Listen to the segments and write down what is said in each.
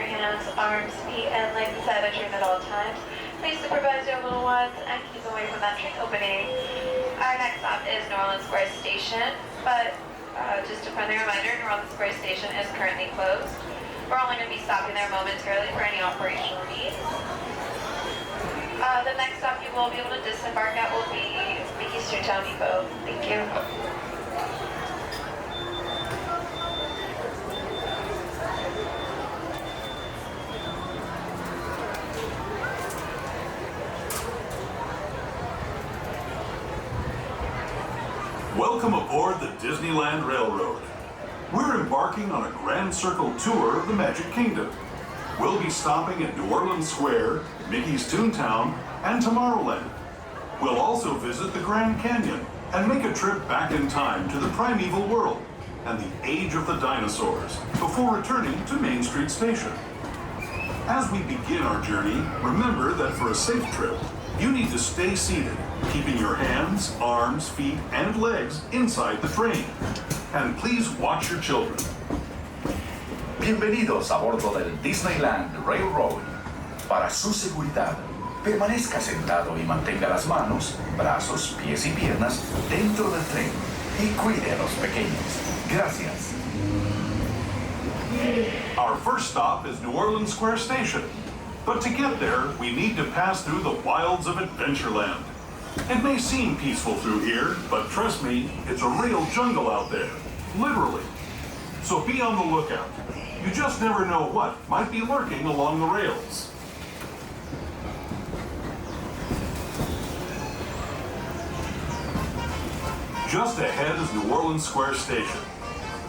hands, arms, feet, and legs inside the train at all times. Please supervise your little ones and keep away from that train opening. Our next stop is New Orleans Square Station, but just a friendly reminder, New Orleans Square Station is currently closed. We're only going to be stopping there momentarily for any operational needs. The next stop you will be able to disembark at will be Mickey's Toontown Depot. Thank you. Welcome aboard the Disneyland Railroad. We're embarking on a grand circle tour of the Magic Kingdom. We'll be stopping at New Orleans Square, Mickey's Toontown, and Tomorrowland. We'll also visit the Grand Canyon and make a trip back in time to the primeval world and the age of the dinosaurs before returning to Main Street Station. As we begin our journey, remember that for a safe trip, you need to stay seated, keeping your hands, arms, feet, and legs inside the train. And please watch your children. Bienvenidos a bordo del Disneyland Railroad. Para su seguridad, permanezca sentado y mantenga las manos, brazos, pies y piernas dentro del tren y cuide a los pequeños. Gracias. Our first stop is New Orleans Square Station. But to get there, we need to pass through the wilds of Adventureland. It may seem peaceful through here, but trust me, it's a real jungle out there. Literally. So be on the lookout. You just never know what might be lurking along the rails. Just ahead is New Orleans Square Station.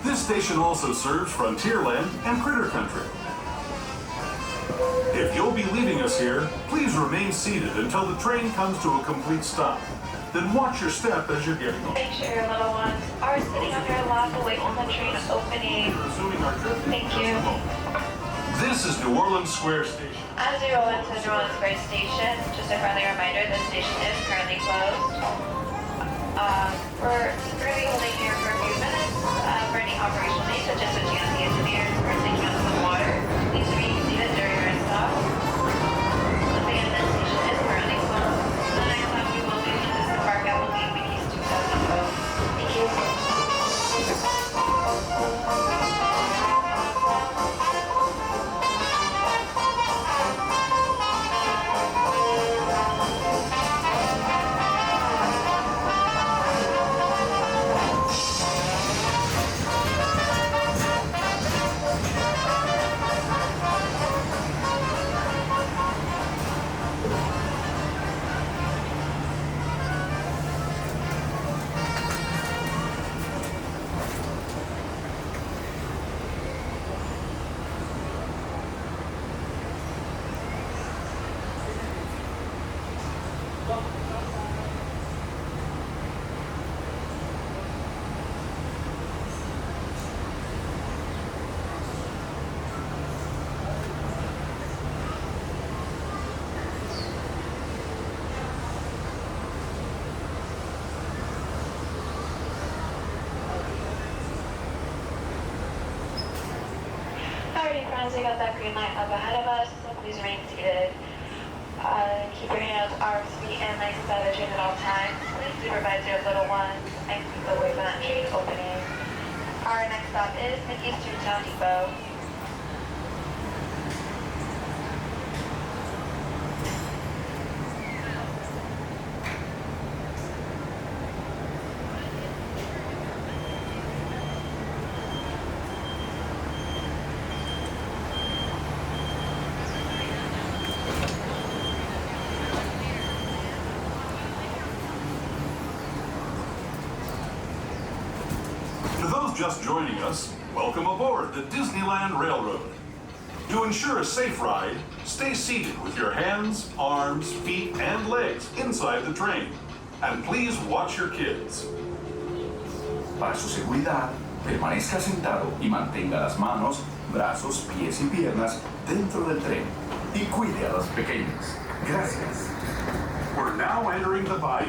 This station also serves Frontierland and Critter Country. If you'll be leaving us here, please remain seated until the train comes to a complete stop. Then watch your step as you're getting on. Make sure your little ones are sitting on your lap away from the train opening. Thank you. This is New Orleans Square Station. As you roll into New Orleans Square Station, just a friendly reminder, this station is currently closed. We're going to be holding here for a few minutes for any operational needs, such as switching out the engineers or taking out some water. Please remain seated during your stop. Once again, this station is currently closed. The next stop you will be able to disembark at will be Mickey's Toontown Depot. Thank you. Alrighty friends, we got that green light up ahead of us, so please remain seated. Keep your hands, arms, feet, and legs inside the train at all times. Please supervise your little ones and keep away from that train opening. Our next stop is Mickey's Toontown Depot. Just joining us, welcome aboard the Disneyland Railroad. To ensure a safe ride, stay seated with your hands, arms, feet, and legs inside the train. And please watch your kids. Para su seguridad, permanezca sentado y mantenga las manos, brazos, pies y piernas dentro del tren y cuide a los pequeños. Gracias. We're now entering the bayou,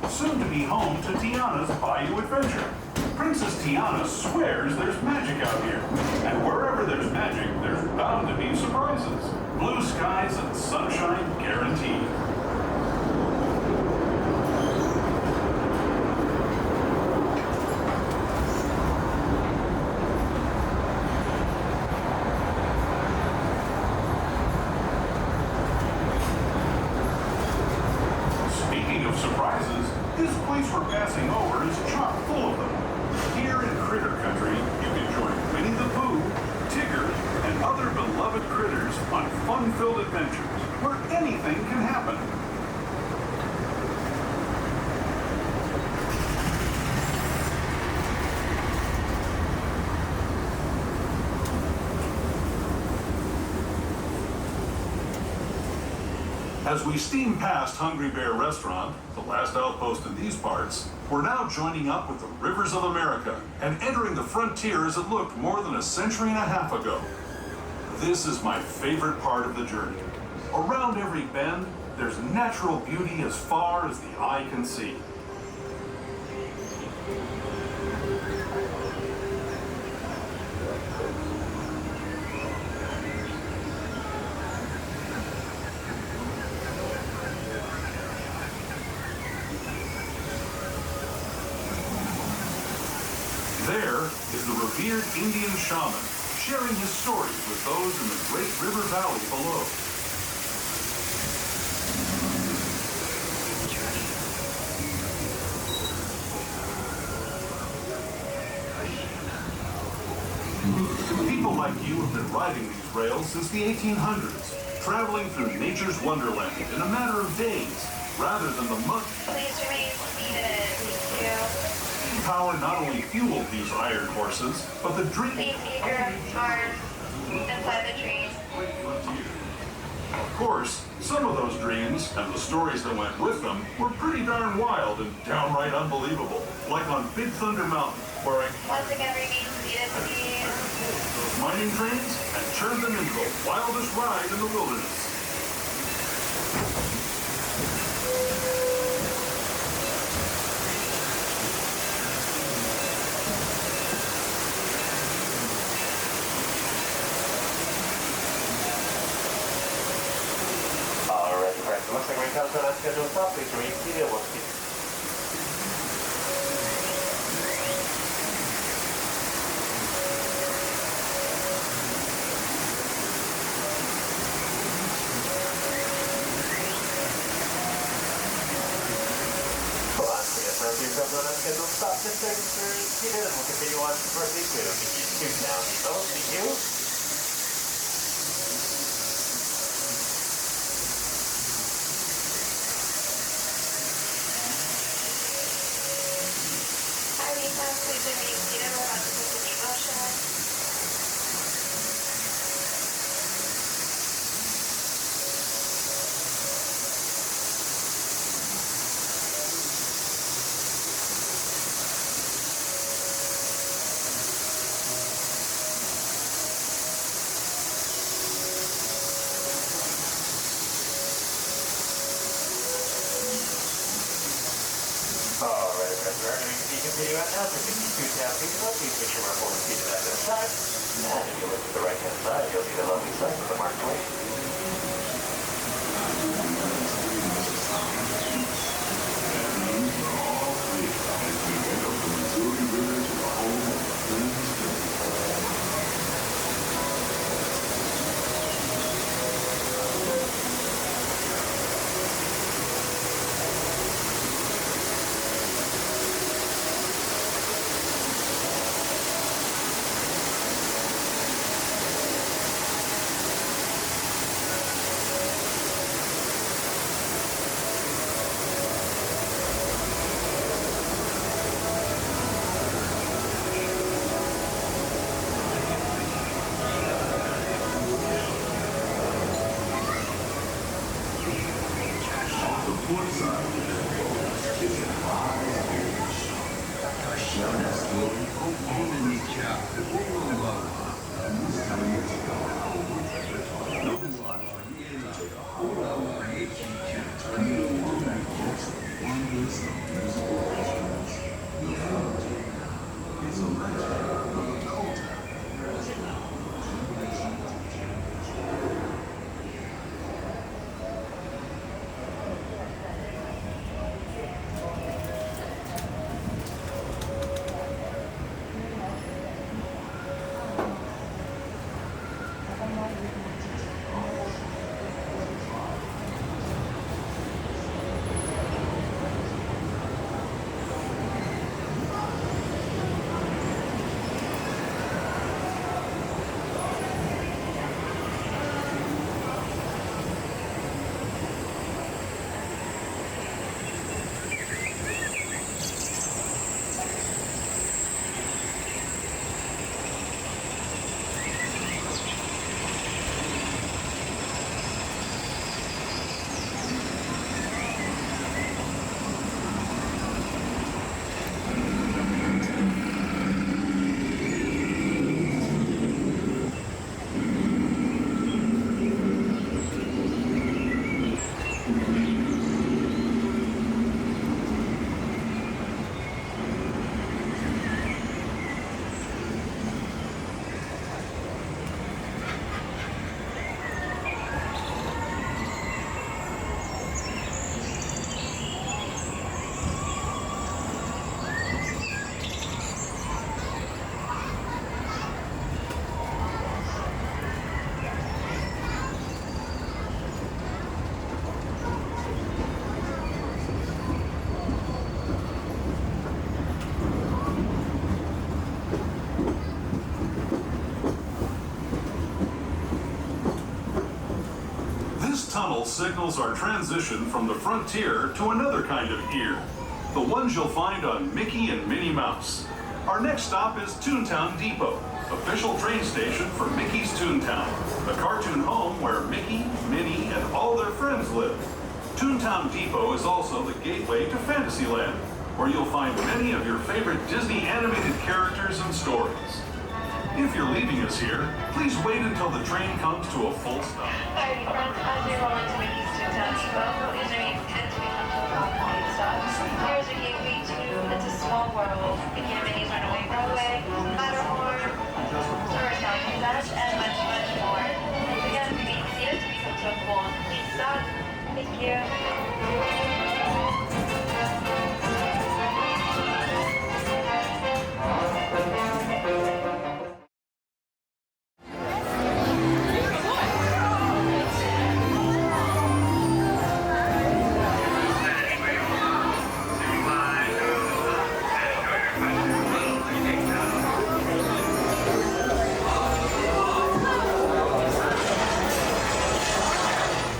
soon to be home to Tiana's Bayou Adventure. Princess Tiana swears there's magic out here, and wherever there's magic, there's bound to be surprises. place we're passing over is chock full of them. Here in Critter Country, you can join Winnie the Pooh, Tigger, and other beloved critters on fun-filled adventures where anything can happen. As we steam past Hungry Bear Restaurant, the last outpost in these parts, we're now joining up with the rivers of America and entering the frontier as it looked more than a century and a half ago. This is my favorite part of the journey. Around every bend, there's natural beauty as far as the eye can see. There is the revered Indian shaman, sharing his stories with those in the great river valley below. People like you have been riding these rails since the 1800s, traveling through nature's wonderland in a matter of days, rather than the months. Please remain seated. Thank you. Power not only fueled these iron horses, but the dream. Please keep your arms inside the trees. Of course, some of those dreams and the stories that went with them were pretty darn wild and downright unbelievable. Like on Big Thunder Mountain, where I Once again, remain seated, please. those mining trains and turned them into the wildest ride in the wilderness. Looks like we come to an unscheduled stop. Please remain seated. We'll keep. Hold on, please. So if you come to an unscheduled stop, just so you're seated, and we'll continue on shortly to Toontown. So, thank you. Please remain seated. We're about to continue motion. Alright, friends, we're going to continue on now to 52 people. Please make sure we're forward seated at this time. And if you look to the right hand side, you'll see the lovely sign with the marked way. This tunnel signals our transition from the frontier to another kind of ear, the ones you'll find on Mickey and Minnie Mouse. Our next stop is Toontown Depot, official train station for Mickey's Toontown, the cartoon home where Mickey, Minnie, and all their friends live. Toontown Depot is also the gateway to Fantasyland, where you'll find many of your favorite Disney animated characters and stories. If you're leaving us here, please wait until the train comes to a full stop. Alrighty friends, as we roll into Mickey's Toontown Depot, please remain connected to become to a Falcon stop. Here's a gateway to It's a Small World, Mickey and Minnie's Runaway, Matterhorn, Carousel, and much, much more. Once again, remain seated to become to a full and complete stop. Thank you.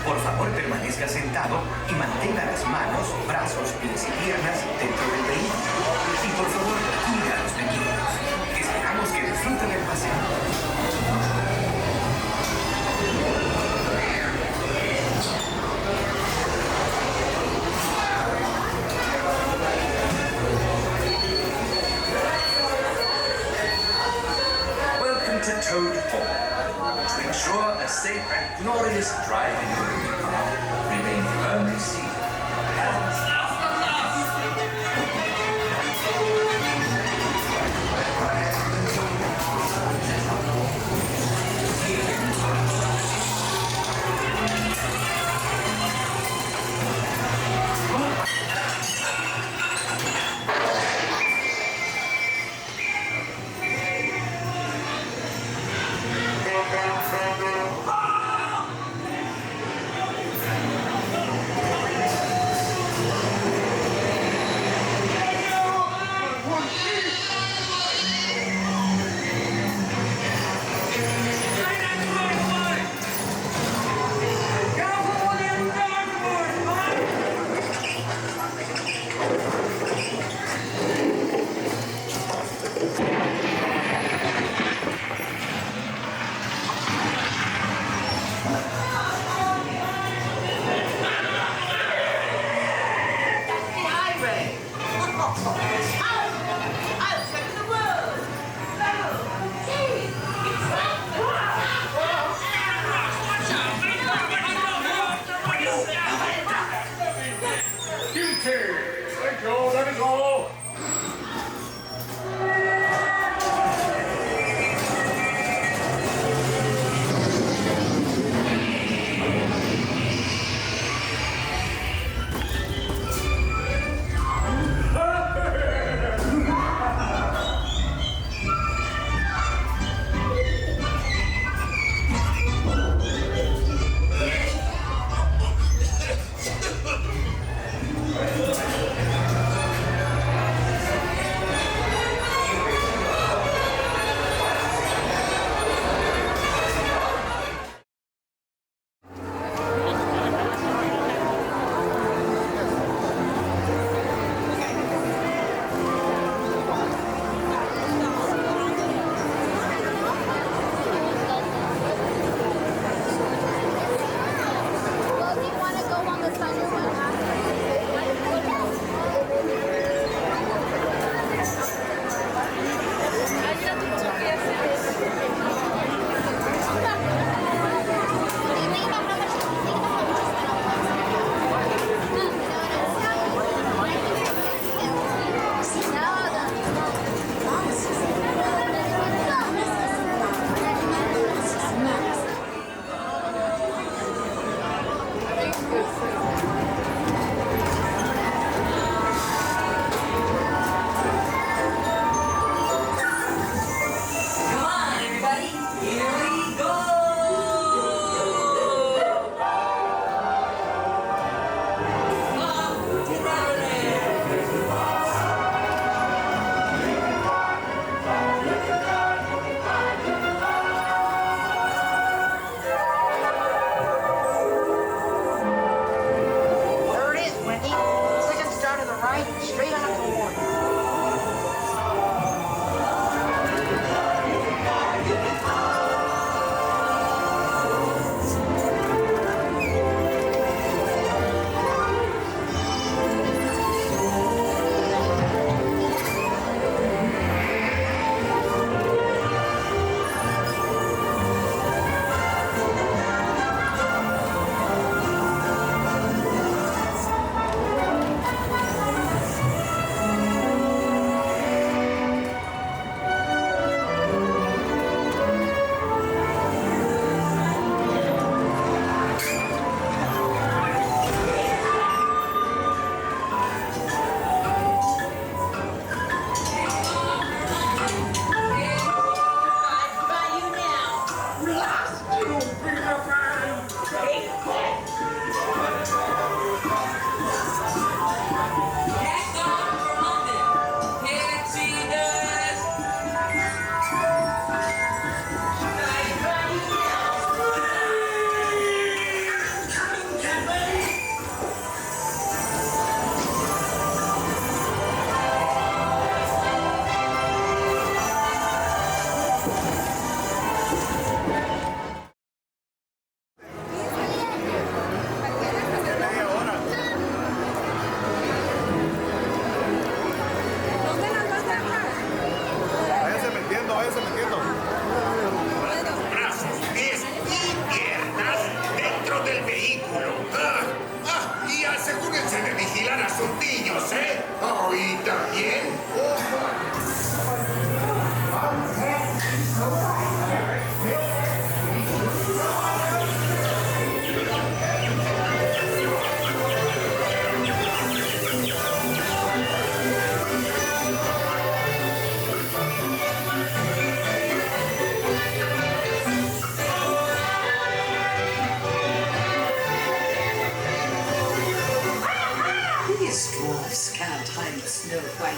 Por favor, permanezca sentado y mantenga las manos, brazos, pies y piernas dentro del vehículo. Y por favor, cuide a los pequeños. Esperamos que disfruten del paseo. Welcome to Toad Hall. To ensure a safe and glorious driving, remain firmly seated and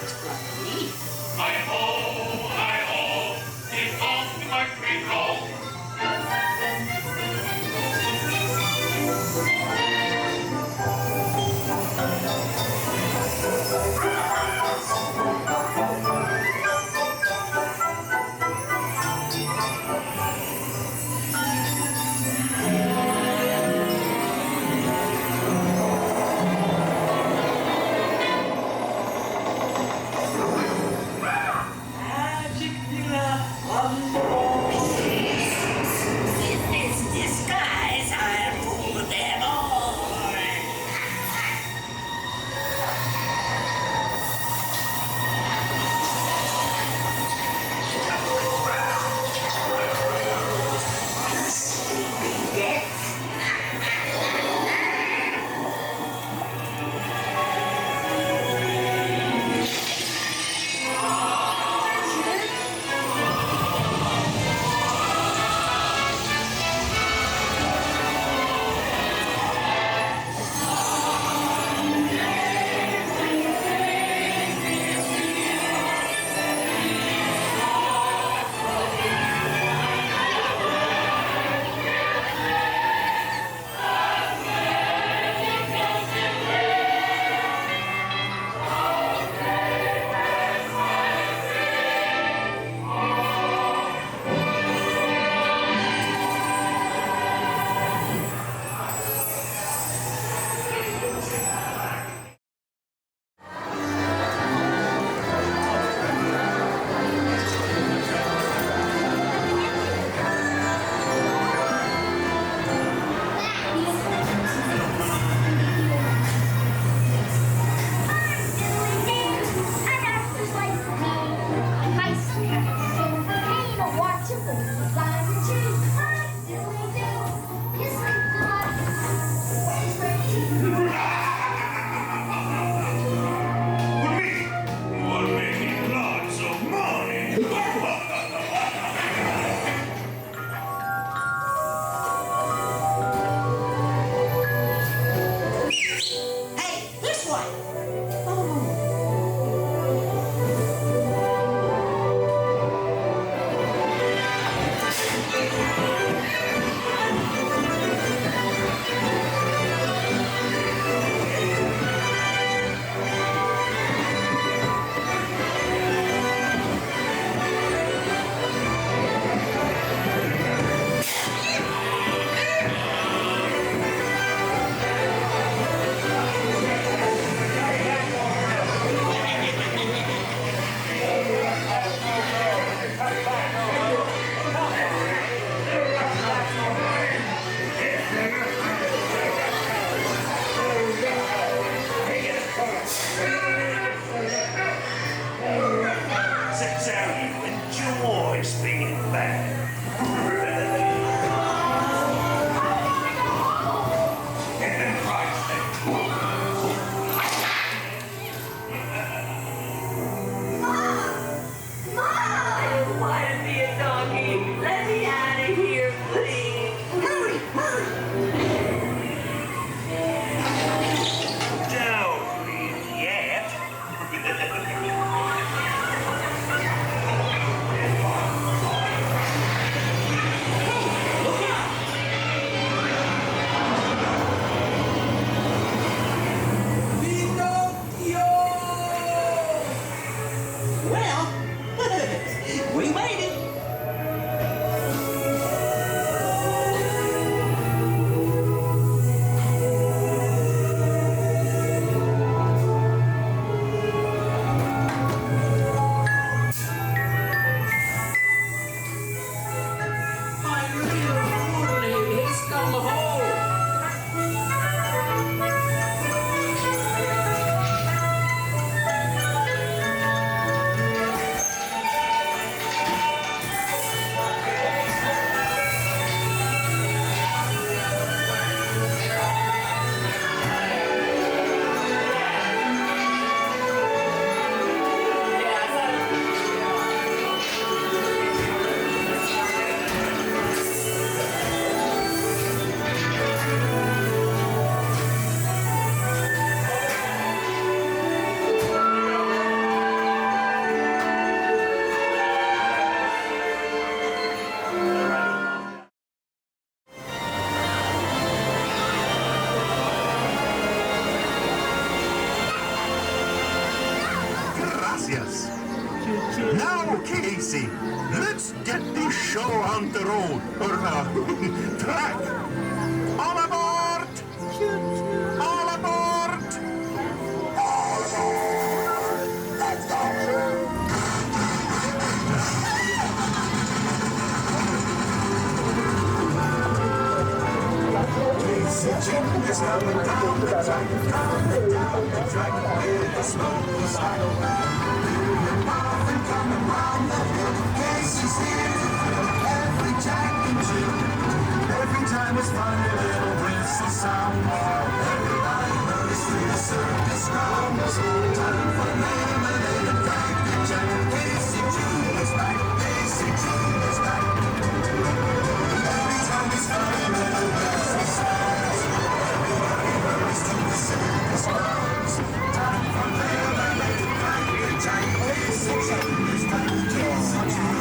right from me. Hi-ho, it's off the mercury roll. easy. Let's get this show on the road, or track. All aboard! All aboard! All aboard! Let's go! Is coming down the track, down the track with the smoke was high. Off and coming round the hill, Casey's here. Every jack and Jill, every time it's fun, a little whistle sound. Everybody hurries to the circus grounds. Time for lemonade and Frank and Jack. Casey Jr. is back, Casey Jr. is back. Every time it's fun, a little whistle sound. Circus grounds. Time for lemonade and Frank and Jack. Casey Jr. is back, Casey Jr.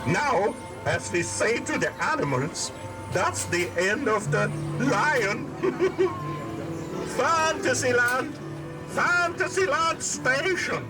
Now, as we say to the animals, that's the end of the lion. Fantasyland! Fantasyland Station!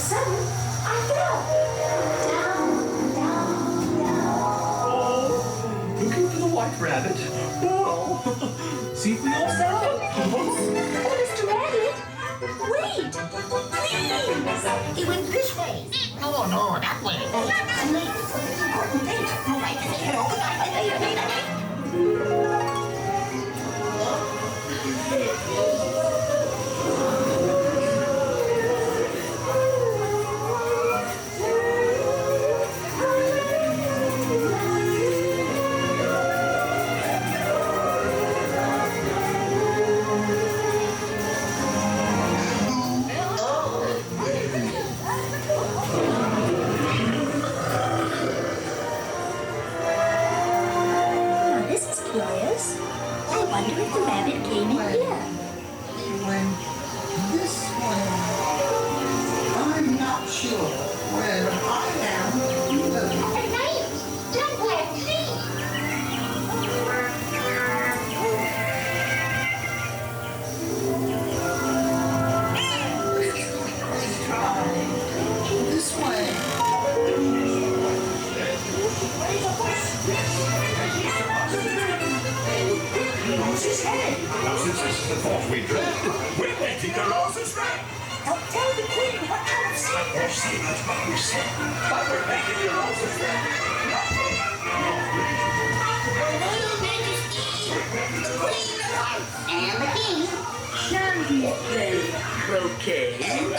sudden, I fell. Down, down, down. Looking for the white rabbit. Well, see if we all fell. Oh, Mr. Rabbit, wait, please. He went this way. No, that way. Important thing. All right, hello,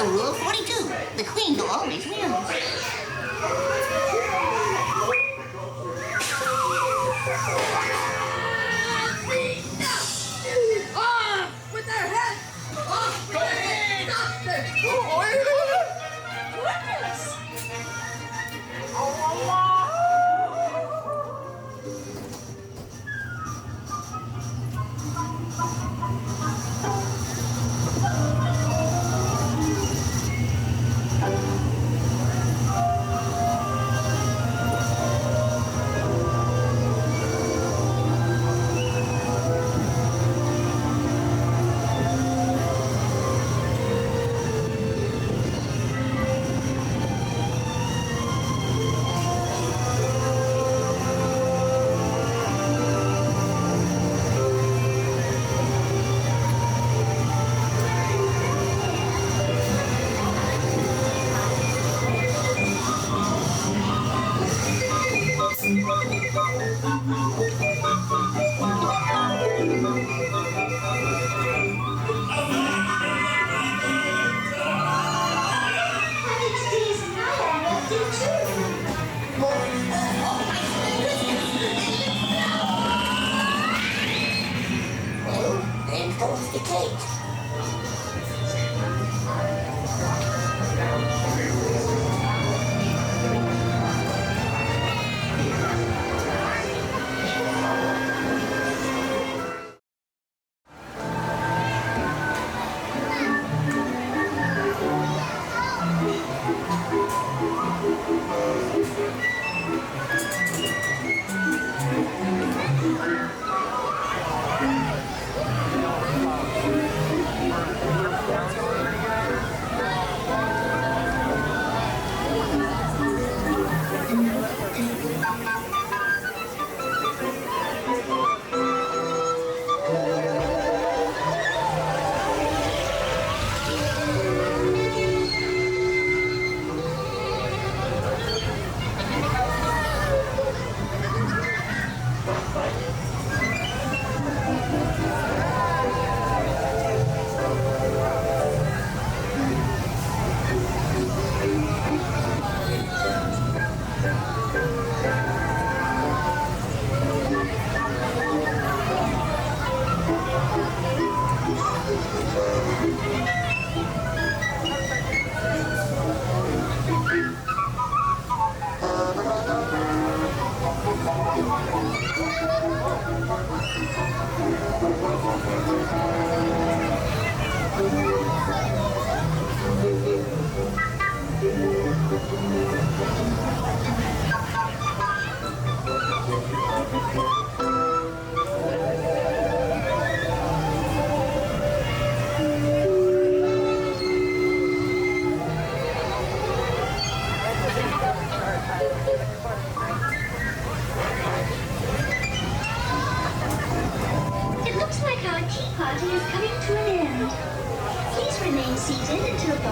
Rule 42. The queen always wins. With their head!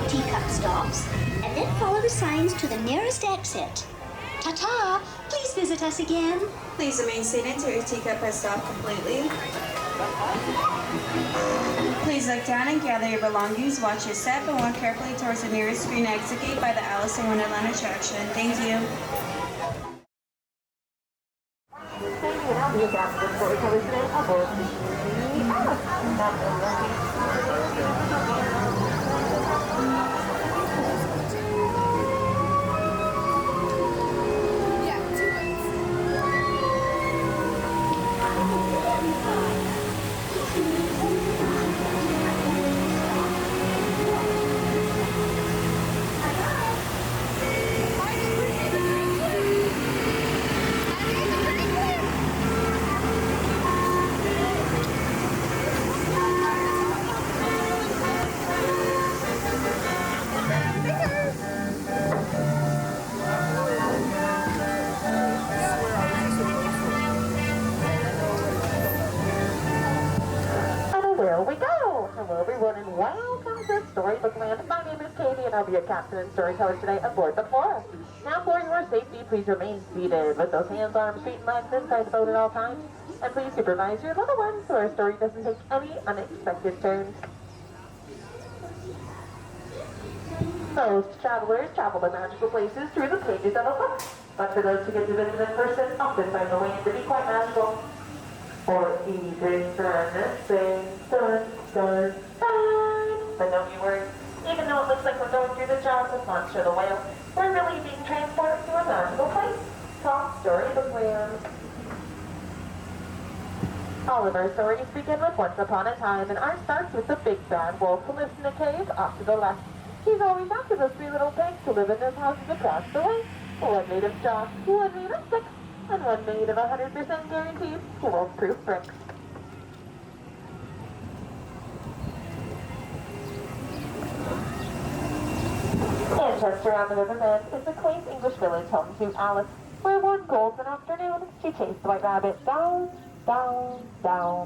teacup stops, and then follow the signs to the nearest exit. Ta-ta! Please visit us again. Please remain seated until your teacup has stopped completely. Please look down and gather your belongings, watch your step, and walk carefully towards the nearest screen exit gate by the Alice in Wonderland attraction. Thank you. Storybook Land. My name is Katie and I'll be your captain and storyteller today aboard the Flora. Now for your safety, please remain seated with those hands, arms, feet, and legs inside the boat at all times. And please supervise your little ones so our story doesn't take any unexpected turns. Most travelers travel to magical places through the pages of a book. But for those who get to visit in person, often find the land to be quite magical. Or even fun. But don't you worry, even though it looks like we're going through the jaws of Monster the Whale, we're really being transported to a magical place called Storybook Land. All of our stories begin with Once Upon a Time, and ours starts with the big bad wolf who lives in a cave off to the left. He's always after those three little pigs who live in those houses across the way. One made of straw, one made of sticks, and one made of 100% guaranteed wolf-proof bricks. Just around the riverbed is the quaint English village home to Alice, where one golden afternoon she chased the White Rabbit down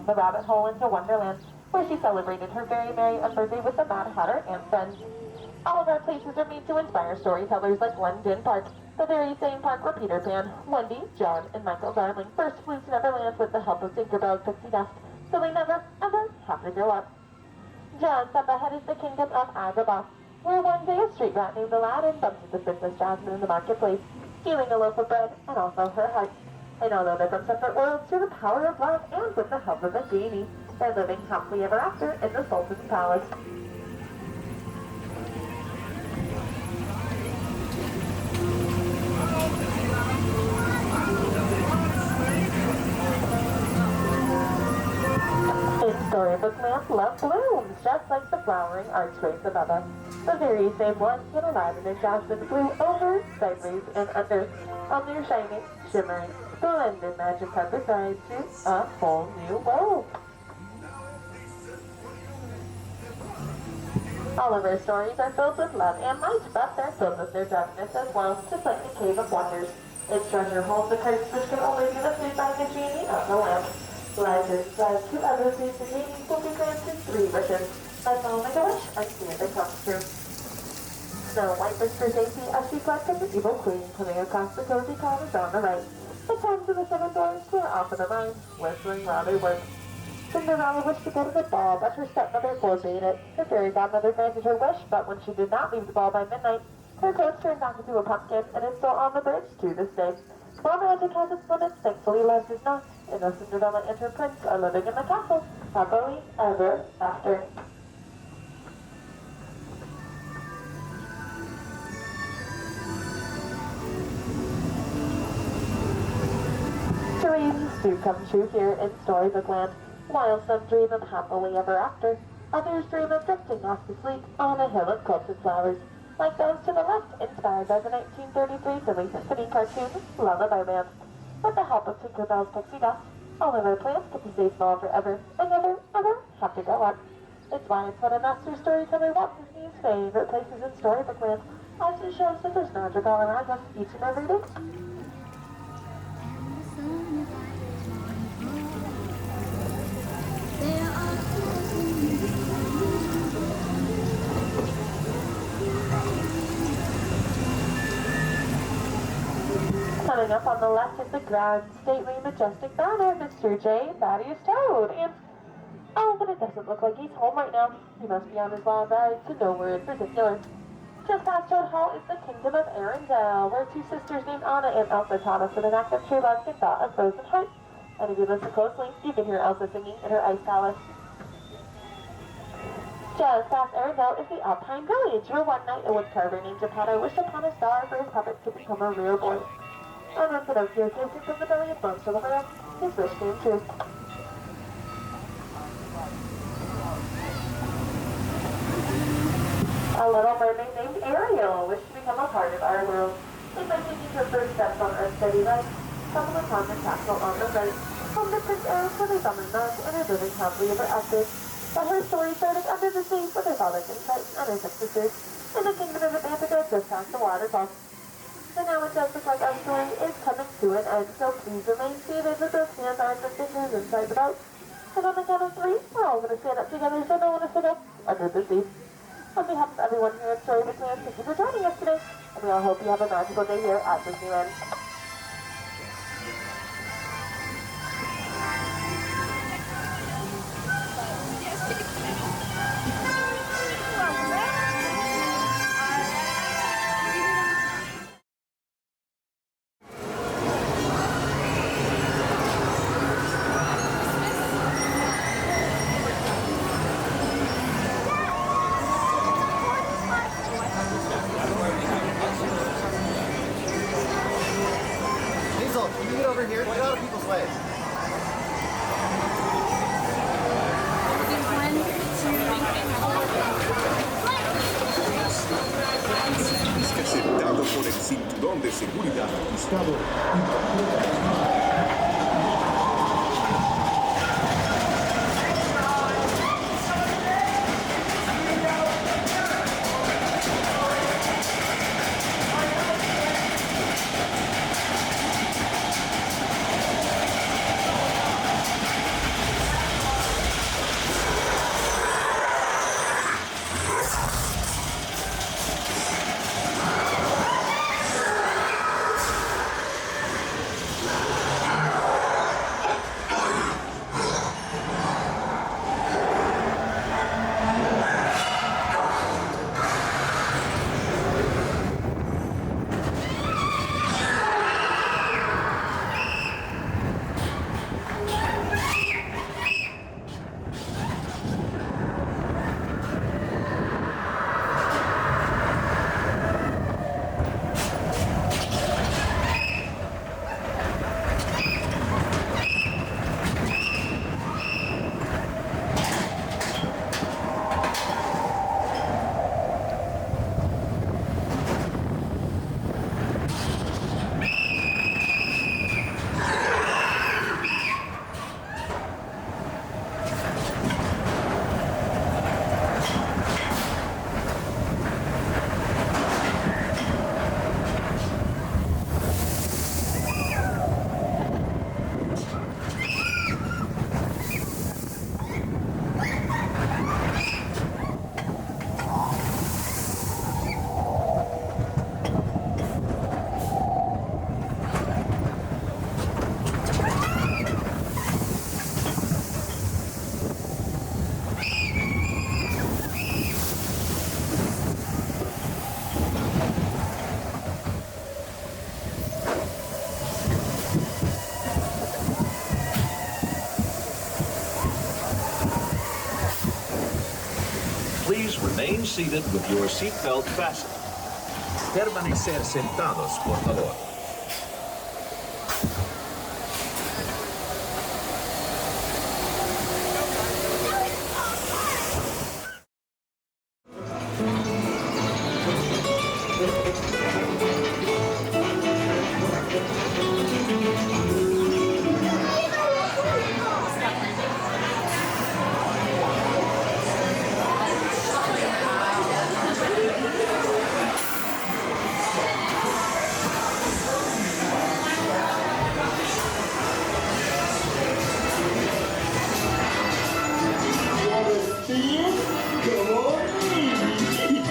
the rabbit hole into Wonderland, where she celebrated her very merry birthday with the Mad Hatter and friends. All of our places are made to inspire storytellers like London Park, the very same park where Peter Pan, Wendy, John, and Michael Darling first flew to Neverland with the help of Tinkerbell's pixie dust, so they never, ever have to grow up. Just up ahead is the kingdom of Agrabah, where one day a street rat named Aladdin bumped into Princess Jasmine in the marketplace, stealing a loaf of bread and also her heart. And although they're from separate worlds, through the power of love and with the help of a genie, they're living happily ever after in the Sultan's palace. In Storybook Land, love blooms just like the flowering archways above us. The very same ones that Aladdin and Jasmine flew over, sideways, and under on their shining, shimmering, splendid magic carpet ride to a whole new world. All of our stories are filled with love and light, but they're filled with their darkness as well, just like the Cave of Wonders. Its treasure holds the curse which can only be lifted by the genie of the lamp. Legends like to others whose genies will be granted 3 wishes. Let's all make a wish and see if it comes true. Snow White whispers safety as she fled from the evil queen, coming across the cozy cottage on the right. The times of the 7 doors were off in the mind, whistling while they worked. Cinderella wished to go to the ball, but her stepmother forbade it. Her fairy godmother granted her wish, but when she did not leave the ball by midnight, her coat turned back into a pumpkin and is still on the bridge to this day. While magic has its limits, thankfully love does not. And now Cinderella and her prince are living in the castle, happily ever after. Dreams do come true here in Storybook Land. While some dream of happily ever after, others dream of drifting off to sleep on a hill of quilted flowers, like those to the left, inspired by the 1933 Silly Symphony cartoon, Lullaby Land. With the help of Tinkerbell's pixie dust, all of our plants get to stay small forever and never, ever have to grow up. It's why it's one of Master Storyteller Walt Disney's favorite places in Storybook Land, as it shows that there's magic all around us each and every day. Coming up on the left is the grand, stately, majestic banner, Mr. J. Thaddeus Toad. And, oh, but it doesn't look like he's home right now. He must be on his long ride to nowhere in particular. Just past Toad Hall is the Kingdom of Arendelle, where two sisters named Anna and Elsa taught us what an act of true love can thaw a frozen heart. And if you listen closely, you can hear Elsa singing in her ice palace. Just past Arendelle is the Alpine Village, where one night a woodcarver named Geppetto wished upon a star for his puppet to become a real boy. And when Pinocchio tasted from the belly of bones to the world, his wish came true. A little mermaid named Ariel wished to become a part of our world. And by taking her first steps on unsteady legs, stumbled upon the castle on the right, home to Prince Eric where they fell in love and are living happily ever after. But her story started under the sea with her father King and her 6 sisters in the kingdom of Atlantica just past the waterfall. So now it does look like our story is coming to an end, so please remain seated with those hands, arms, and fingers inside the boat. And on the count of 3, we're all going to stand up together so no one is sit up under the sea. On behalf of everyone here at Storybook Land, thank you for joining us today, and we all hope you have a magical day here at Disneyland. Por el cinturón de seguridad ajustado. Remain seated with your seatbelt fastened. Permanecer sentados, por favor.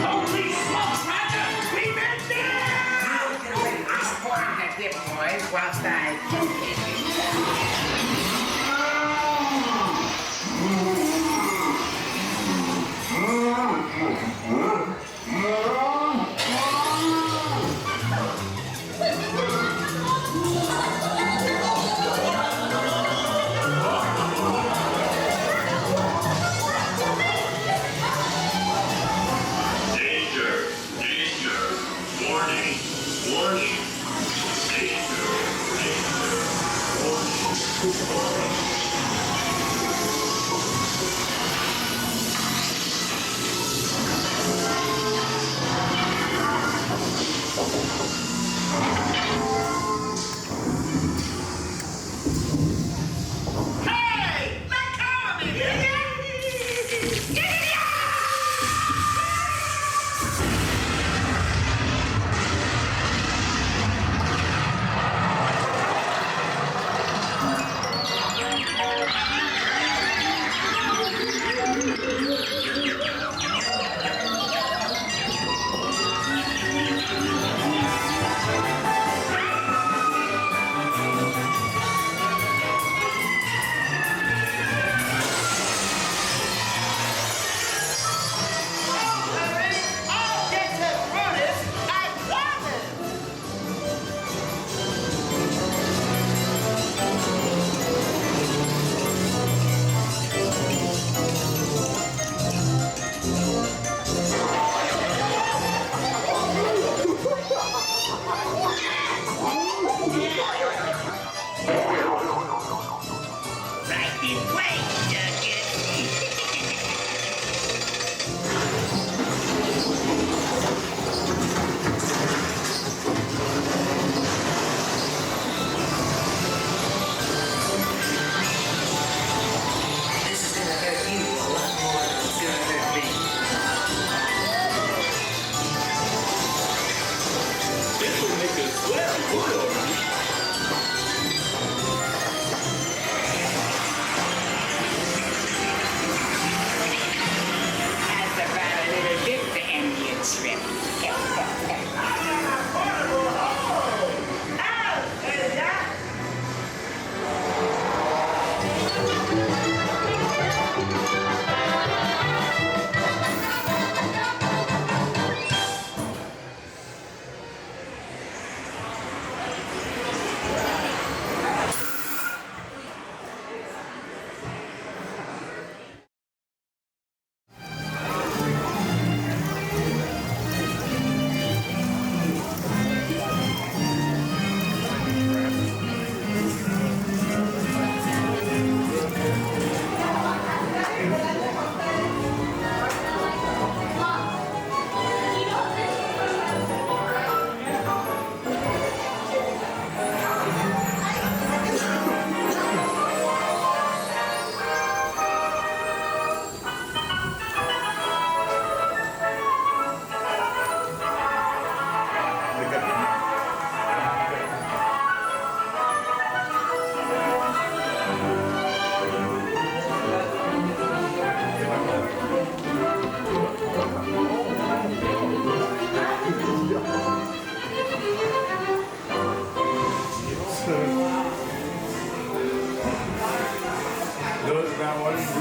Holy smoke, Roger! We've been whilst I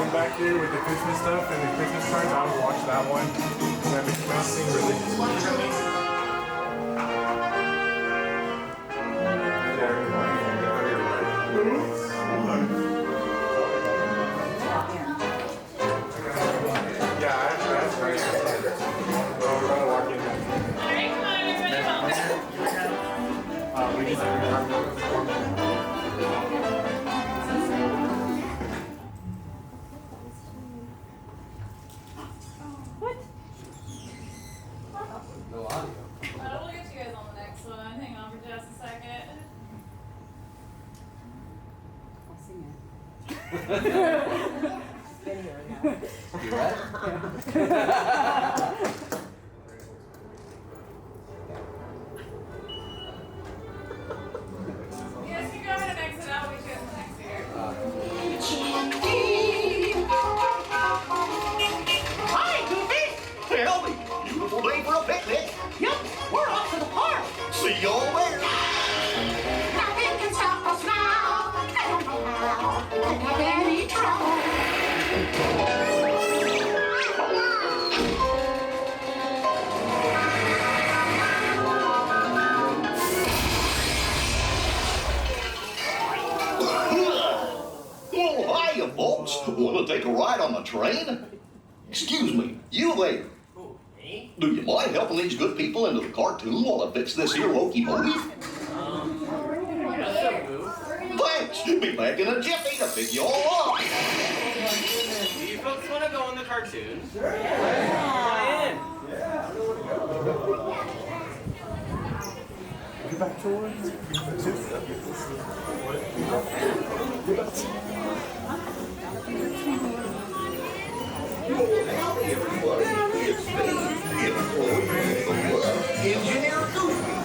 Lightyear with the Christmas stuff and the Christmas cards. I would watch that one. That makes me sing really. Yeah, that's right. Well, we're gonna walk in. Alright, come on, everybody, welcome. We need to No audio. We'll get you guys on the next one. Hang on for just a second. I'll sing it. Been here now. You ready? You guys can go ahead and exit out. We'll get you guys on the next here. Hi, Goofy! Well, beautiful day for a picnic. Yep, we're off to the park. See y'all there. Now, take a ride on the train? Excuse me, you there. Me? Do you mind helping these good people into the cartoon while I fix this here wokey-pokey? Thanks! Be back in a jiffy to pick you all up. Do you folks want to go in the cartoon? Sure. Come in. Get back towards. Engineer Goofy.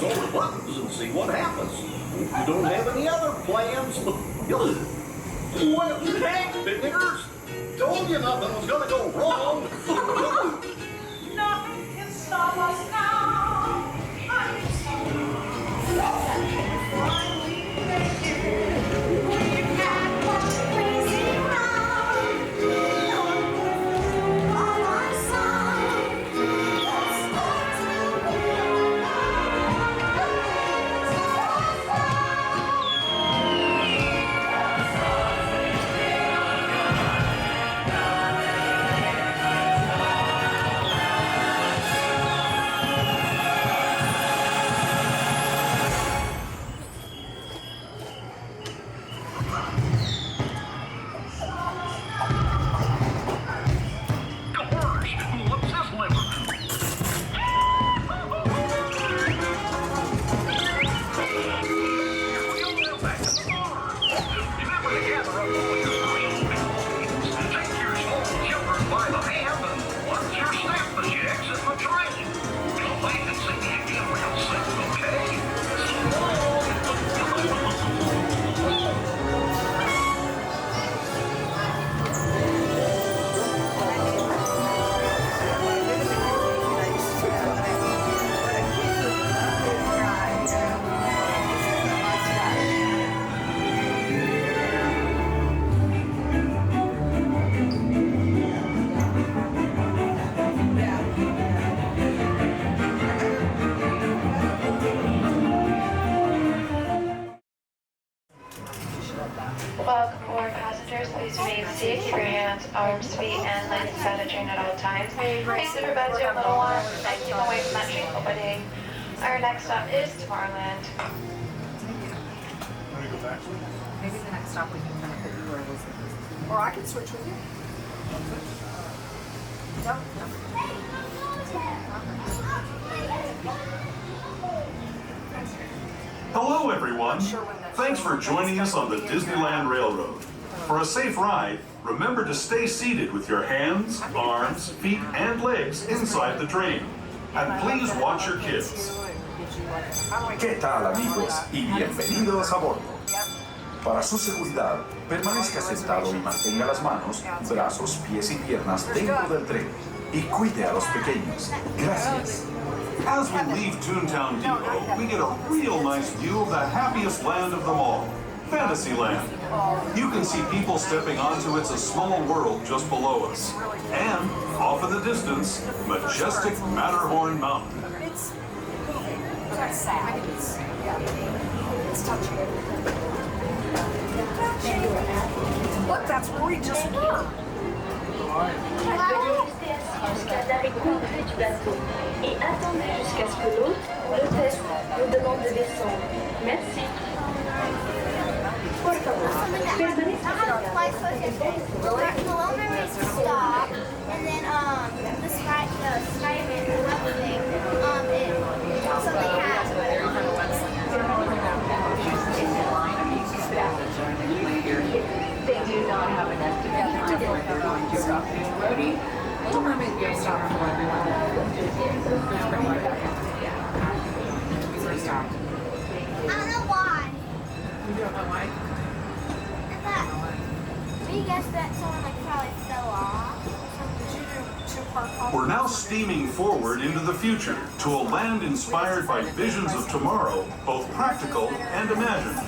press all the buttons and see what happens. If you don't have any other plans, well, you can't, big niggers. Told you nothing was gonna go wrong. Nothing can stop us now. Welcome aboard, passengers. Please remain seated. Keep your hands, arms, feet, and legs inside the train at all times. Please supervise your little ones and keep away from that train opening. Our next stop is Tomorrowland. Maybe the next stop we can kind of put you where Elizabeth is. Or I can switch with you. No. Hello, everyone. Thanks for joining us on the Disneyland Railroad. For a safe ride, remember to stay seated with your hands, arms, feet, and legs inside the train. And please watch your kids. ¿Qué tal, amigos? Y bienvenidos a bordo. Para su seguridad, permanezca sentado y mantenga las manos, brazos, pies y piernas dentro del tren. Y cuide a los pequeños. Gracias. As we leave Toontown Depot, we get a real nice view of the happiest land of them all, Fantasyland. You can see people stepping onto It's a Small World just below us. And, off in the distance, majestic Matterhorn Mountain. It's sad. It's touching. Look, that's where we just were. Jusqu'à l'arrêt complet du bateau et attendez jusqu'à ce que l'autre, l'hôtesse, nous demande de descendre. Merci. Por favor, permanezca sentado. Stop, and then the Skyman level thing, something happened. They do not have an estimate time for their own geography. Little Mermaid goes stop for everyone. I don't know why. You don't know why? We guessed that someone probably fell off. We're now steaming forward into the future to a land inspired by visions of tomorrow, both practical and imagined.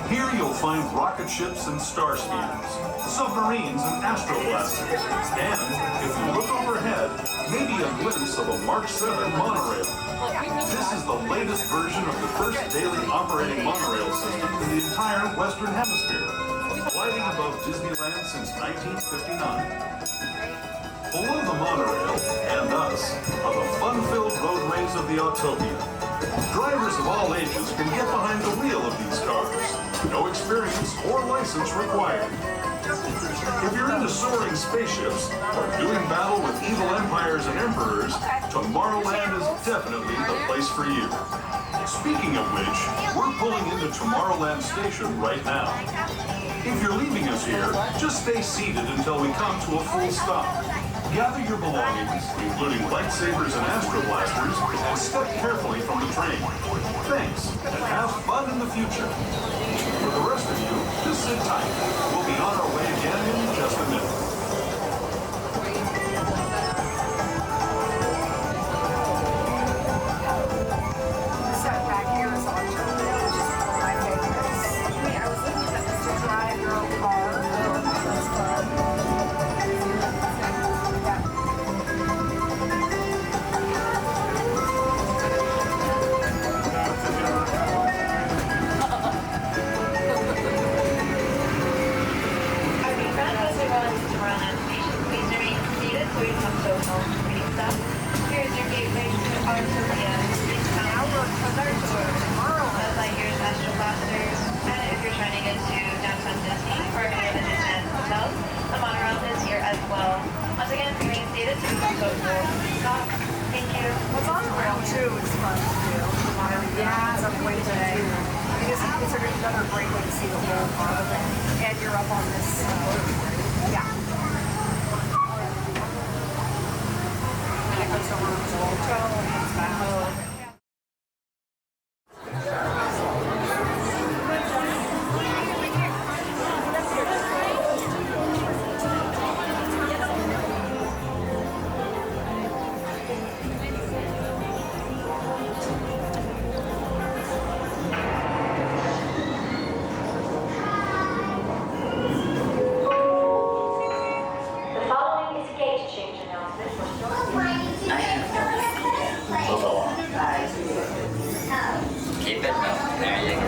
Here you'll find rocket ships and star speeders, submarines and Astro blasters, and, if you look overhead, maybe a glimpse of a Mark 7 monorail. This is the latest version of the first daily operating monorail system in the entire Western Hemisphere, gliding above Disneyland since 1959. Below the monorail, and us, are the fun-filled roadways of the Autopia. Drivers of all ages can get behind the wheel of these cars. No experience or license required. If you're into soaring spaceships or doing battle with evil empires and emperors, Tomorrowland is definitely the place for you. Speaking of which, we're pulling into Tomorrowland Station right now. If you're leaving us here, just stay seated until we come to a full stop. Gather your belongings, including lightsabers and Astro blasters, and step carefully from the train. Thanks, and have fun in the future. For the rest of you, just sit tight. We'll be on our way again in just a minute. This set back here is Autopia, which is one of my favorites. I was looking at this to drive your own car. That's fun. Tomorrowland station. Please remain seated so you come to home reading stuff. Here's your gateway to Autopia. Please come out for Star Tours. Tomorrowland, Lightyear's Astro blasters. And if you're turning into downtown Disney or any of the Disneyland hotels, the monorail is here as well. Once again, remain seated so you come to home. Stop. Thank you. What's on round 2 is fun to do. Yeah, some way today. It's another great way to see the whole part of it. And you're up on this. Yeah. And it goes over to the hotel and comes back home. Keep it up. There you go.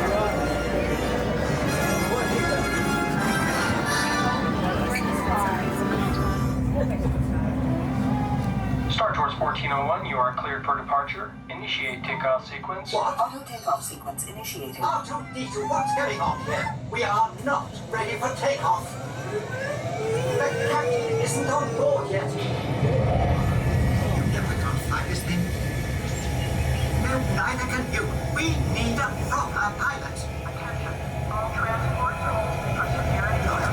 Star Tours 1401, you are cleared for departure. Initiate takeoff sequence. What? Auto takeoff sequence initiated. R2-D2, what's going on here? We are not ready for takeoff. The captain isn't on board yet. You never got fly this thing? No, neither can you. We need a proper pilot. Attention, all transport zones persevering order.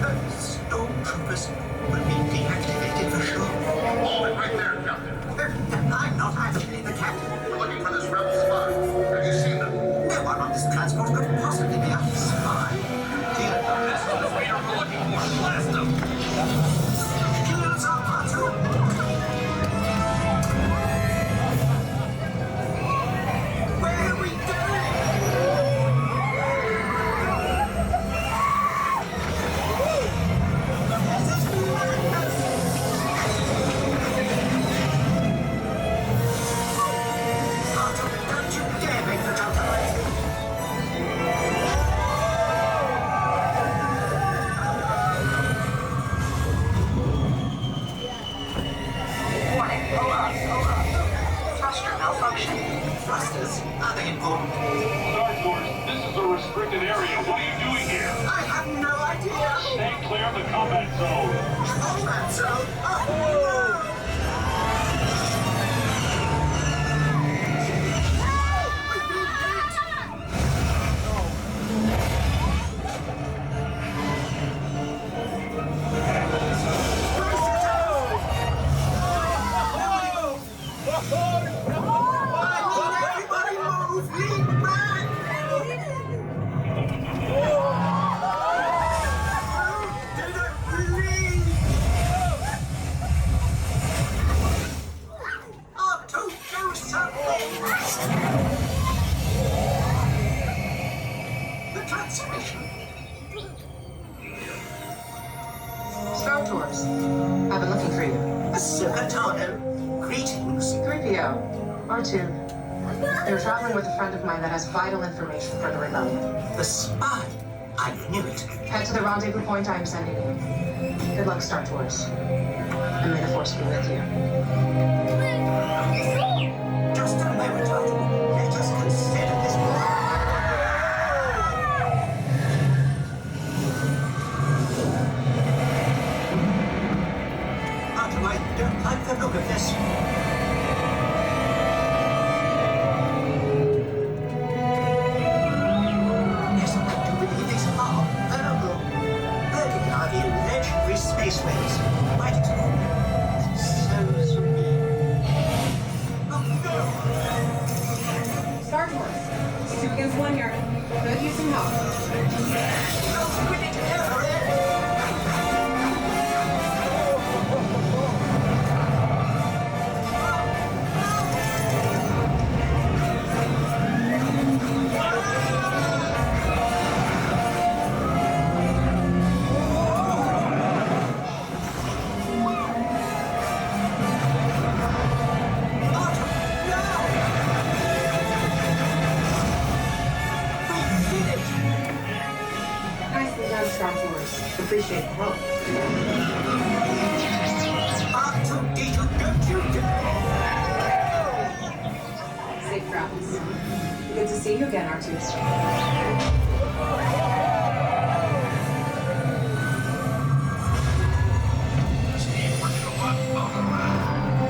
Those stormtroopers will be deactivated for sure. Hold it right there, Captain. I'm not actually the captain. We're looking for this rebel spy. Have you seen them? No one on this transport could possibly be a spy. Dear God. That's not the leader we're looking for. Blast them! Shields up, R2. Where are we going? Don't you dare make the jump away. Warning, hold on. Thruster malfunction. Thrusters? Are they important? Star Tours, this is a restricted area. What are you doing here? I have no idea. Stay clear of the combat zone. Combat zone? Oh, no! We've been hit! Everybody move! Lean back! Didn't believe! To do something! The transmission. Star Tours. I've been looking for you. Circatano. Greetings. 3PO. R2. They were traveling with a friend of mine that has vital information for the rebellion. The spy. I knew it. Head to the rendezvous point I am sending you. Good luck, Star Tours. And may the Force be with you. Just a moment, R2. Let us consider this. R2, I don't like the look of this. Yes, I do believe these are verbal. Verbal are the legendary spaceways. Right into the shaped rope. Safe travels. Good to see you again, R2.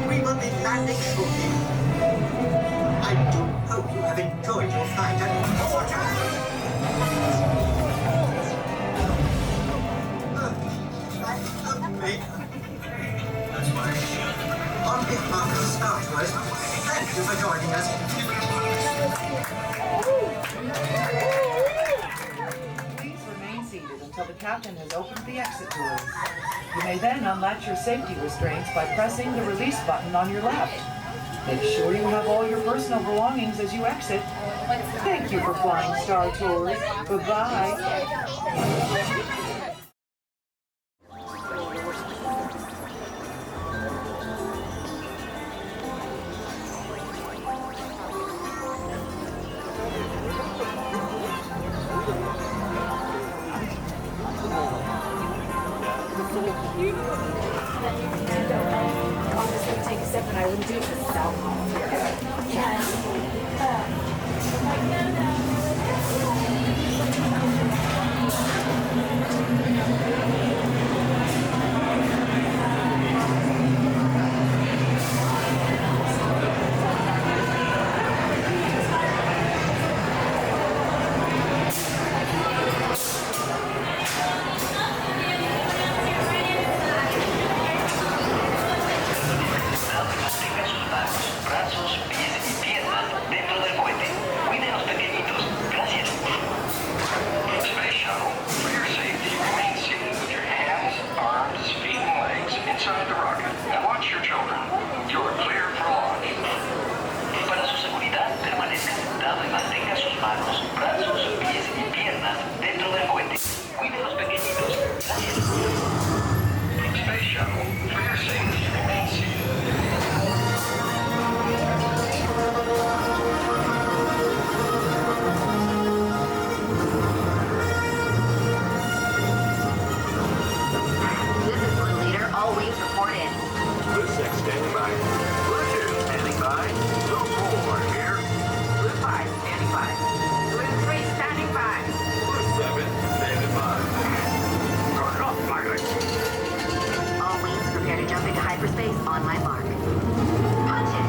We will be landing shortly. I do hope you have enjoyed your flight and on behalf of Star Tours, thank you for joining us. Please remain seated until the captain has opened the exit doors. You may then unlatch your safety restraints by pressing the release button on your left. Make sure you have all your personal belongings as you exit. Thank you for flying Star Tours. Goodbye. Honestly, take a step and I wouldn't do it myself. Hyperspace on my mark. Punch it.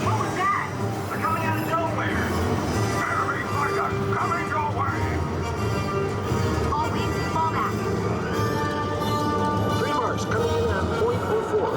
What was that? They're coming out of nowhere. Enemy fighter coming your way. All wings, fall back. 3 marks coming in at 0.04.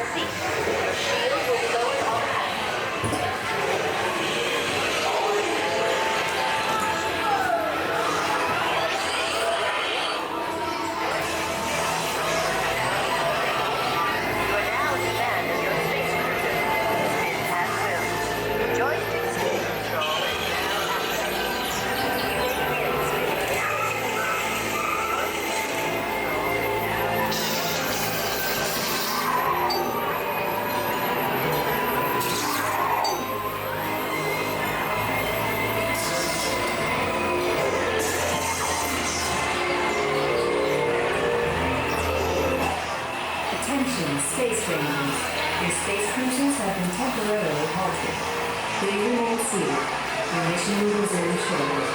your seat. Your shield will be lowered automatically. Space Rangers. Your space cruisers have been temporarily halted. Please remain seated. Your mission will resume shortly.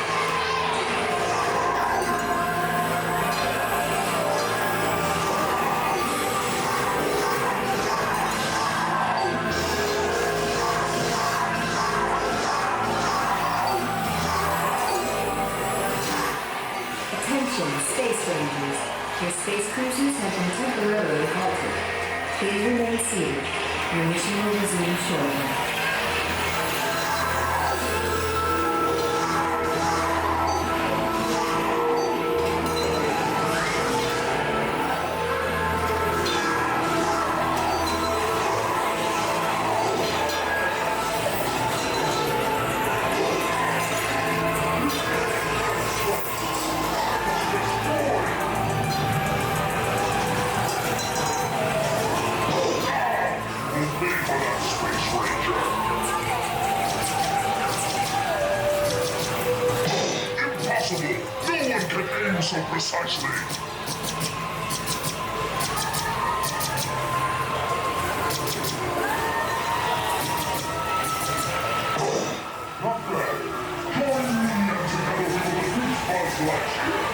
Attention, Space Rangers. Your space cruisers have been temporarily halted. Please remain seated. Your mission will resume shortly. So precisely. Not bad. Join me and together we will defeat Buzz Lightyear.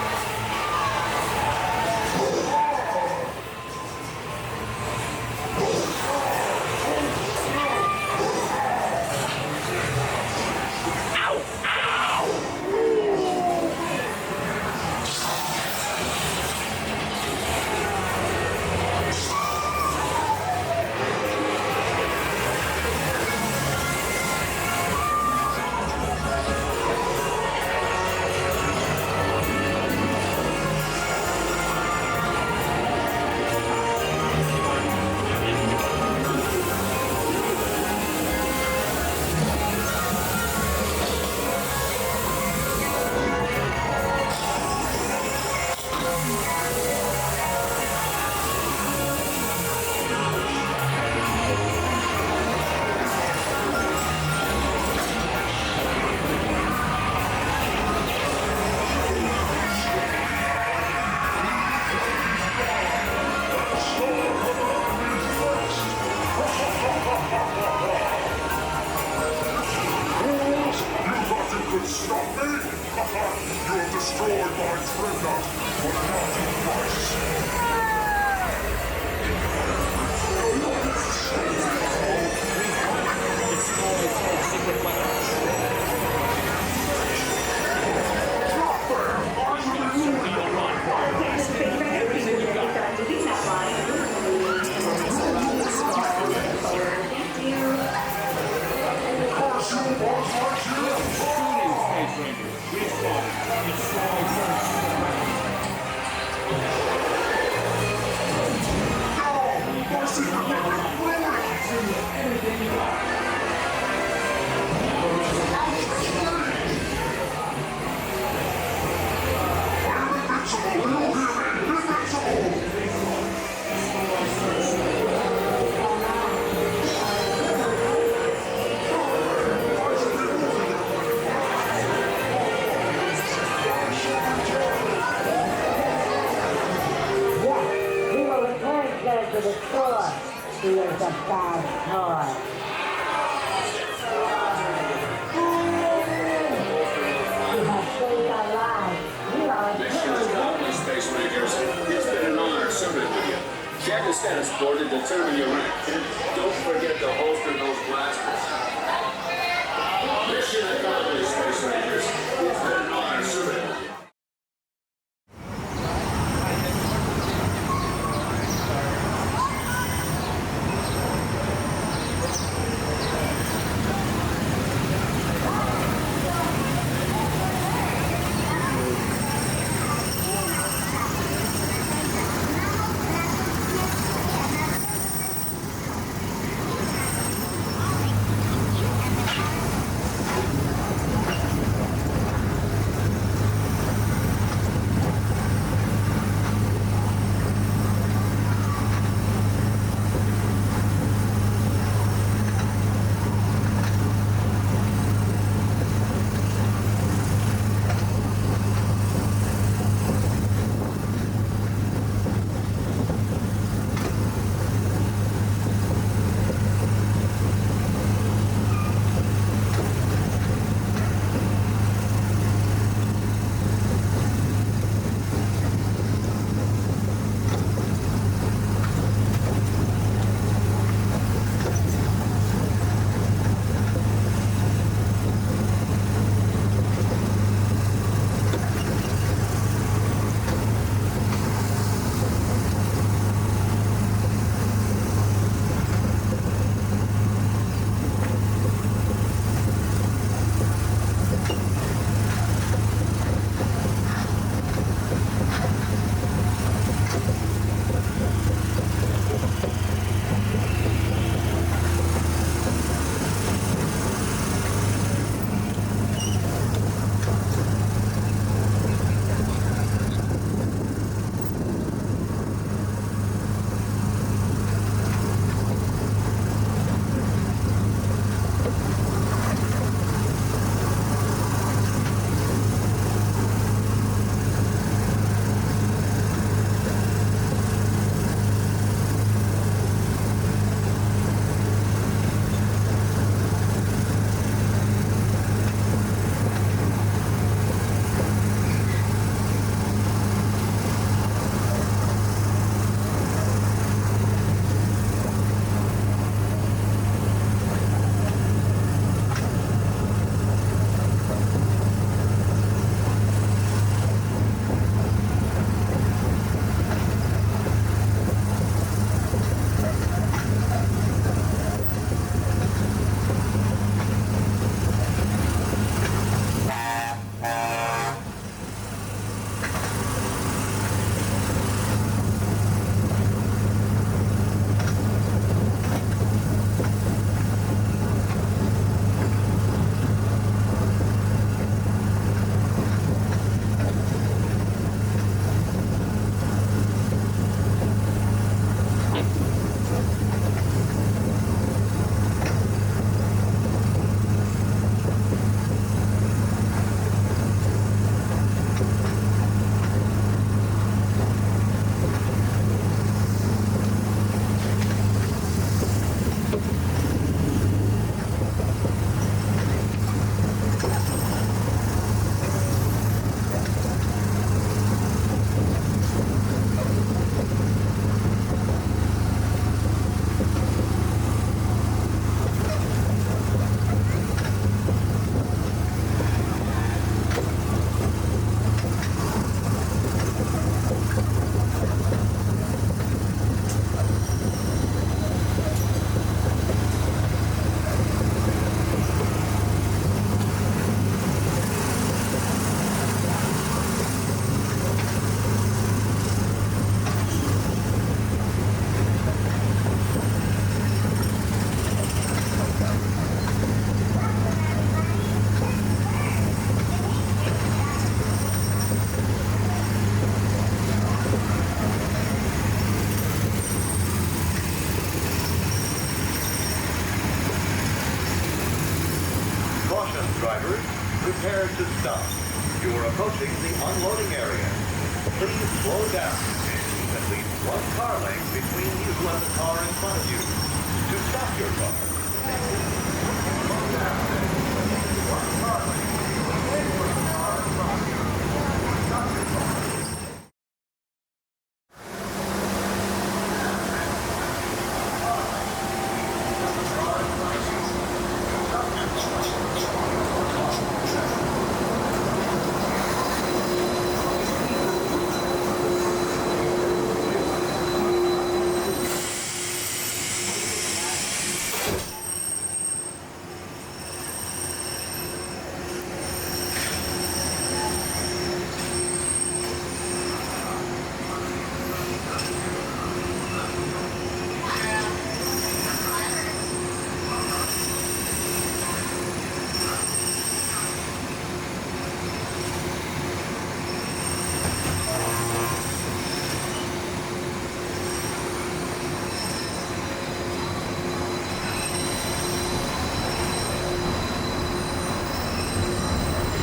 Check the status board to determine your rank. Don't forget to holster those blasters. Mission accomplished, Space Rangers. It's been an honor serving with you. prepared to stop. You are approaching the unloading area. Please slow down and keep at least one car length between you and the car in front of you. To stop your car, slow down and keep one car length between you and the car in front of you. To stop your car.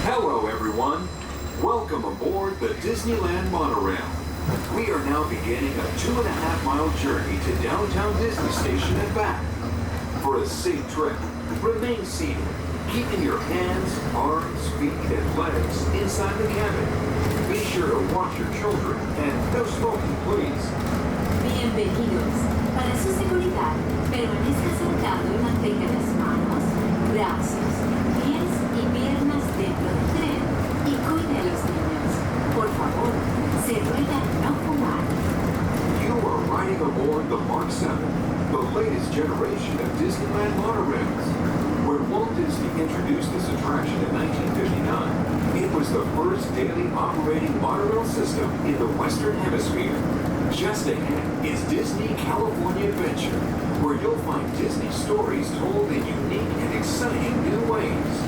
Hello everyone, welcome aboard the Disneyland Monorail. We are now beginning a 2.5-mile journey to downtown Disney Station and back. For a safe trip, remain seated, keeping your hands, arms, feet, and legs inside the cabin. Be sure to watch your children and no smoking, please. Bienvenidos. Para su seguridad, permanezca sentado y mantenga las manos, brazos, pies y piernas dentro del tren y cuide a los niños. Por favor, se ruega no fumar. You are riding aboard the Mark 7, the latest generation of Disneyland monorails. When Walt Disney introduced this attraction in 1959, it was the first daily operating monorail system in the Western Hemisphere. Just ahead is Disney California Adventure, where you'll find Disney stories told in unique and exciting new ways.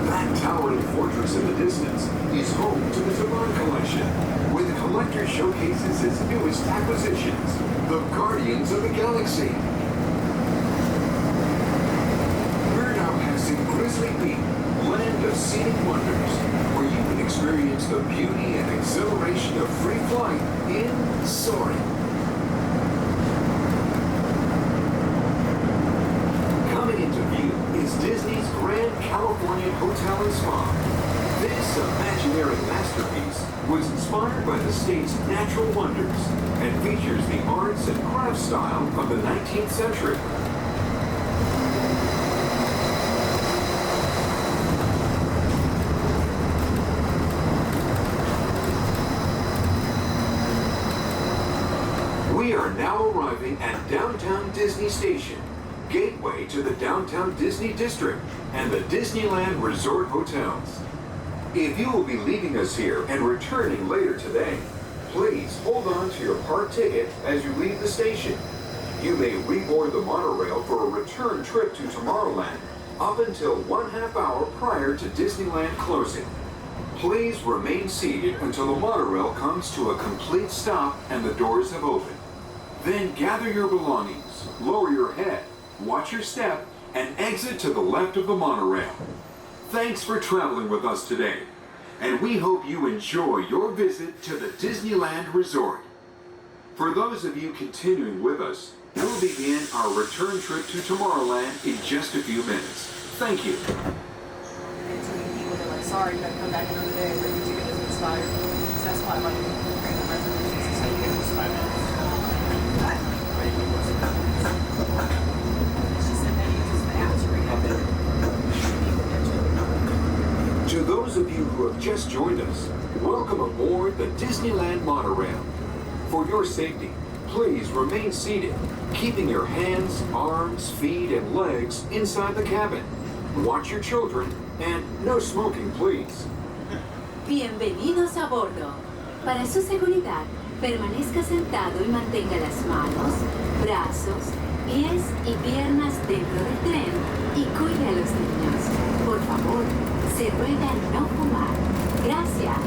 That towering fortress in the distance is home to the Twain collection, where the collector showcases its newest acquisitions, the Guardians of the Galaxy. We're now passing Grizzly Peak, land of scenic wonders, where you can experience the beauty and exhilaration of free flight in soaring. Coming into view is Disney's Grand California Hotel and Spa. This imaginary masterpiece was inspired by the state's natural wonders and features the arts and crafts style of the 19th century. We are now arriving at Downtown Disney Station, gateway to the Downtown Disney District and the Disneyland Resort Hotels. If you will be leaving us here and returning later today, please hold on to your park ticket as you leave the station. You may reboard the monorail for a return trip to Tomorrowland up until 1/2 hour prior to Disneyland closing. Please remain seated until the monorail comes to a complete stop and the doors have opened. Then gather your belongings, lower your head, watch your step, and exit to the left of the monorail. Thanks for traveling with us today, and we hope you enjoy your visit to the Disneyland Resort. For those of you continuing with us, we'll begin our return trip to Tomorrowland in just a few minutes. Thank you. And so many people, they're like, sorry, you gotta come back another day, but your ticket is expired. So that's why I'm like, create the reservations, so you get this 5 minutes. She said that uses the app to read it. To those of you who have just joined us, welcome aboard the Disneyland Monorail. For your safety, please remain seated, keeping your hands, arms, feet, and legs inside the cabin. Watch your children, and no smoking, please. Bienvenidos a bordo. Para su seguridad, permanezca sentado y mantenga las manos, brazos, pies y piernas dentro del tren y cuide a los niños. Por favor, se ruega no fumar. Gracias.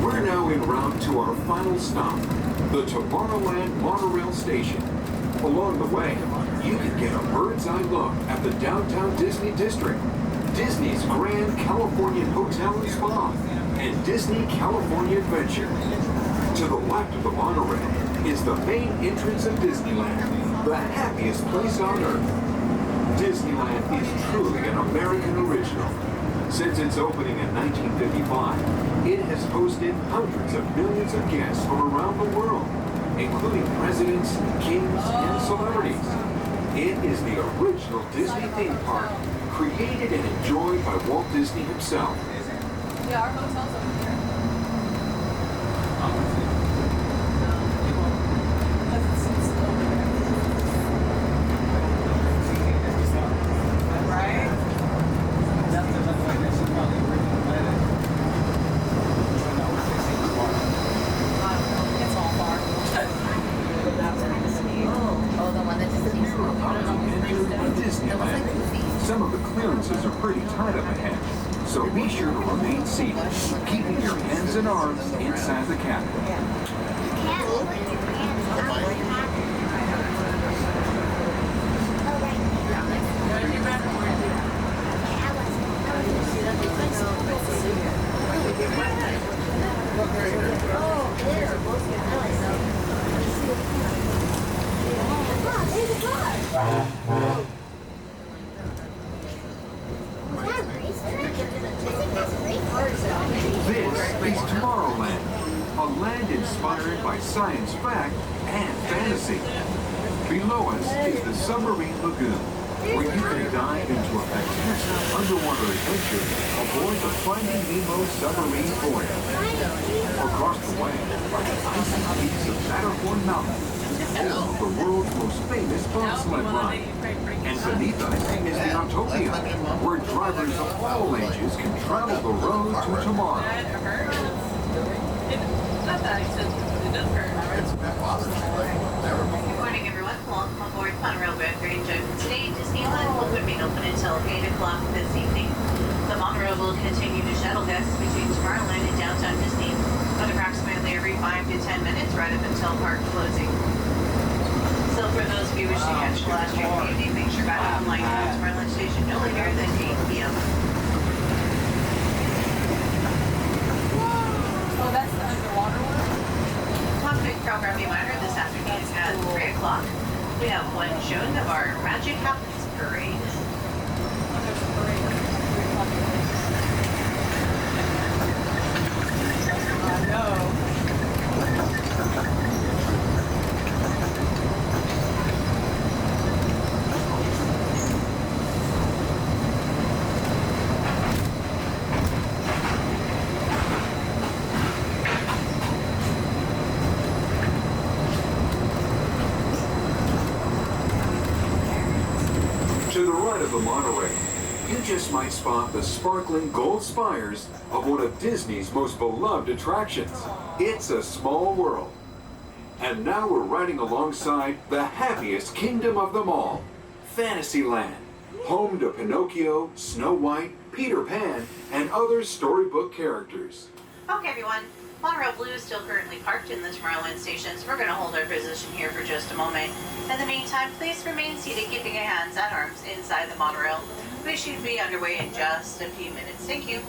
We're now en route to our final stop, the Tomorrowland Monorail Station. Along the way, you can get a bird's eye look at the Downtown Disney District, Disney's Grand Californian Hotel and Spa, and Disney California Adventure. To the left of the monorail is the main entrance of Disneyland, the happiest place on earth. Disneyland is truly an American original. Since its opening in 1955, it has hosted hundreds of millions of guests from around the world, including presidents, kings, and celebrities. It is the original Disney theme park, created and enjoyed by Walt Disney himself. Yeah, our hotel's over here. Some of the clearances are pretty tight up ahead, so be sure to remain seated, keeping your hands and arms inside the cabin. This is Tomorrowland, a land inspired by science fact and fantasy. Below us is the Submarine Lagoon, where you can dive into a fantastic underwater adventure aboard the Finding Nemo submarine Voyage. Across the way are the icy peaks of Matterhorn Mountain, home of the world's most famous bobsled ride. And beneath us is the Autopia, where drivers of all ages can travel the road to tomorrow. Good morning, everyone. Welcome aboard Monorail Red Green Joke. Today, Disneyland will remain open until 8 o'clock this evening. The monorail will continue to shuttle guests between Tomorrowland and downtown Disney at approximately every 5 to 10 minutes right up until park closing. So for those of you wishing to catch the last train of the evening, make sure back online at Tomorrowland Station no later than 8 p.m. Oh, that's the underwater one? Top pick program reminder this afternoon at 3 o'clock. We have one showing of our Magic Happens Parade. To the right of the monorail, you just might spot the sparkling gold spires of one of Disney's most beloved attractions. It's a small world. And now we're riding alongside the happiest kingdom of them all, Fantasyland, home to Pinocchio, Snow White, Peter Pan, and other storybook characters. Okay, everyone. Monorail Blue is still currently parked in the Tomorrowland station, so we're going to hold our position here for just a moment. In the meantime, please remain seated, keeping your hands and arms inside the monorail. We should be underway in just a few minutes. Thank you.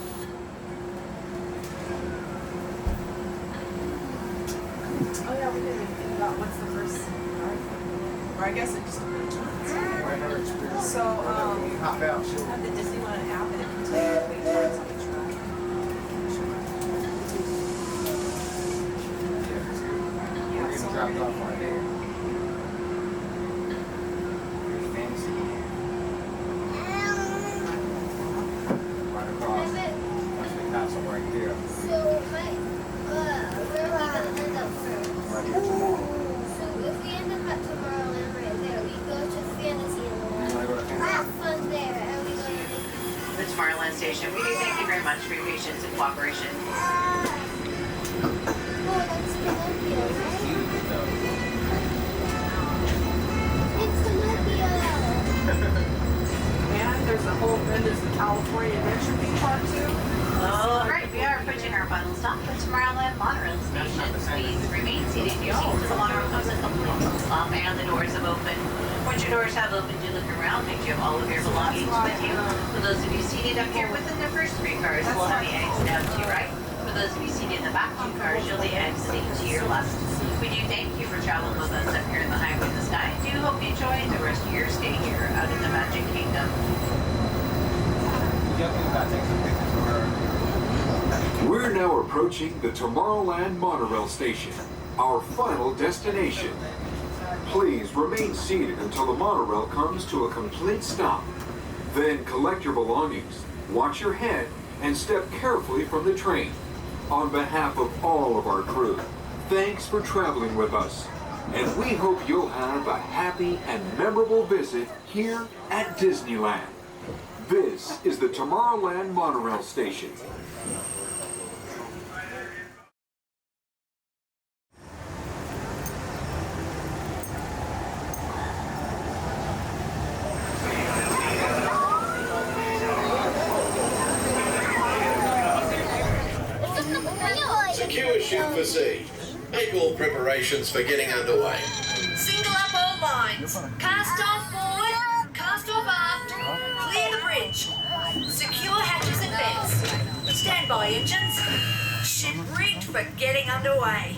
Oh yeah, we didn't even think about what's the first, or I guess it just depends. So, have the Disneyland app and it can tell you wait times on each ride. We're getting dropped off right there. Here's Fantasy. Right across. That's the castle right there. So, where are we gonna end up first? Right here tomorrow. So, if we end up at Tomorrowland right there, we go to Fantasyland. Have fun there, and we go to The Tomorrowland station. We do thank you very much for your patience and cooperation. Oh, that's Pinocchio, right? It's Pinocchio! And there's the California Adventure theme park too. All right, we are approaching our final stop, the Tomorrowland Monorail Station. Please remain seated. Your seats as the monorail comes a complete full stop and the doors have opened. Once you're doors have opened to look around, make sure you have all of your belongings with you. For those of you seated up here within the first three cars, we'll have you exit out to your right. For those of you seated in the back two cars, you'll be exiting to your left. We do thank you for traveling with us up here in the Highway in the Sky. I do hope you enjoy the rest of your stay here out in the Magic Kingdom. We're now approaching the Tomorrowland Monorail station, our final destination. Please remain seated until the monorail comes to a complete stop. Then collect your belongings, watch your head, and step carefully from the train. On behalf of all of our crew, thanks for traveling with us. And we hope you'll have a happy and memorable visit here at Disneyland. This is the Tomorrowland Monorail Station. Secure ship for sea. Make all preparations for getting underway. Single up all lines. Cast off forward, cast off aft. Clear the bridge. Secure hatches and vents. Stand by engines. Ship rigged for getting underway.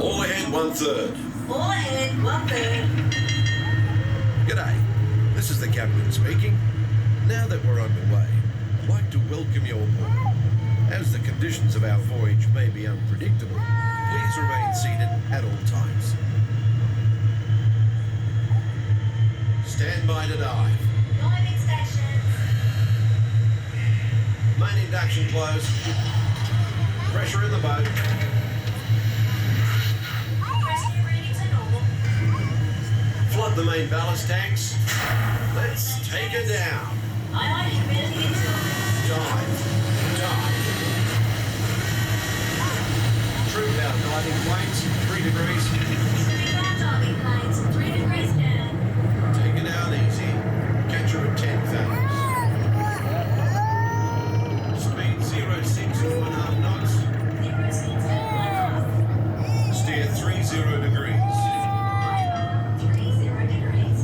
All ahead, 1/3. All ahead, 1/3. G'day. This is the captain speaking. Now that we're underway, I'd like to welcome you aboard. As the conditions of our voyage may be unpredictable, please remain seated at all times. Stand by to dive. Diving station. Main induction closed. Pressure in the boat. Rescue readings are normal. Flood the main ballast tanks. Let's take her down. Aye, humidity inside. Dive. Troop out diving planes, 3 degrees. Inbound diving planes, 3 degrees down. Take it down easy. Catch her at 10 fathoms. Speed 06 and 1/2 knots. 0 Steer 30 degrees. 30 degrees.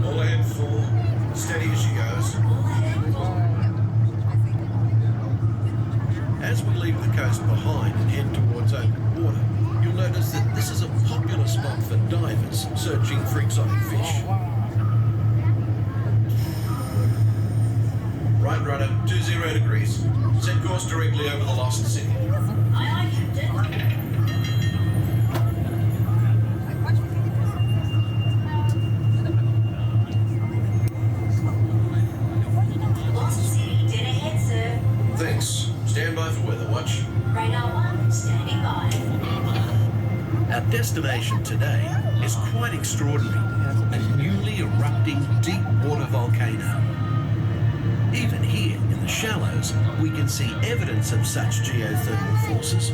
All ahead 4. Steady as she goes. All ahead 4. As we leave the coast behind and head towards open water, you'll notice that this is a popular spot for divers searching for exotic fish. Right rudder, 20 degrees. Set course directly over the lost city. Aye, Captain. Lost city, dead ahead, sir. Thanks. Stand by for weather watch. Radar 1, standing by. Our destination today is quite extraordinary. A newly erupting deep water volcano. Even here in the shallows, we can see evidence of such geothermal forces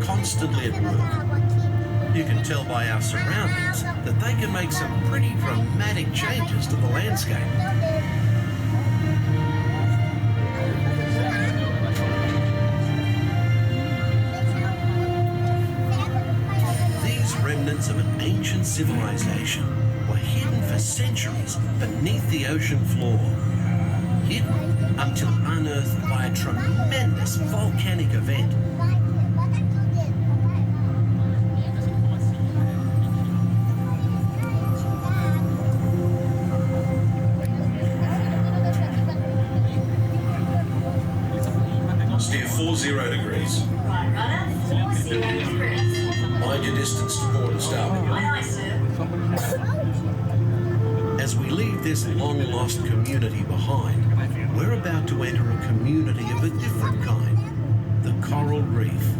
constantly at work. You can tell by our surroundings that they can make some pretty dramatic changes to the landscape. Remnants of an ancient civilization were hidden for centuries beneath the ocean floor. Hidden until unearthed by a tremendous volcanic event. Steer 40 degrees. Right rudder, 40 degrees. Mind your distance to port and starboard. Aye, aye, sir. As we leave this long-lost community behind, we're about to enter a community of a different kind, the coral reef.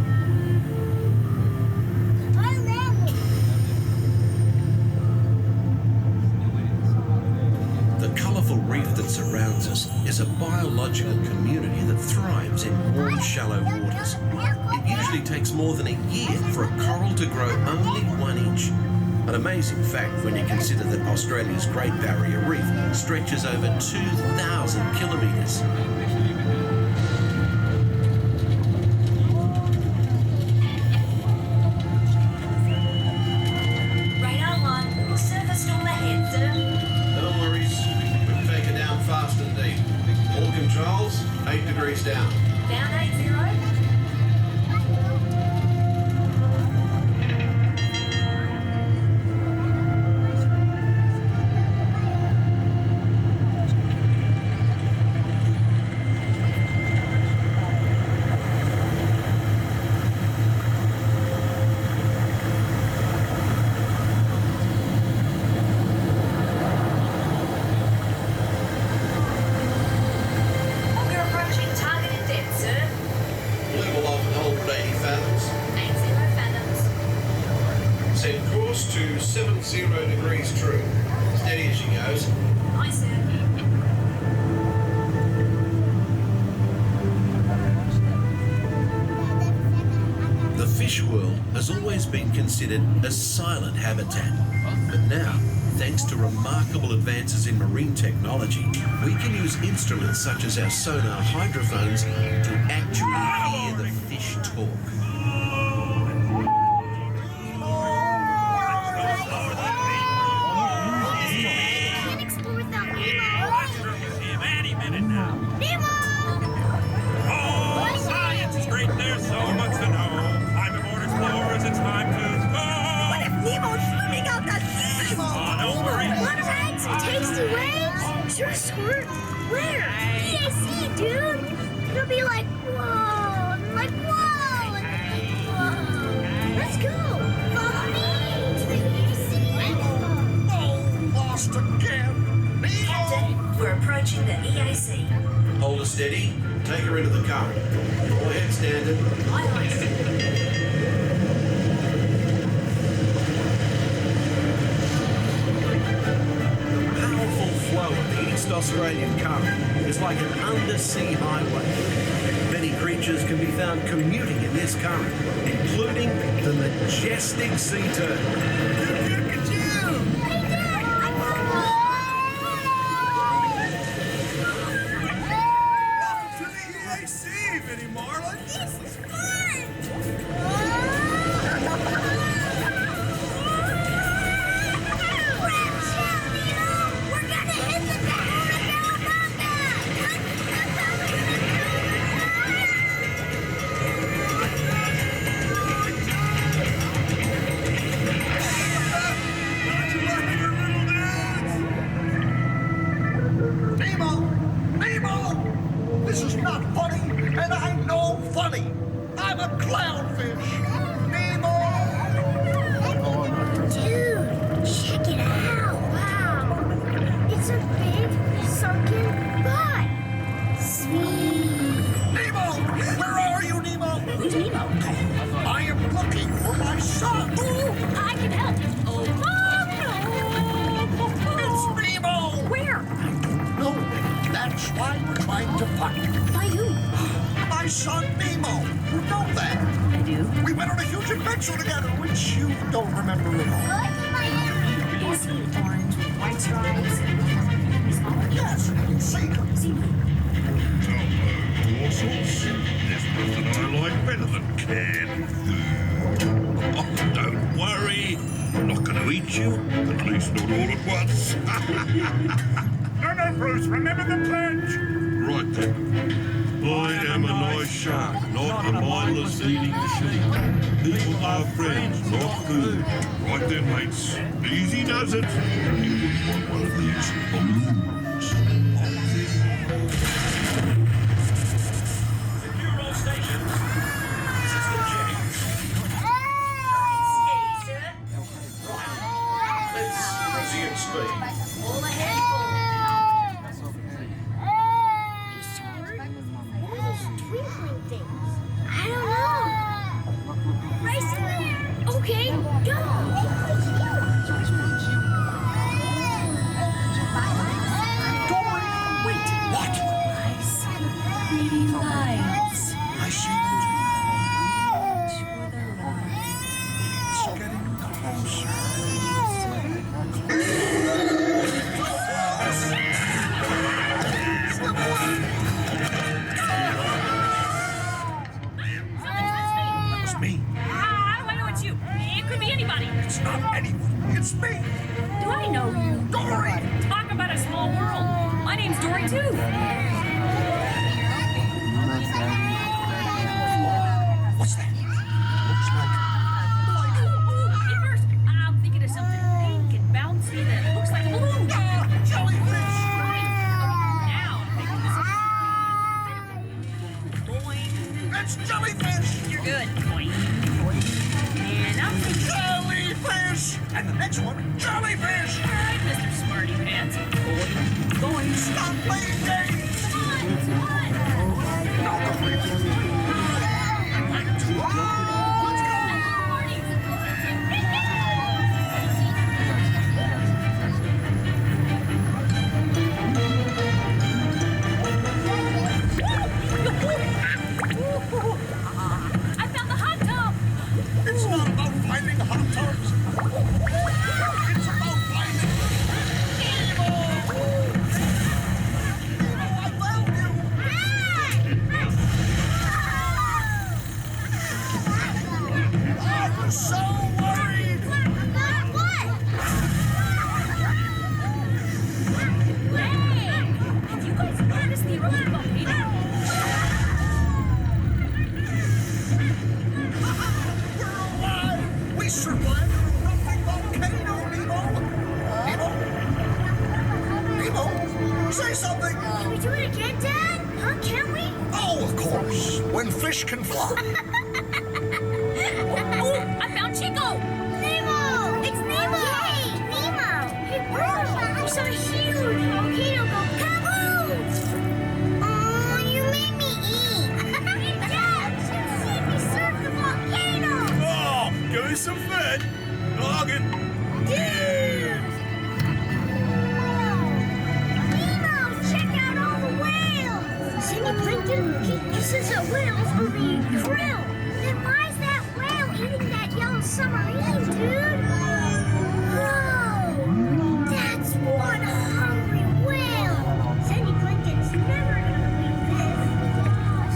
The colourful reef that surrounds us is a biological community that thrives in warm, shallow waters. It usually takes more than a year for a coral to grow only 1 inch. An amazing fact when you consider that Australia's Great Barrier Reef stretches over 2,000 kilometres. Set course to 70 degrees true. Steady as she goes. Hi, sir. The fish world has always been considered a silent habitat, but now, thanks to remarkable advances in marine technology, we can use instruments such as our sonar hydrophones to actually hear the fish talk. Squirt? Where? EAC, dude! It'll be like, whoa, and like, whoa, and whoa. Let's go! Follow me to the EAC! Oh, lost again! Captain, we're approaching the EAC. Hold her steady, take her into the current. All head standard. Aye, aye. Flow of the East Australian current is like an undersea highway. Many creatures can be found commuting in this current, including the majestic sea turtle. Welcome to the EAC, Minnie Marlin. This is fun! This is not funny, and I know funny. I'm a clownfish. Nemo! Dude, check it out. Wow. It's a big sunken butt. Sweet. Nemo! Where are you, Nemo? Who's Nemo? I am looking for my son. Ooh, I can help. Oh, It's Nemo! where? No, that's why we're trying to find him. By who? My son, Nemo. You know that. I do. We went on a huge adventure together, which you don't remember at all. Is he orange with white stripes? Yes, Seagull. Morsels. There's nothing I like better than canned food. Oh, don't worry. I'm not going to eat you. At least not all at once. No, Bruce, remember the pledge. Right then. I am a nice shark, not a mindless eating machine. People are friends, not food. Right then, mates. Easy does it. You wouldn't want one of these balloons. Secure all stations. This is the jetty. Steady, sir. Let's resume speed. All ahead, full. Twinkling things. I don't know. Race there. Okay, go. Dory, wait. What? I see pretty lights. I see For the light. it's getting closer. It's me. How do I know it's you? It could be anybody. It's not anyone. It's me. Do I know you? Dory! Talk about a small world. My name's Dory, too. What's that? Looks like... First, I'm thinking of something pink and bouncy that looks like a balloon. Jellyfish! Right. Now, I'm thinking this is... Boing. It's jellyfish! You're good. Boing. And I'm thinking... Jellyfish! And the next one, jellyfish! All right, Mr. Smarty Pants. Boing. Stop playing games! Come on. No, Say something! Can we do it again, Dad? Huh? Can we? Oh, of course. When fish can fly. Oh, I found Chico! Nemo! It's Nemo! Yay! Nemo! Hey, bro! We saw a huge volcano go kaboom! Oh, you made me eat! Hey, Dad! You should see me surf the volcano! Oh, give me some food. Noggin. Dude! He says that whales are being krill. Then why's that whale eating that yellow submarine, dude? Whoa! That's one hungry whale. Sandy Clinton's never gonna believe this.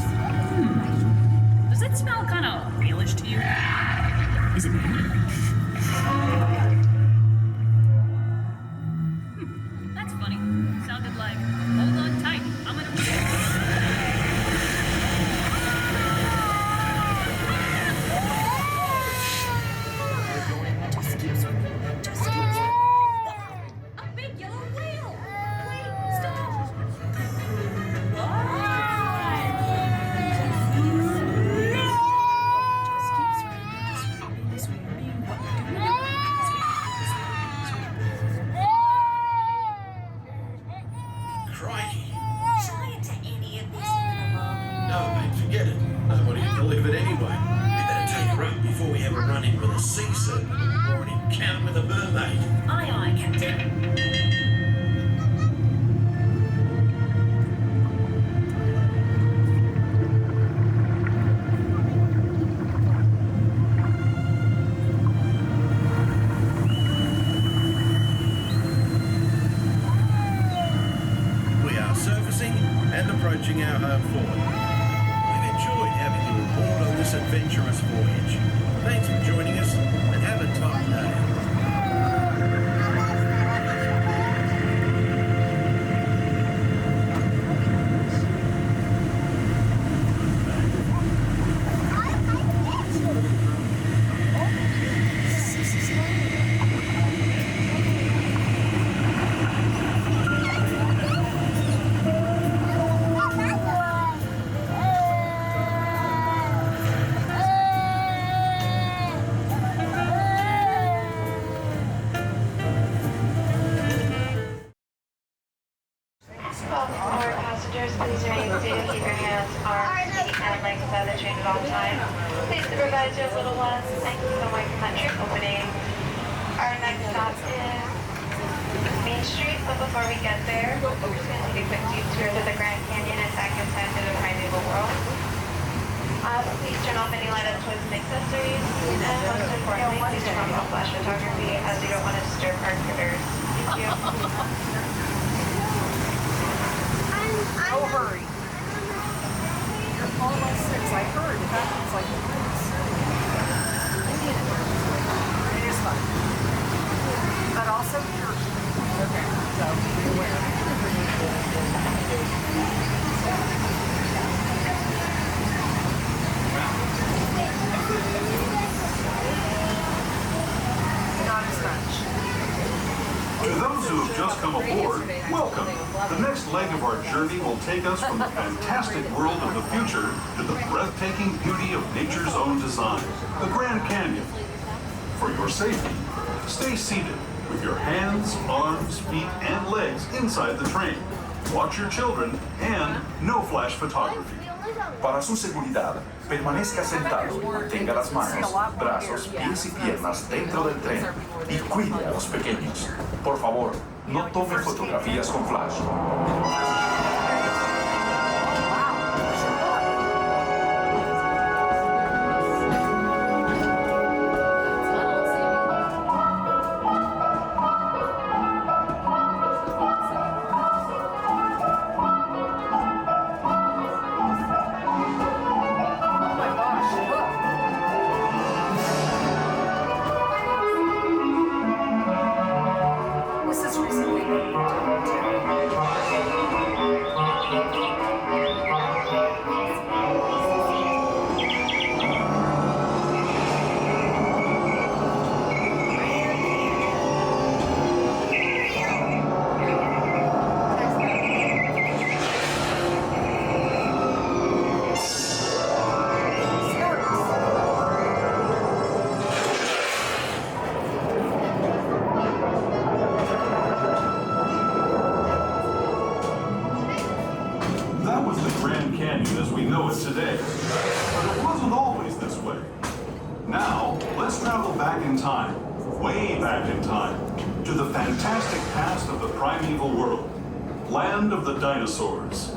Does that smell kind of whalish to you? Is it That's funny. Sounded like, hold on tight. I'm gonna... Our home port. We've enjoyed having you aboard on this adventurous voyage. Thanks for joining us and have a top day. Take us from the fantastic world of the future to the breathtaking beauty of nature's own design, the Grand Canyon. For your safety, stay seated with your hands, arms, feet, and legs inside the train. Watch your children and no flash photography. Para su seguridad, permanezca sentado y mantenga las manos, brazos, pies y piernas dentro del tren y cuide a los pequeños. Por favor, no tome fotografías con flash. way back in time to the fantastic past of the primeval world, land of the dinosaurs.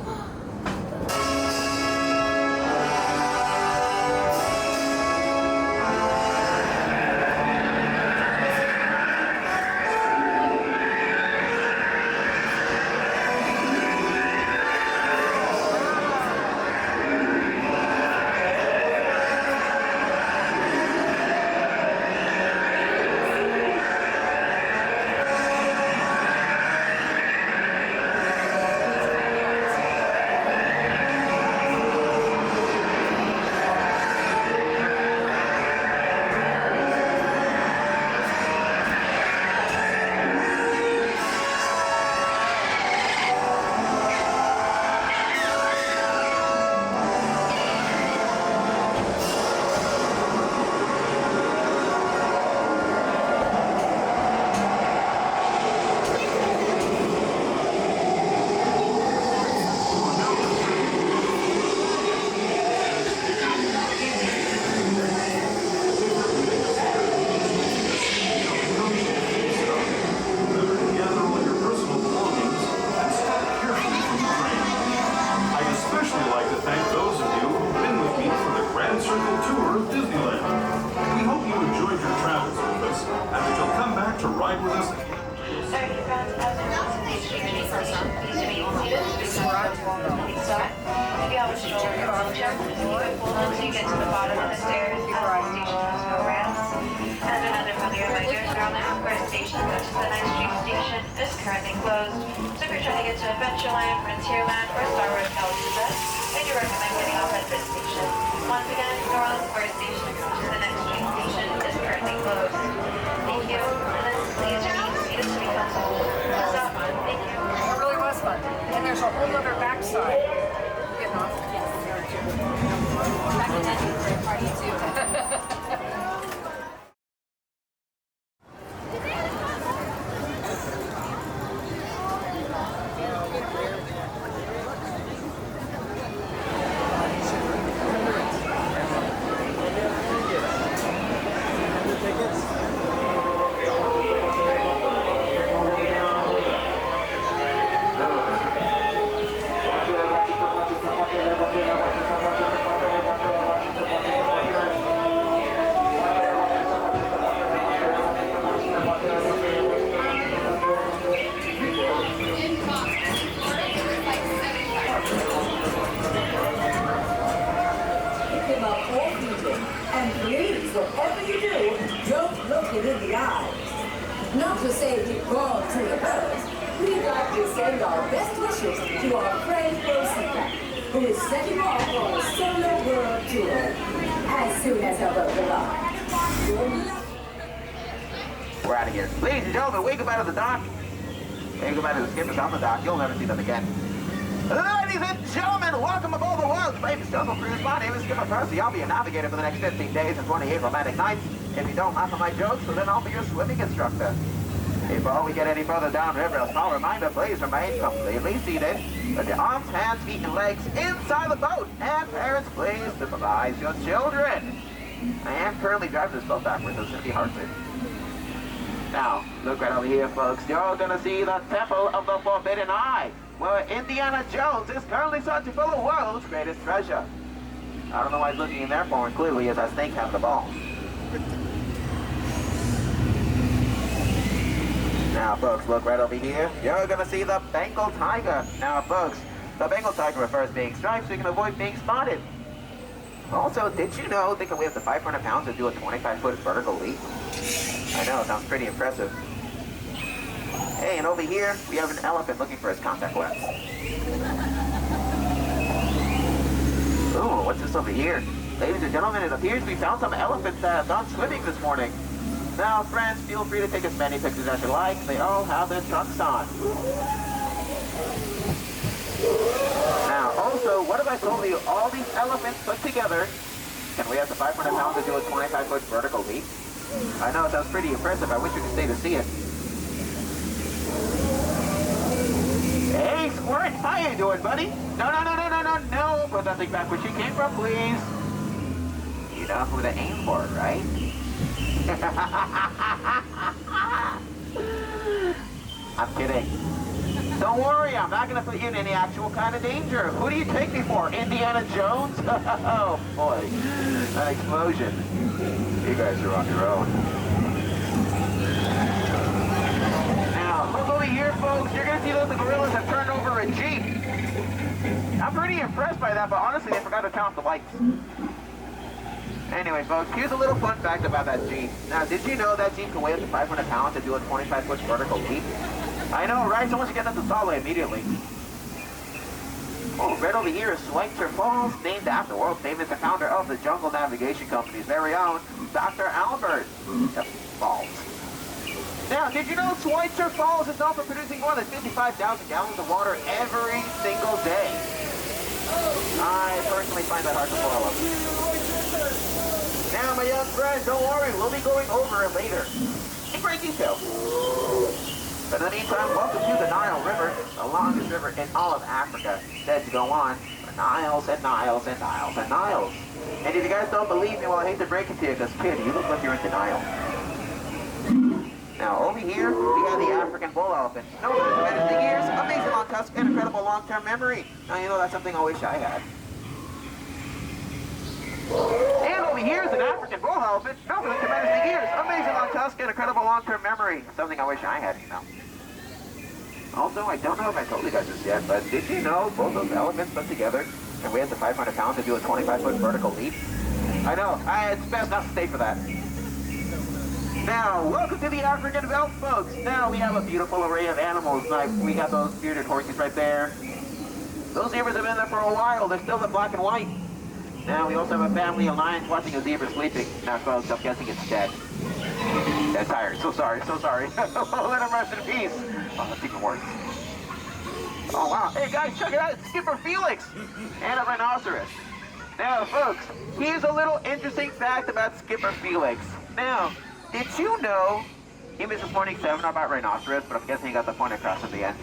We're out of here. Ladies and gentlemen, wake up out of the dock. Wake up out of the skippers on the dock. You'll never see them again. Ladies and gentlemen, welcome aboard the world's famous jungle cruise. My name is Skipper Percy. I'll be your navigator for the next 15 days and 28 romantic nights. If you don't laugh at my jokes, well, then I'll be your swimming instructor. Before we get any further downriver, a small reminder, please remain completely seated with your arms, hands, feet, and legs inside the boat. And parents, please supervise your children. I am currently driving this boat backwards, so it's going to be hard to. Now, look right over here, folks. You're going to see the Temple of the Forbidden Eye, where Indiana Jones is currently searching for the world's greatest treasure. I don't know why he's looking in there for, and clearly is a snake having the ball. Now, folks, look right over here. You're going to see the Bengal tiger. Now, folks, the Bengal tiger prefers being striped so you can avoid being spotted. Also, did you know they can weigh up to 500 pounds and do a 25-foot vertical leap? I know, it sounds pretty impressive. Hey, and over here, we have an elephant looking for his contact lens. Ooh, what's this over here? Ladies and gentlemen, it appears we found some elephants that have gone swimming this morning. Now, friends, feel free to take as many pictures as you like. They all have their trunks on. Now, also, what if I told you all these elephants put together can weigh up to 500 pounds and do a 25-foot vertical leap? I know, it sounds pretty impressive. I wish you could stay to see it. Hey, Squirt, how you doing, buddy? No. Put that thing back where she came from, please. You know who to aim for, right? I'm kidding. Don't worry, I'm not going to put you in any actual kind of danger. Who do you take me for? Indiana Jones? Oh boy, an explosion. You guys are on your own. Now, look over here, folks. You're going to see that the gorillas have turned over a Jeep. I'm pretty impressed by that, but honestly, they forgot to turn off the lights. Anyway, folks, here's a little fun fact about that Jeep. Now, did you know that Jeep can weigh up to 500 pounds and do a 25-foot vertical leap? I know, right? Someone should get that to Solid immediately. Oh, right over here is Schweitzer Falls, named after world famous the founder of the Jungle Navigation Company's very own, Dr. Albert Falls. Now, did you know Schweitzer Falls is known for producing more than 55,000 gallons of water every single day? I personally find that hard to follow. Now, my young friend, don't worry, we'll be going over it later. In great detail. But in the meantime, welcome to the Nile River, the longest river in all of Africa. Said to go on for miles and miles and miles and miles. And if you guys don't believe me, well, I hate to break it to you, because kid, you look like you're in denial. Now, over here, we have the African bull elephant. No tremendous big ears, amazing long tusks, and incredible long-term memory. Now, you know, that's something I wish I had. And over here is an African bull elephant. No tremendous big ears, amazing long tusks, and incredible long-term memory. Something I wish I had, you know. Also, I don't know if I told you guys this yet, but did you know both those elephants put together can weigh up to 500 pounds and do a 25-foot vertical leap? I know, it's best not to stay for that. Now, welcome to the African belt, folks. Now, we have a beautiful array of animals. Like, we got those bearded horses right there. Those zebras have been there for a while. They're still in black and white. Now, we also have a family of lions watching a zebra sleeping. Now, folks, I'm guessing it's dead. Dead tired. So sorry, so sorry. Let him rest in peace. Oh, that's even worse. Oh, wow. Hey, guys, check it out. It's Skipper Felix and a rhinoceros. Now, folks, here's a little interesting fact about Skipper Felix. Now, did you know he missed this morning's seminar about rhinoceros, but I'm guessing he got the point across at the end.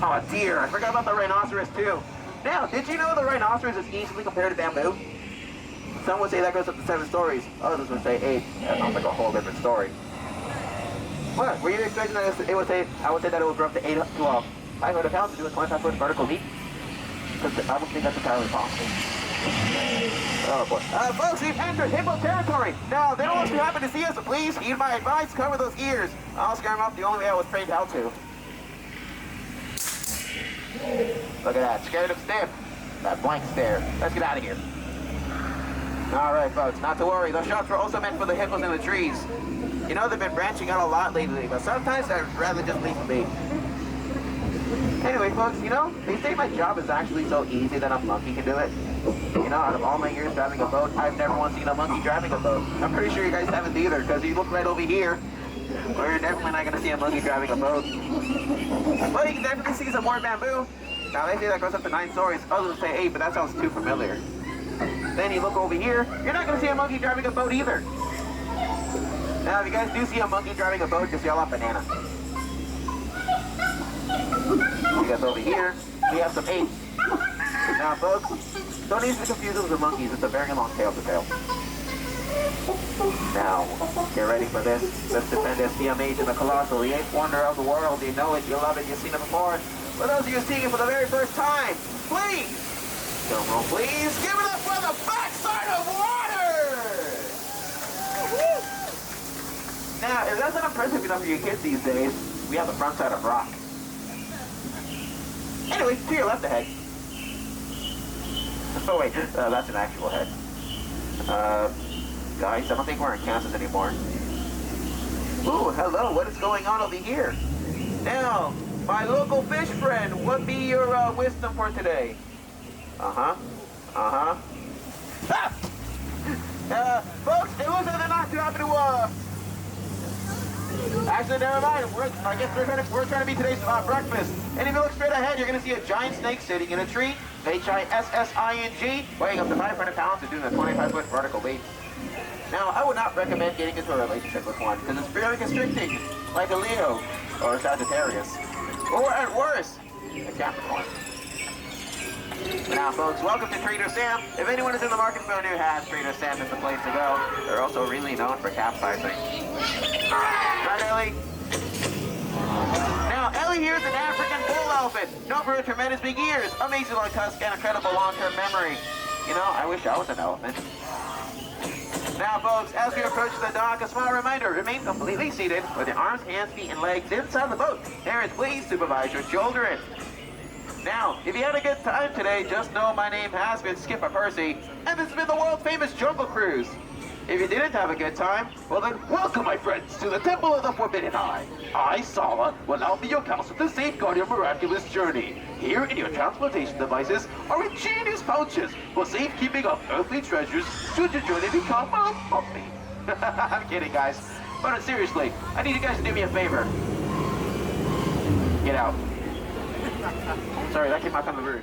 Oh, dear. I forgot about the rhinoceros, too. Now, did you know the rhinoceros is easily compared to bamboo? Some would say that goes up to 7 stories. Others would say 8. That sounds like a whole different story. What? Were you expecting that it would say, I would say that it would grow up to 500 pounds to do a 25-foot vertical leap? Because I don't think that's entirely possible. Oh boy. Folks, we've entered hippo territory. Now, they don't want you happen to see us, so please heed my advice, cover those ears. I'll scare them off the only way I was trained how to. Look at that, scared them stiff. That blank stare. Let's get out of here. Alright, folks, not to worry. Those shots were also meant for the hippos in the trees. You know, they've been branching out a lot lately, but sometimes I'd rather just leave them be. Anyway, folks, you know, they say my job is actually so easy that a monkey can do it. You know, out of all my years driving a boat, I've never once seen a monkey driving a boat. I'm pretty sure you guys haven't either, because you look right over here. We're definitely not going to see a monkey driving a boat. Well, you can definitely see some more bamboo. Now, they say that goes up to 9 stories. Others say 8, but that sounds too familiar. Then you look over here, you're not going to see a monkey driving a boat either. Now, if you guys do see a monkey driving a boat, just yell out banana. Because over here, we have some 8. Now, folks, don't easily confuse them with monkeys. It's a very long tail to tail. Now, get ready for this. Let's defend SPMH in the Colossal, the 8th wonder of the world. You know it, you love it, you've seen it before. For those of you seeing it for the very first time, please, drum roll please, give it up for the backside of water! Now, if that's not impressive enough for your kids these days, we have the front side of rock. Anyway, to your left ahead. Oh wait, that's an actual head. Guys, I don't think we're in Kansas anymore. Ooh, hello, what is going on over here? Now, my local fish friend, what be your wisdom for today? Folks, it looks like they're not too happy to, actually, never mind. I guess we're trying to be today's breakfast. And if you look straight ahead, you're going to see a giant snake sitting in a tree. H-I-S-S-I-N-G, weighing up to 500 pounds and doing a 25-foot vertical leap. Now, I would not recommend getting into a relationship with one, because it's very constricting, like a Leo, or a Sagittarius, or at worst, a Capricorn. Now, folks, welcome to Trader Sam. If anyone is in the market for a new hat, Trader Sam is the place to go. They're also really known for capsizing. Right, Ellie? Now, Ellie here is an African bull elephant, known for her tremendous big ears, amazing long tusk, and incredible long-term memory. You know, I wish I was an elephant. Now, folks, as we approach the dock, a small reminder, remain completely seated with your arms, hands, feet, and legs inside the boat. Parents, please supervise your children. Now, if you had a good time today, just know my name has been Skipper Percy, and this has been the world-famous Jungle Cruise. If you didn't have a good time, well then, welcome, my friends, to the Temple of the Forbidden Eye. I, Sala, will now be your counsel to safeguard your miraculous journey. Here in your transportation devices are ingenious pouches for safekeeping of earthly treasures should your journey become a bumpy. I'm kidding, guys. But seriously, I need you guys to do me a favor. Get out. Sorry, that came out kind of rude.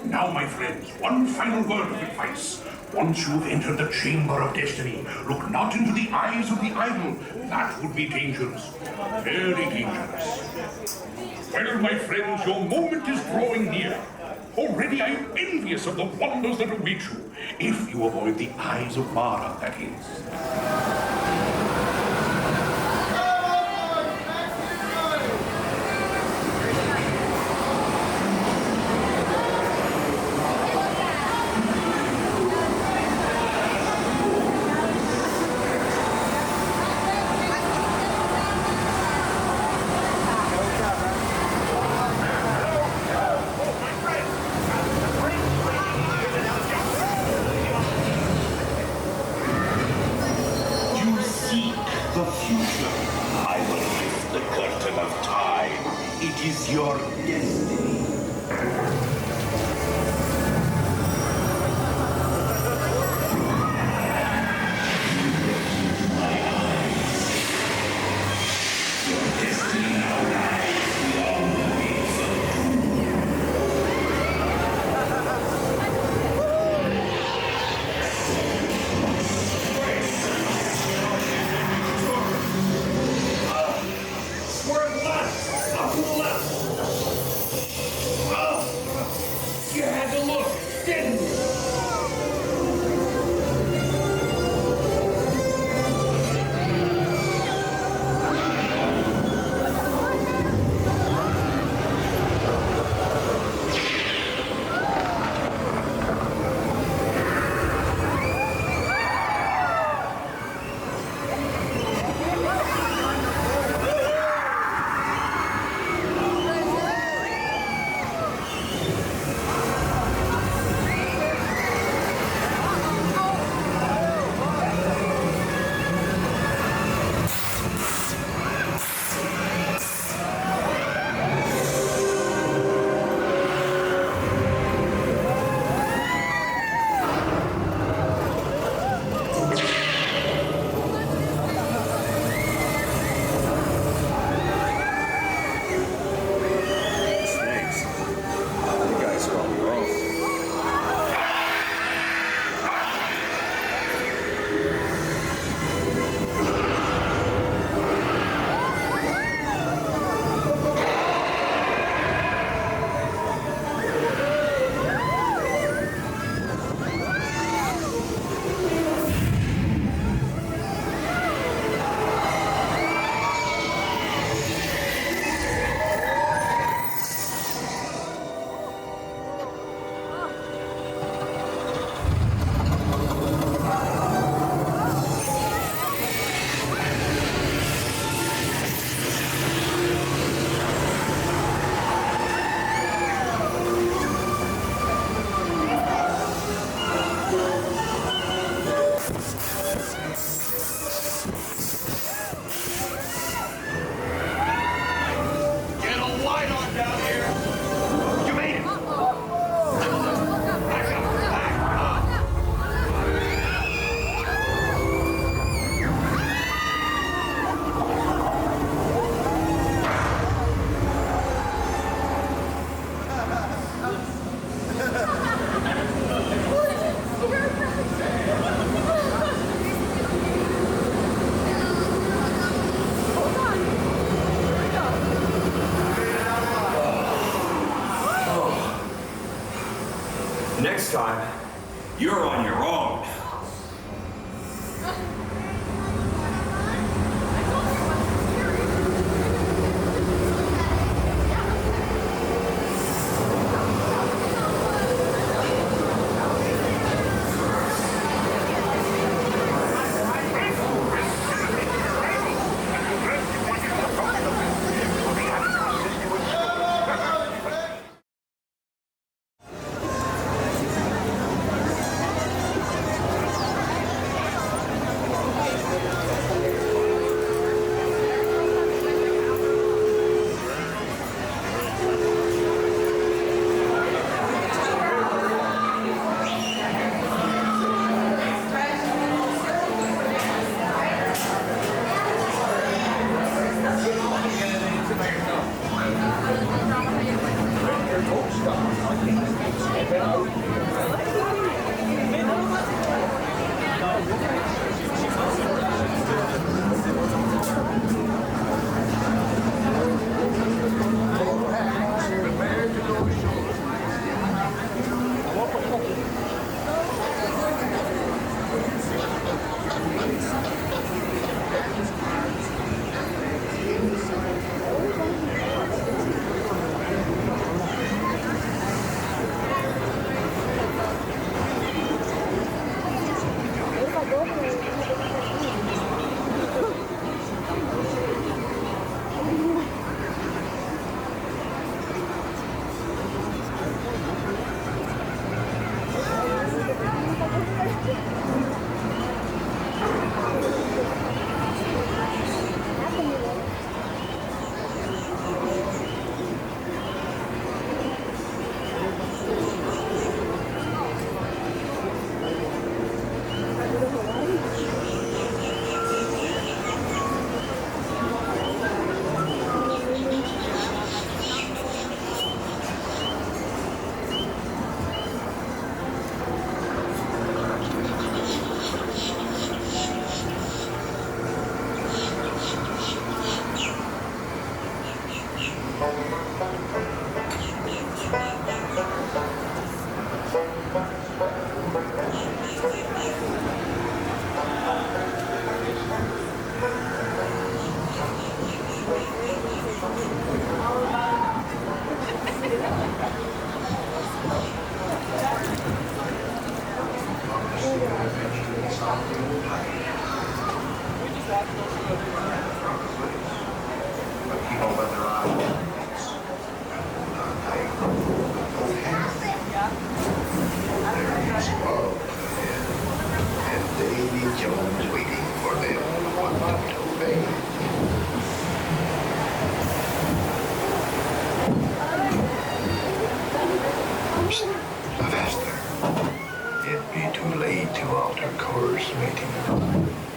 Now, my friends, one final word of advice. Once you've entered the Chamber of Destiny, look not into the eyes of the idol. That would be dangerous. Very dangerous. Well, my friends, your moment is drawing near. Already I am envious of the wonders that await you, if you avoid the eyes of Mara, that is. Your destiny. Next time, you're on your own.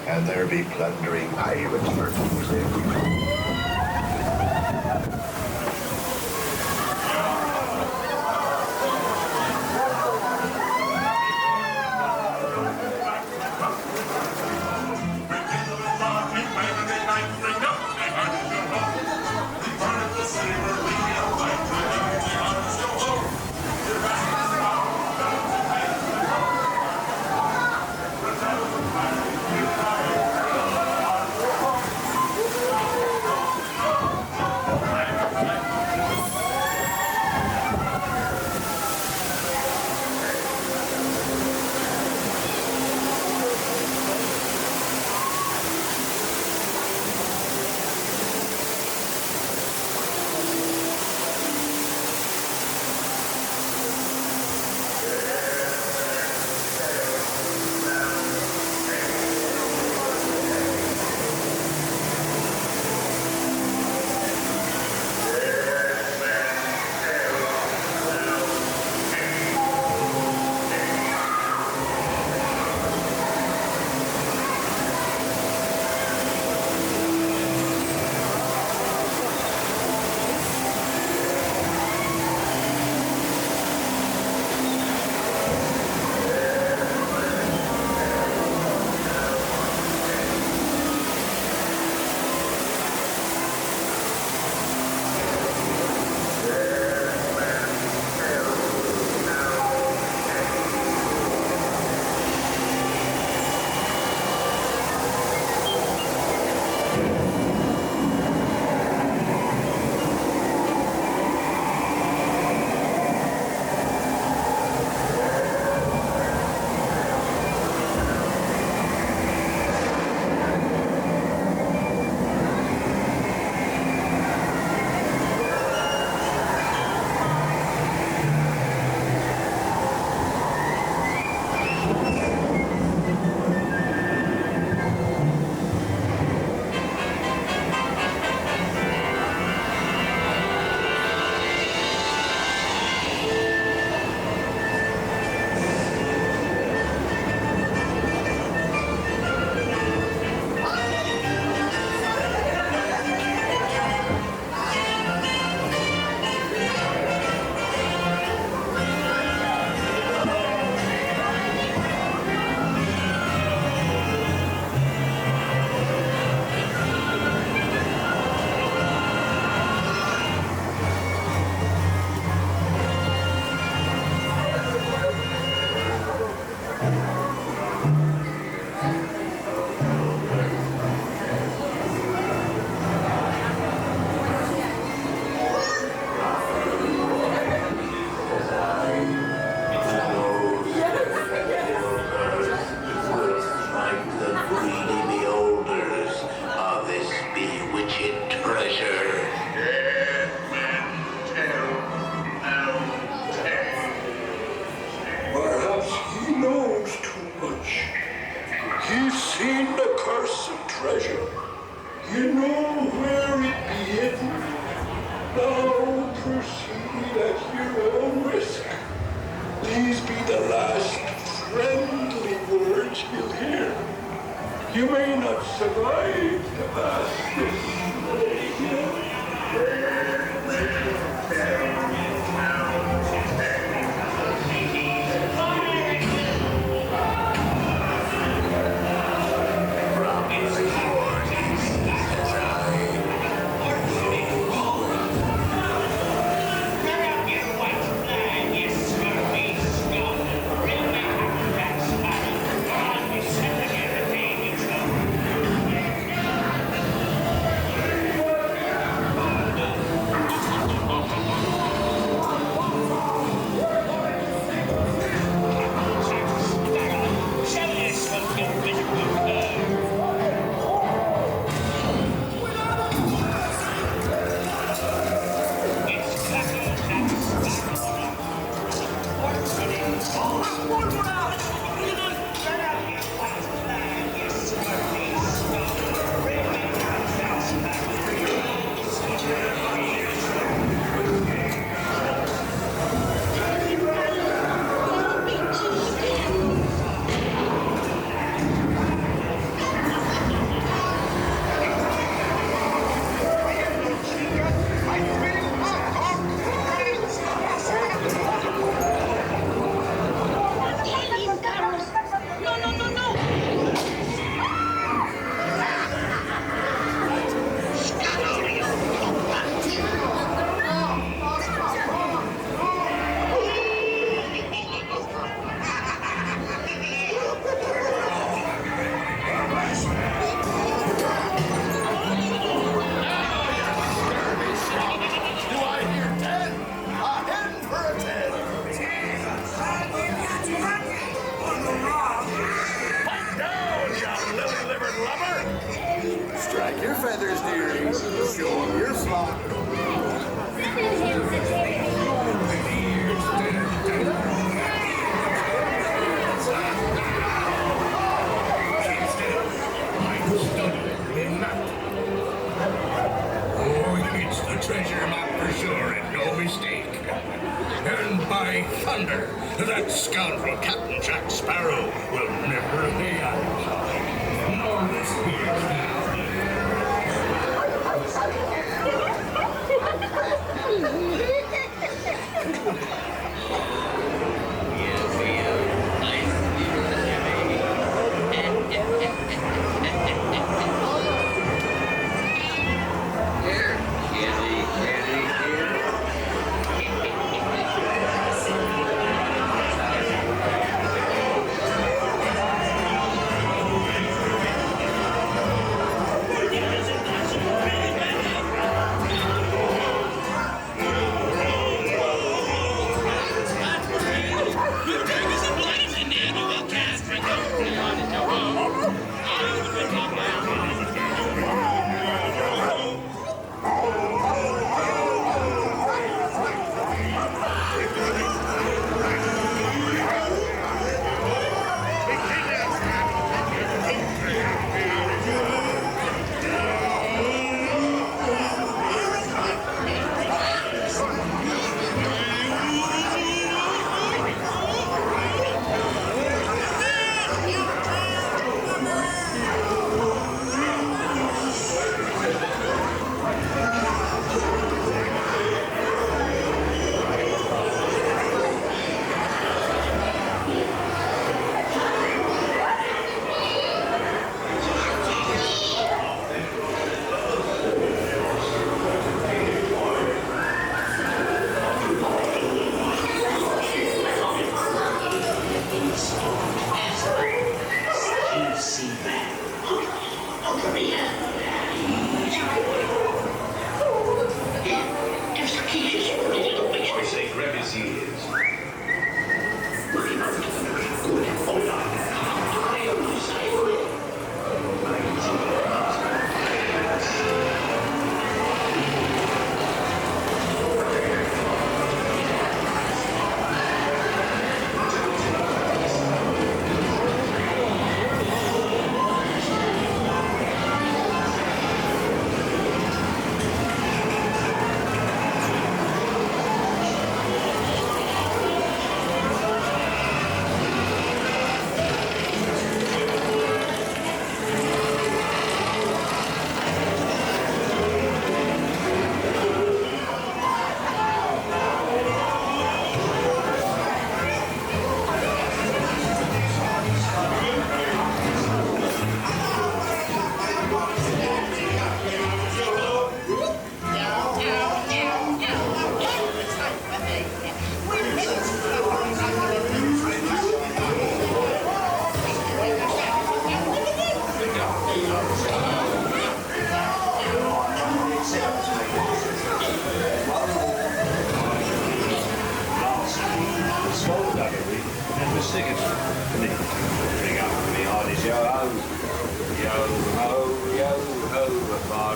And there be plundering pirates for music. You may not survive the fastest. That scoundrel Captain Jack Sparrow will never lay eyes on him. Nor this here now.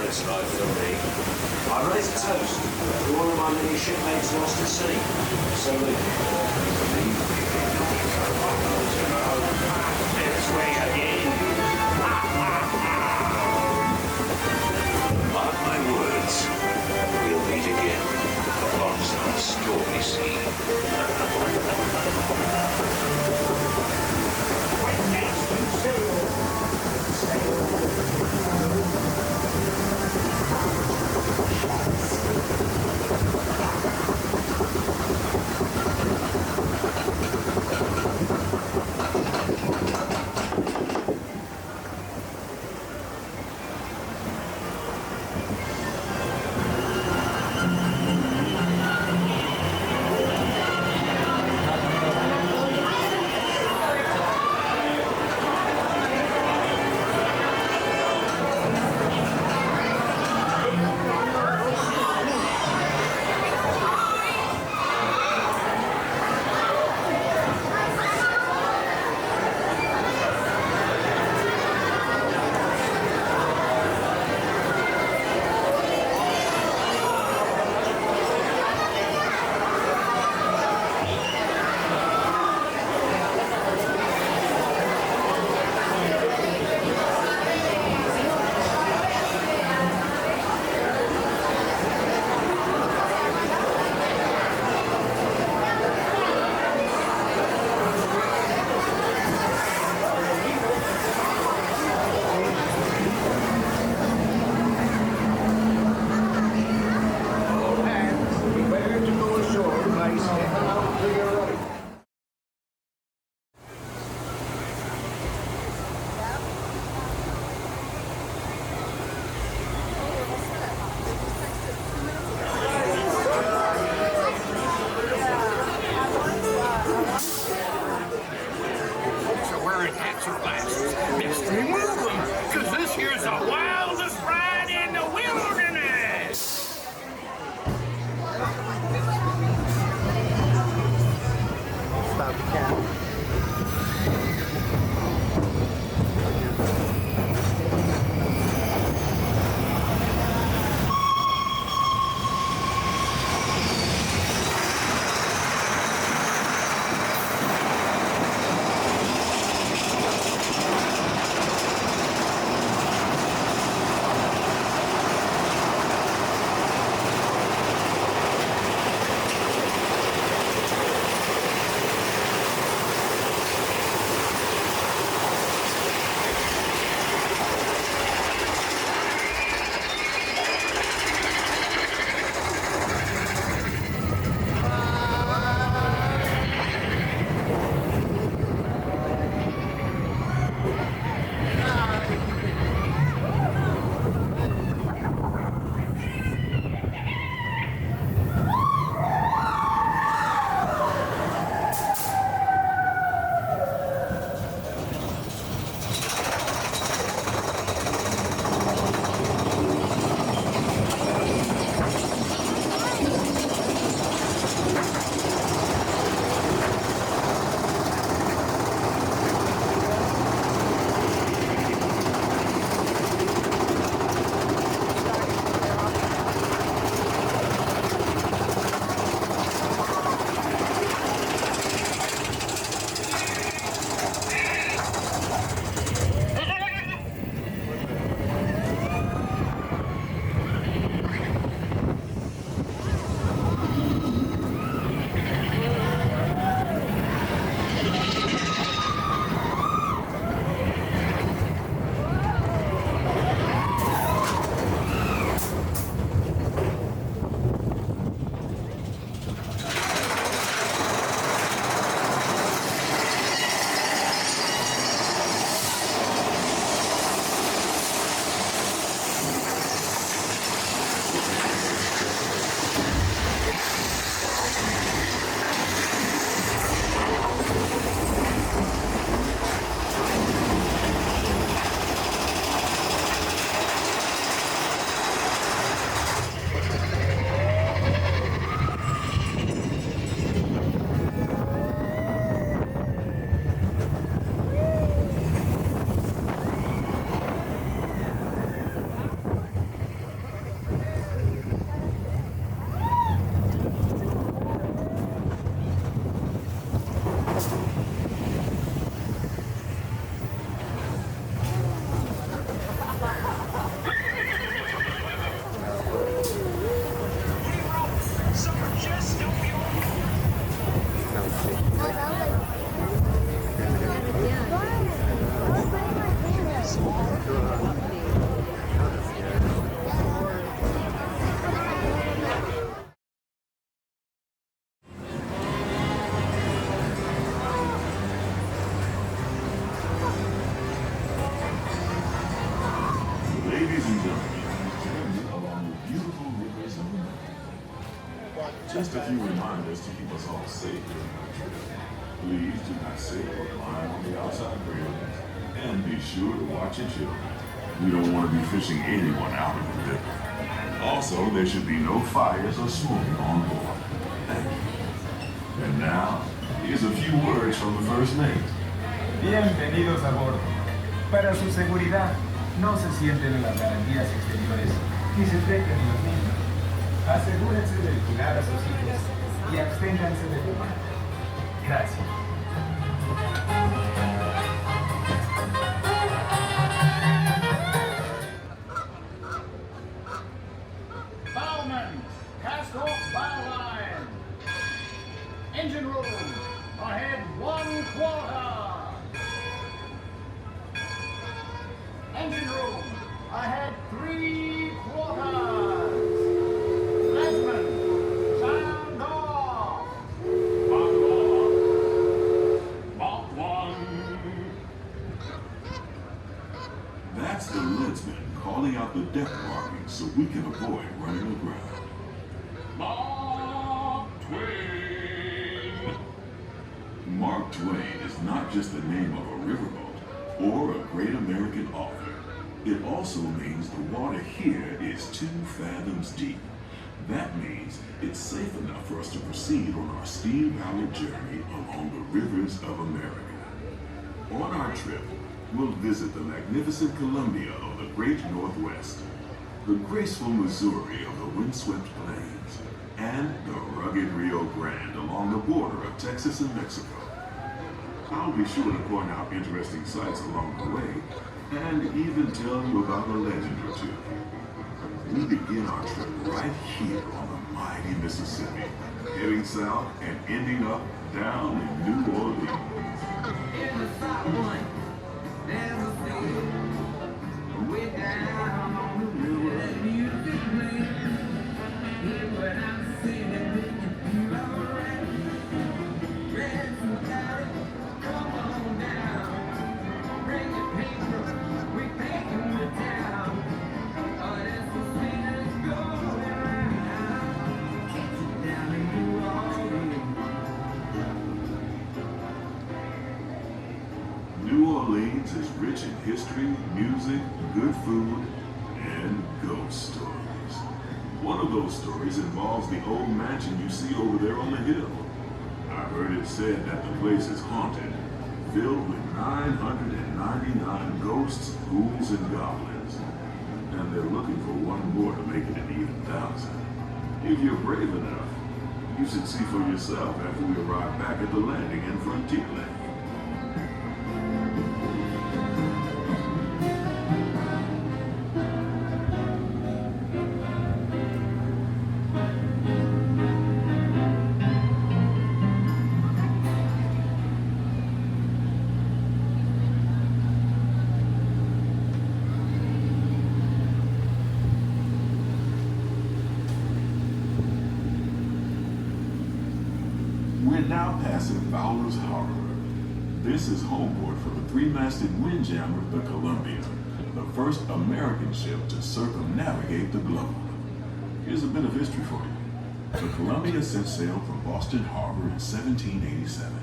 it's life for me. I raise a toast to all of my many shipmates lost at sea. Salute. This way again. Mark my words. We'll meet again upon some stormy sea. Just a few reminders to keep us all safe during our trip. Please do not sit or climb on the outside railings, and be sure to watch your children. We don't want to be fishing anyone out of the river. Also, there should be no fires or smoking on board. Thank you. And now, here's a few words from the first mate. Bienvenidos a bordo. Para su seguridad, no se sienten en las garantías exteriores ni se trequen los niños. Asegúrense de vigilar a sus hijos y absténganse de fumar. Gracias. Bowman, cast off bow line. Engine room, ahead 1/4. Engine room, ahead 3/4. Landsman, sound off. Mach 1. That's the leadsman calling out the deck markings so we can avoid running aground. Mark Twain. Mark Twain is not just the name of a riverboat or a great American author. It also means the water here is 2 fathoms deep. That means it's safe enough for us to proceed on our steam-powered journey along the rivers of America. On our trip, we'll visit the magnificent Columbia of the Great Northwest, the graceful Missouri of the windswept plains, and the rugged Rio Grande along the border of Texas and Mexico. I'll be sure to point out interesting sights along the way, and even tell you about a legend or two. We begin our trip right here on the mighty Mississippi, heading south and ending up down in New Orleans. In the South one, there's a field way down on the river. That beautiful place. Hear what I'm saying, and we can feel alright. Red and carrot, come on down. Bring your paper, we painting the town. Oh, that's the sweetest going around. Catch it down in New Orleans. New Orleans is rich in history, music, good food, and ghost stories. One of those stories involves the old mansion you see over there on the hill. I've heard it said that the place is haunted, filled with 999 ghosts, ghouls, and goblins. And they're looking for one more to make it an even 1,000. If you're brave enough, you should see for yourself after we arrive back at the landing in Frontierland. We're now passing Fowler's Harbor. This is homeport for the 3-masted windjammer, the Columbia, the first American ship to circumnavigate the globe. Here's a bit of history for you. The Columbia set sail from Boston Harbor in 1787.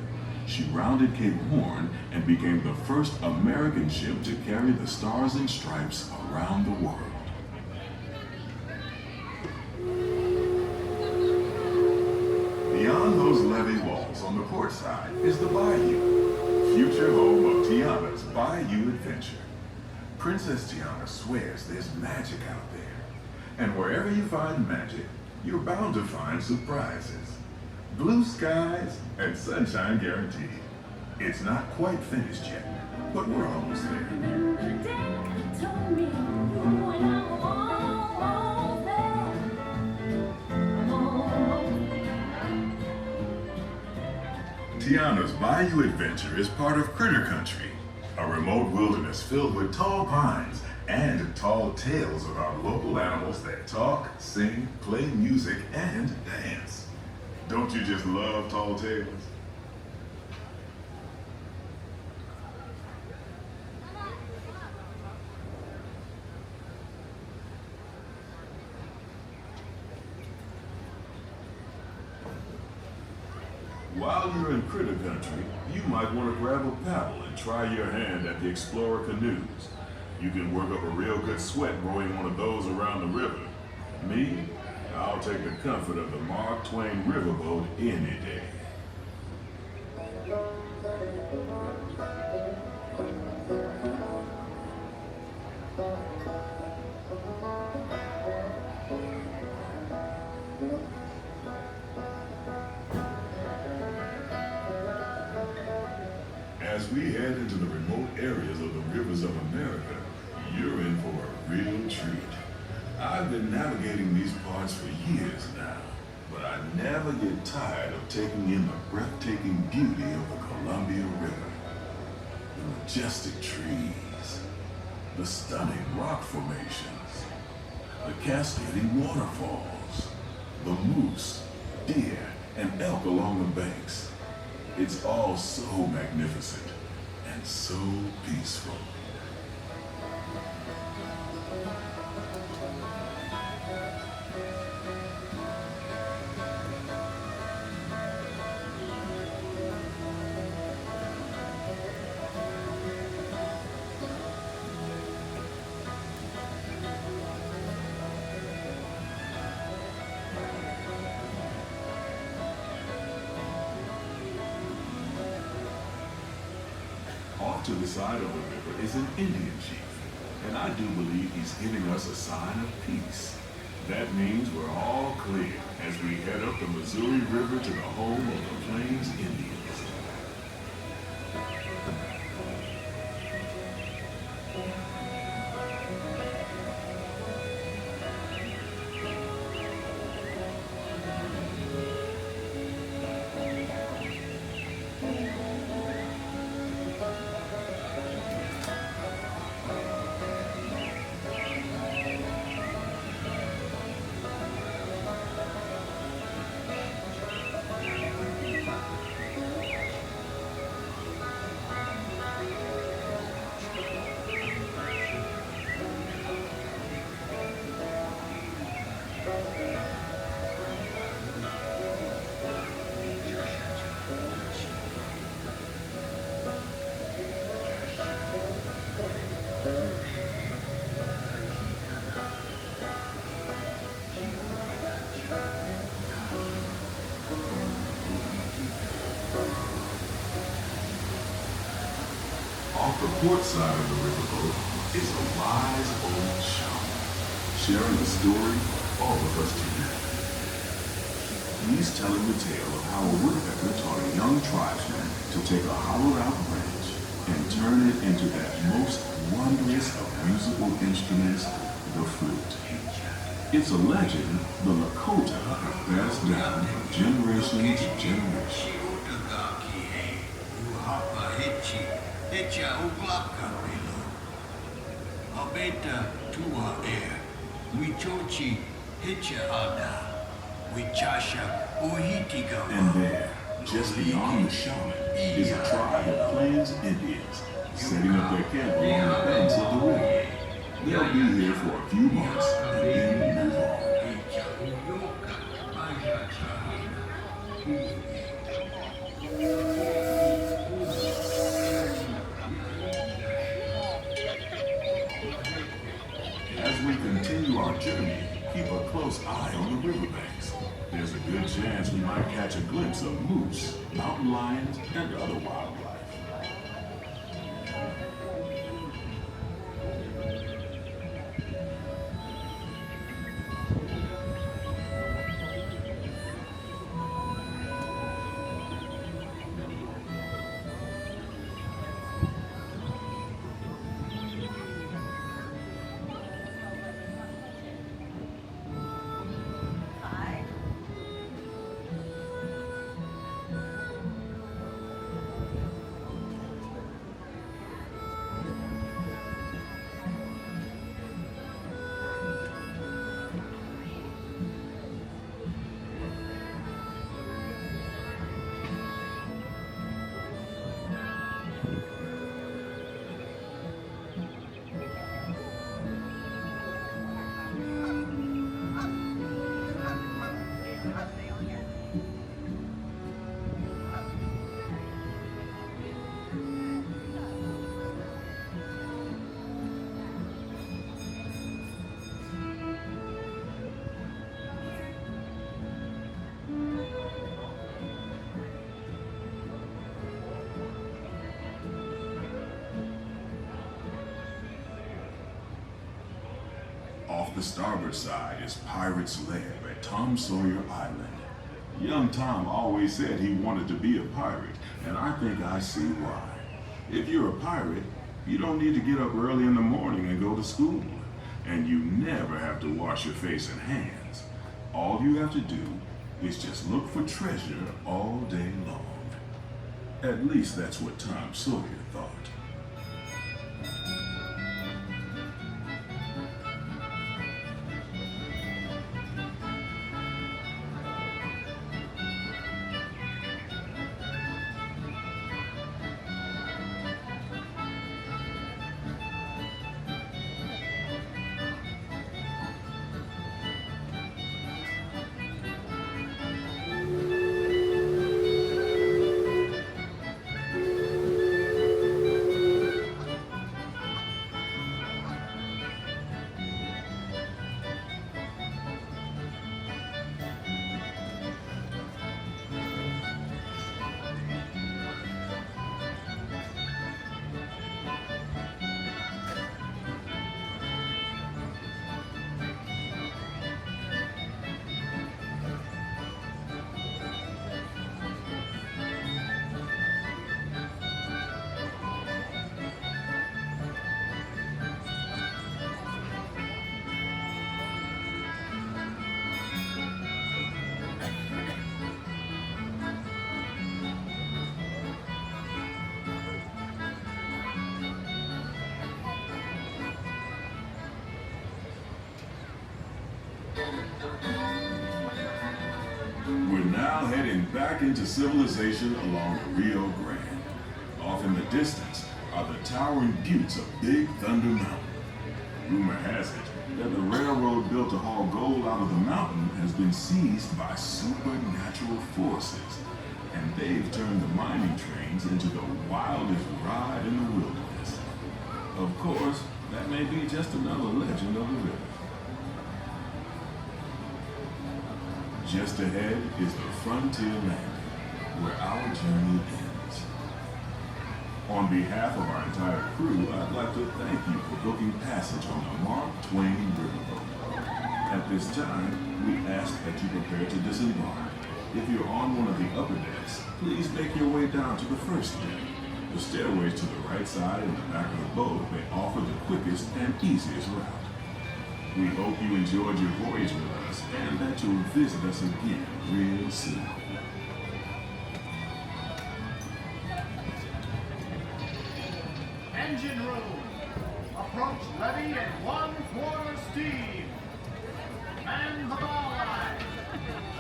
She rounded Cape Horn and became the first American ship to carry the Stars and Stripes around the world. Beyond those levee walls on the port side is the Bayou, future home of Tiana's Bayou Adventure. Princess Tiana swears there's magic out there. And wherever you find magic, you're bound to find surprises. Blue skies and sunshine guaranteed. It's not quite finished yet, but we're almost there. Tiana's Bayou Adventure is part of Critter Country, a remote wilderness filled with tall pines and tall tales of our local animals that talk, sing, play music, and dance. Don't you just love tall tales? While you're in Critter Country, you might want to grab a paddle and try your hand at the Explorer canoes. You can work up a real good sweat rowing one of those around the river. Me, I'll take the comfort of the Mark Twain Riverboat any day. As we head into the remote areas of the rivers of America, you're in for a real treat. I've been navigating these parts for years now, but I never get tired of taking in the breathtaking beauty of the Columbia River. The majestic trees, the stunning rock formations, the cascading waterfalls, the moose, deer, and elk along the banks. It's all so magnificent and so peaceful. To the side of the river is an Indian chief, and I do believe he's giving us a sign of peace. That means we're all clear as we head up the Missouri River to the home of the Plains Indians. Off the port side of the riverboat is a wise old shaman, sharing a story for all of us to hear. He's telling the tale of how a woodpecker taught a young tribesman to take a hollowed-out branch and turn it into that most wondrous of musical instruments, the flute. It's a legend the Lakota have passed down from generation to generation. Hecha uglaka rilo. Abeta tua air. Wichochi hecha ada. Wichasha uhitiga. And there, just beyond the shaman, is a tribe of Plains Indians setting up their camp along the banks of the river. They'll be here for a few months and then move on. As we continue our journey, keep a close eye on the riverbanks. There's a good chance we might catch a glimpse of moose, mountain lions, and other wildlife. Off the starboard side is Pirate's Lair at Tom Sawyer Island. Young Tom always said he wanted to be a pirate, and I think I see why. If you're a pirate, you don't need to get up early in the morning and go to school. And you never have to wash your face and hands. All you have to do is just look for treasure all day long. At least that's what Tom Sawyer thought. We're now heading back into civilization along the Rio Grande. Off in the distance are the towering buttes of Big Thunder Mountain. Rumor has it that the railroad built to haul gold out of the mountain has been seized by supernatural forces, and they've turned the mining trains into the wildest ride in the wilderness. Of course, that may be just another legend of the river. Just ahead is the Frontier Landing, where our journey ends. On behalf of our entire crew, I'd like to thank you for booking passage on the Mark Twain Riverboat. At this time, we ask that you prepare to disembark. If you're on one of the upper decks, please make your way down to the first deck. The stairways to the right side and the back of the boat may offer the quickest and easiest route. We hope you enjoyed your voyage with us and that you'll visit us again real soon. Engine room. Approach levee at 1/4 steam. Man the ball line.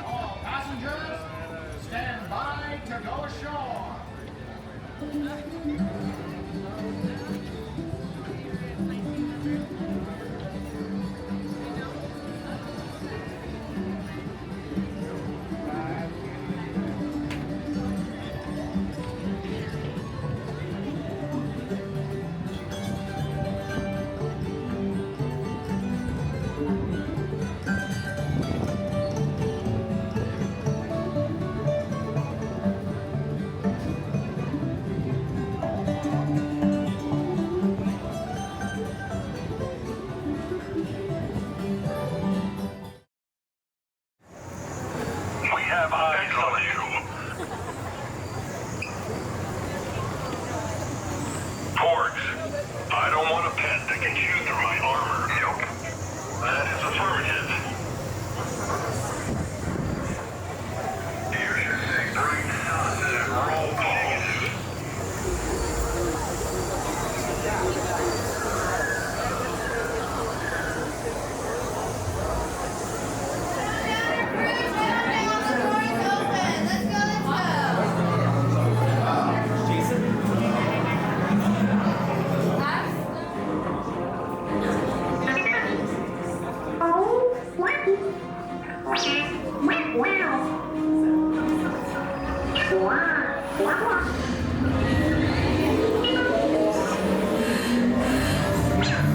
All passengers, stand by to go ashore.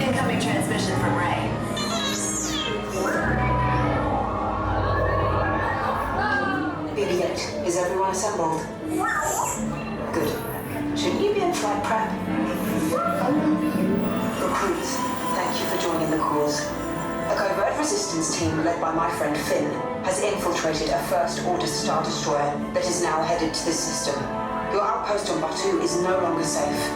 Incoming transmission from Ray. BB-8, is everyone assembled? Good. Shouldn't you be in flight prep? Recruits, thank you for joining the cause. A covert resistance team led by my friend Finn has infiltrated a First Order Star Destroyer that is now headed to this system. Your outpost on Batu is no longer safe.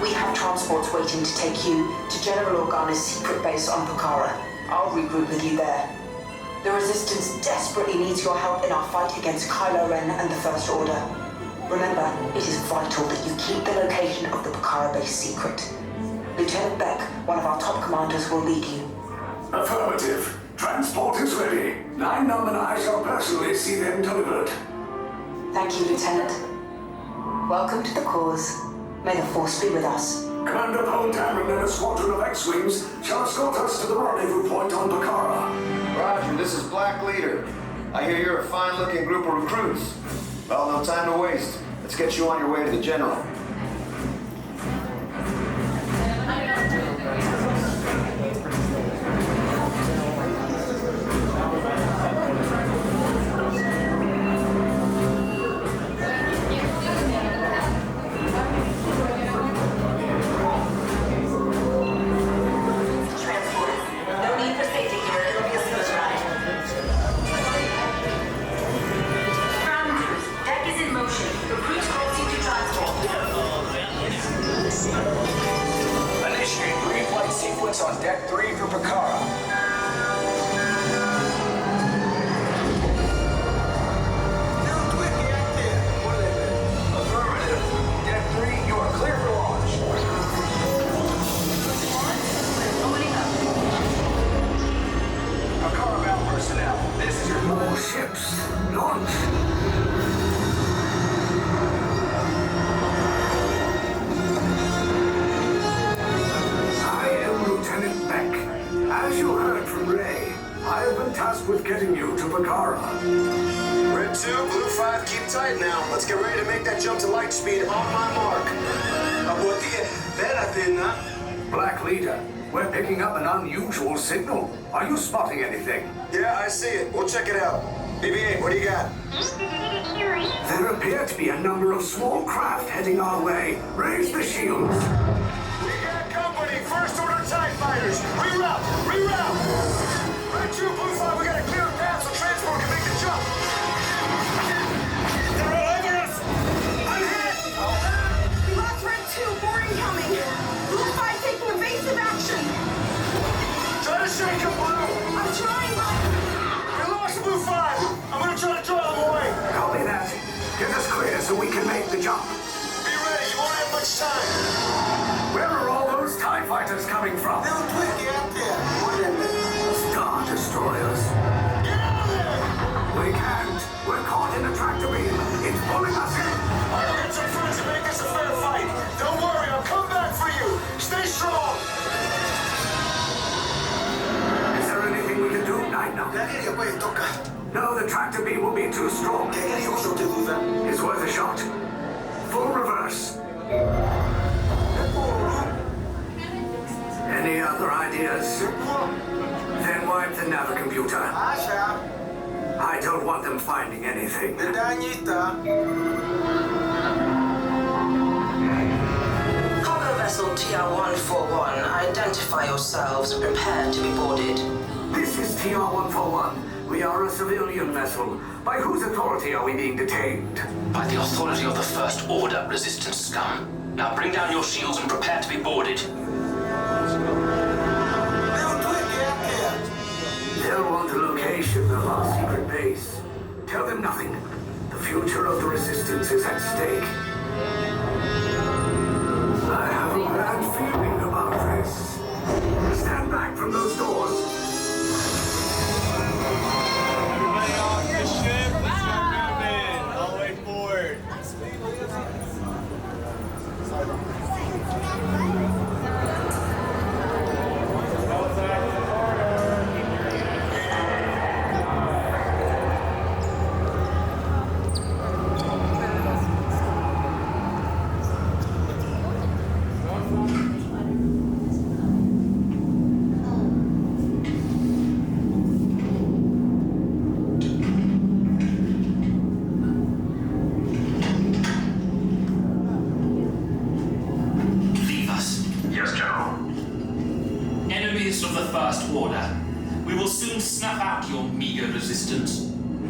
We have transports waiting to take you to General Organa's secret base on Pokhara. I'll regroup with you there. The Resistance desperately needs your help in our fight against Kylo Ren and the First Order. Remember, it is vital that you keep the location of the Pokhara base secret. Lieutenant Beck, one of our top commanders, will lead you. Affirmative. Transport is ready. 9 Num and I shall personally see them delivered. Thank you, Lieutenant. Welcome to the cause. May the Force be with us. Commander Toontown and a squadron of X-Wings shall escort us to the rendezvous point on Pokhara. Roger, this is Black Leader. I hear you're a fine-looking group of recruits. Well, no time to waste. Let's get you on your way to the General. On deck 3 for Pokhara. Affirmative. Deck 3, you are clear for launch. Pokhara bound personnel, this is your more ships. Launch. As you heard from Ray, I have been tasked with getting you to Pokhara. Red 2, Blue 5, keep tight now. Let's get ready to make that jump to light speed on my mark. Black Leader, we're picking up an unusual signal. Are you spotting anything? Yeah, I see it. We'll check it out. BB-8, what do you got? There appear to be a number of small craft heading our way. Raise the shields. We got company. First Order TIE Fighters. Reroute! Reroute! Red 2, Blue 5, we got a clear path so transport can make the jump. They're all over us! I'm hit! We lost Red 2, more incoming. Blue 5 taking evasive action. Try to shake him, Blue! I'm trying, We lost Blue 5! I'm gonna try to draw them away! Copy that. Get us clear so we can make the jump. Be ready, you won't have much time. Where are all those TIE fighters coming from? Star Destroyers. Get out of there! We can't. We're caught in a tractor beam. It's pulling us in. I'll get some friends and make this a fair fight. Don't worry, I'll come back for you. Stay strong. Is there anything we can do, Nine Num? No, the tractor beam will be too strong. It's worth a shot. Full reverse. Any other ideas? Then wipe the navicomputer. I don't want them finding anything. Cargo vessel TR-141, identify yourselves and prepare to be boarded. This is TR-141. We are a civilian vessel. By whose authority are we being detained? By the authority of the First Order, Resistance scum. Now bring down your shields and prepare to be boarded. They'll want the location of our secret base. Tell them nothing. The future of the Resistance is at stake. I have a bad feeling about this. Stand back from those doors. Everybody off the ship. Let's start moving. All the way forward.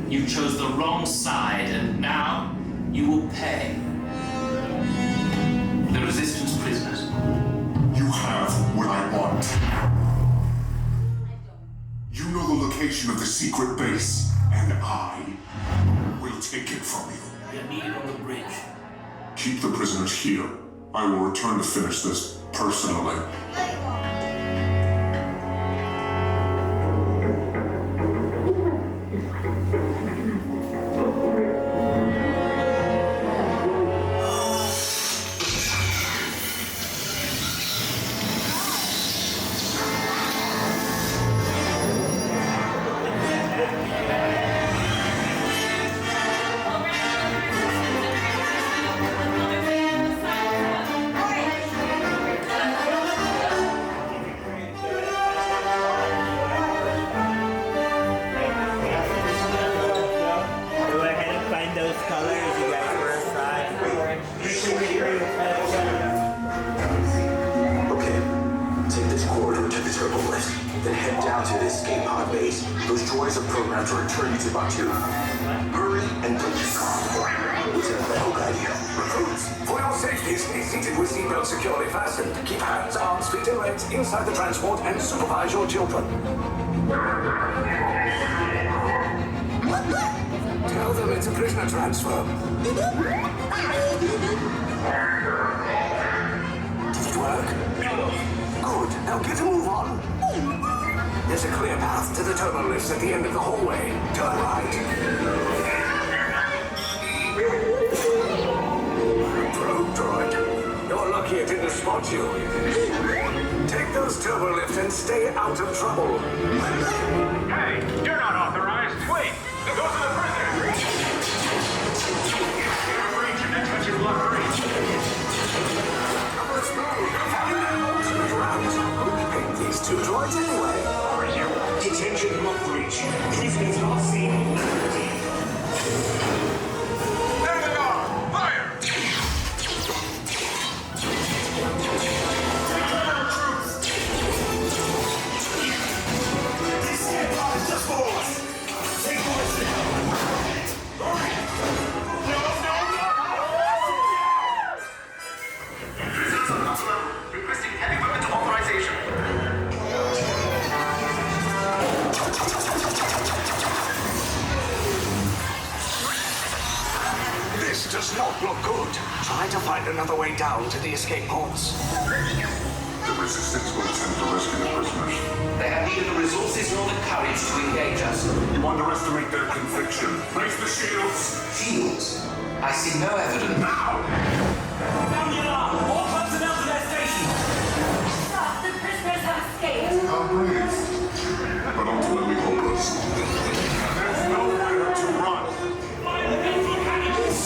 You chose the wrong side, and now you will pay. The Resistance prisoners. You have what I want. You know the location of the secret base, and I will take it from you. We are needed on the bridge. Keep the prisoners here. I will return to finish this personally. Inside the transport and supervise your children. Tell them it's a prisoner transfer. Did it work? Good. Now get a move on. There's a clear path to the turbo lifts at the end of the hallway. Turn right. Probe droid. You're lucky it didn't spot you. Take those turbo lifts and stay out of trouble. Hey, you're not authorized. Wait, those are the prisoners. You're reaching and touch your blood free. Let's move. Find an alternate route. Who picked these two droids anyway? Detention block breach. Prisoners not seen. There they are. Fire! Requesting heavy weapons authorization. This does not look good. Try to find another way down to the escape pods. The Resistance will attempt to rescue the prisoners. They have neither the resources nor the courage to engage us. You underestimate their conviction. Place the shields! Shields? I see no evidence. Now! Sound the alarm! All personnel to their stations! Stop! The prisoners have escaped! How brave, but ultimately hopeless. There's nowhere to run. Fire the missile cannons!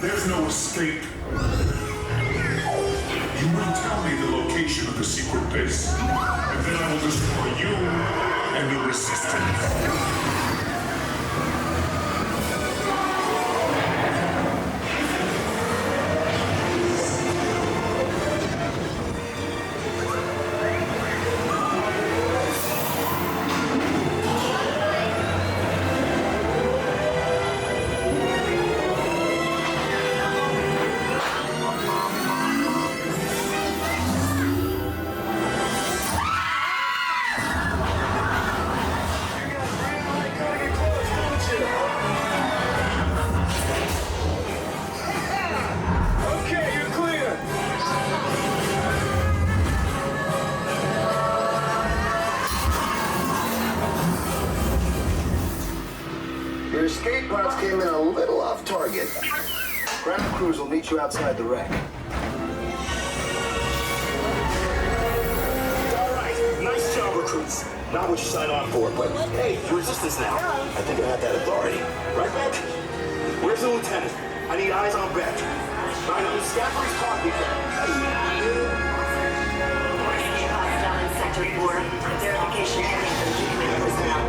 There's no escape. You will tell me the location of the secret base, and then I will destroy you and the Resistance. brake parts came in a little off target. Ground crews will meet you outside the wreck. All right, nice job, recruits. Not what you signed on for, but hey, you're resistance now. I think I have that authority. Right, Beck? Where's the lieutenant? I need eyes on Beck. Find out the Scaffold's parking. Down in Sector 4. Verification ending for human personnel.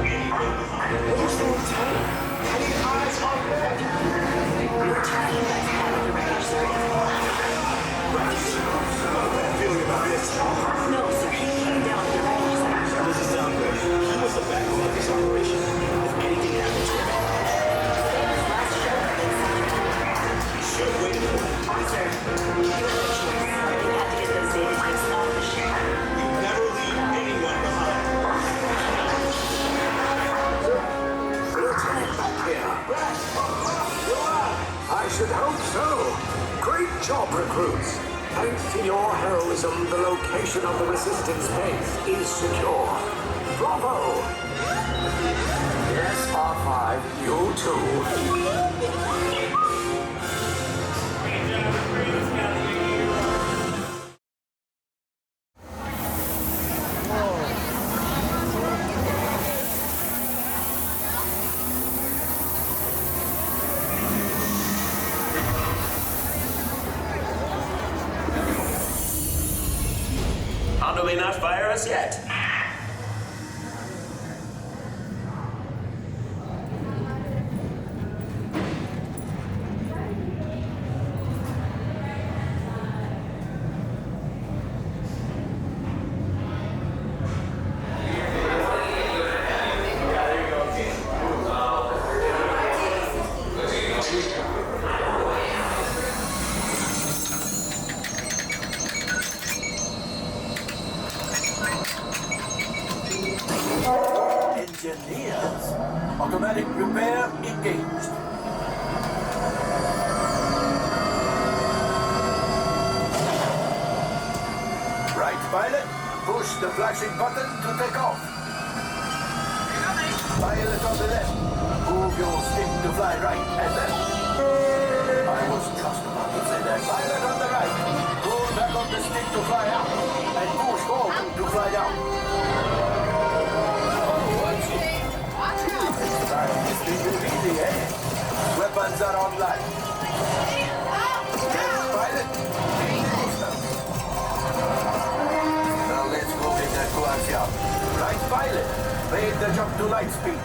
Where's the lieutenant? I need eyes on Beck. We're tracking that out of the wreckage, sir. Wreckage? Not a bad feeling about this. No, sir. He came down to the wreckage, sir. Doesn't sound good. He was the backbone of this operation. If anything happens to him, Last show in Sector 4. he should have waited for it. Sir, you have a choice. You have to get those data types off the ship. You never leave anyone behind. Lieutenant back here. I should hope so. Great job, recruits. Thanks to your heroism, the location of the resistance base is secure. Bravo! Yes, R5, you too. Hondo may not fire us yet. Engineers. Automatic repair engaged. Right, pilot. Push the flashing button to take off. Pilot on the left. Move your stick to fly right and left. I was just about to say that. Pilot on the right. Pull back on the stick to fly out. And push forward to fly down. Easy, eh? Weapons are online. Yes, pilot. Now let's go get that coaxium. Right, pilot. Make the jump to light speed.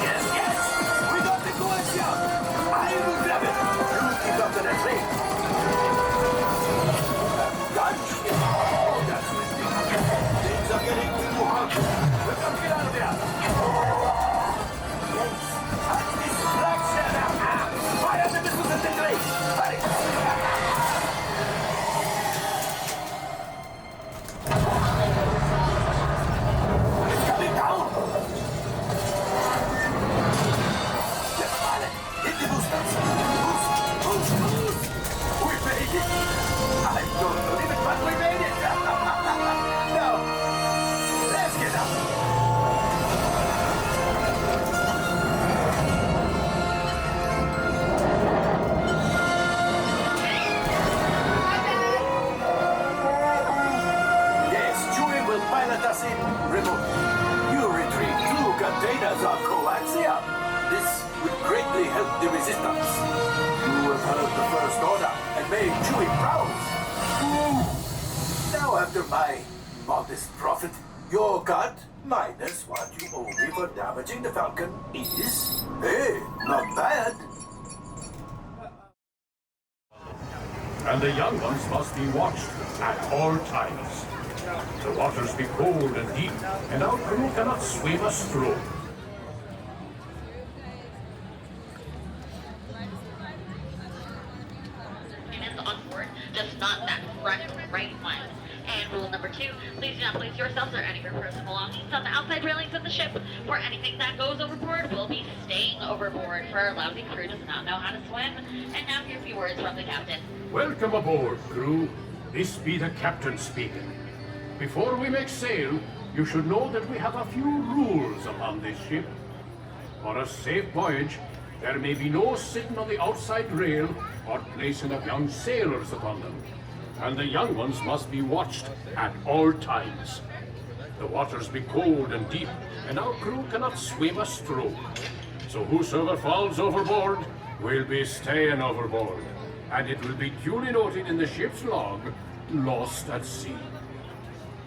Yes, we got the coaxium! I don't believe it, but we made it! Now, let's get up! Yes, Chewie will pilot us in remote. You retrieve 2 containers of coaxium. This will greatly help the resistance. You have heard the First Order and made Chewie proud. Now, after my modest profit, your cut, minus what you owe me for damaging the Falcon, is, hey, not bad. And the young ones must be watched at all times. The waters be cold and deep, and our crew cannot swim us through. On board, just not that front right one. And rule number 2, please do not place yourselves or any of your personal belongings on the outside railings of the ship, for anything that goes overboard will be staying overboard, for our lousy crew does not know how to swim. And now here's a few words from the captain. Welcome aboard, crew. This be the captain speaking. Before we make sail, you should know that we have a few rules upon this ship. For a safe voyage, there may be no sitting on the outside rail or placing of young sailors upon them. And the young ones must be watched at all times. The waters be cold and deep, and our crew cannot swim us through. So whosoever falls overboard will be staying overboard, and it will be duly noted in the ship's log, lost at sea.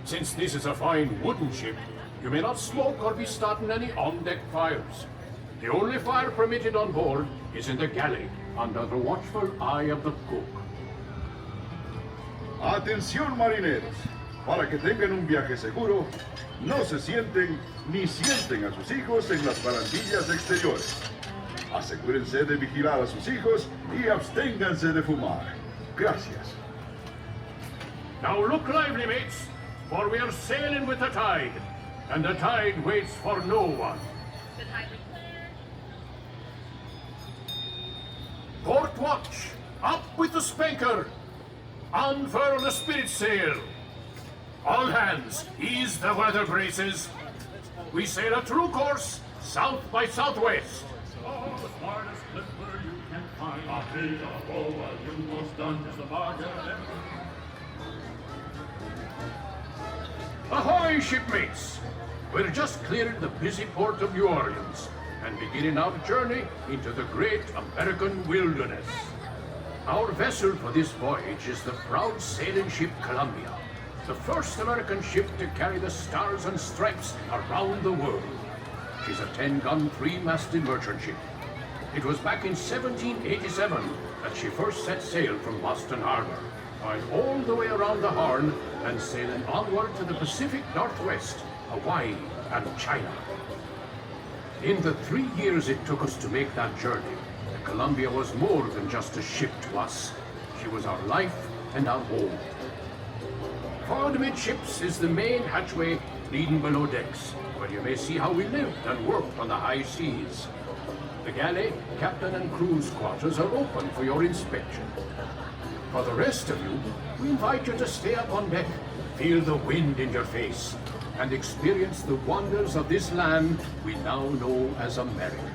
Since this is a fine wooden ship, you may not smoke or be starting any on-deck fires. The only fire permitted on board is in the galley, under the watchful eye of the cook. Atención marineros, para que tengan un viaje seguro, no se sienten ni sienten a sus hijos en las barandillas exteriores. Asegúrense de vigilar a sus hijos y absténganse de fumar. Gracias. Now look lively, mates, for we are sailing with the tide, and the tide waits for no one. Port watch, up with the spanker, unfurl the spirit sail. All hands, ease the weather braces. We sail a true course, south by southwest. Oh, the smartest clipper you can find. A big boa, you most done is the bargain. Ahoy, shipmates! We're just clearing the busy port of New Orleans and beginning our journey into the great American wilderness. Our vessel for this voyage is the proud sailing ship Columbia, the first American ship to carry the stars and stripes around the world. She's a 10-gun, 3-masted merchant ship. It was back in 1787 that she first set sail from Boston Harbor, going all the way around the Horn and sailing onward to the Pacific Northwest, Hawaii, and China. In the 3 years it took us to make that journey, the Columbia was more than just a ship to us. She was our life and our home. Forward amidships is the main hatchway leading below decks, where you may see how we lived and worked on the high seas. The galley, captain and crew's quarters are open for your inspection. For the rest of you, we invite you to stay up on deck, feel the wind in your face, and experience the wonders of this land we now know as America.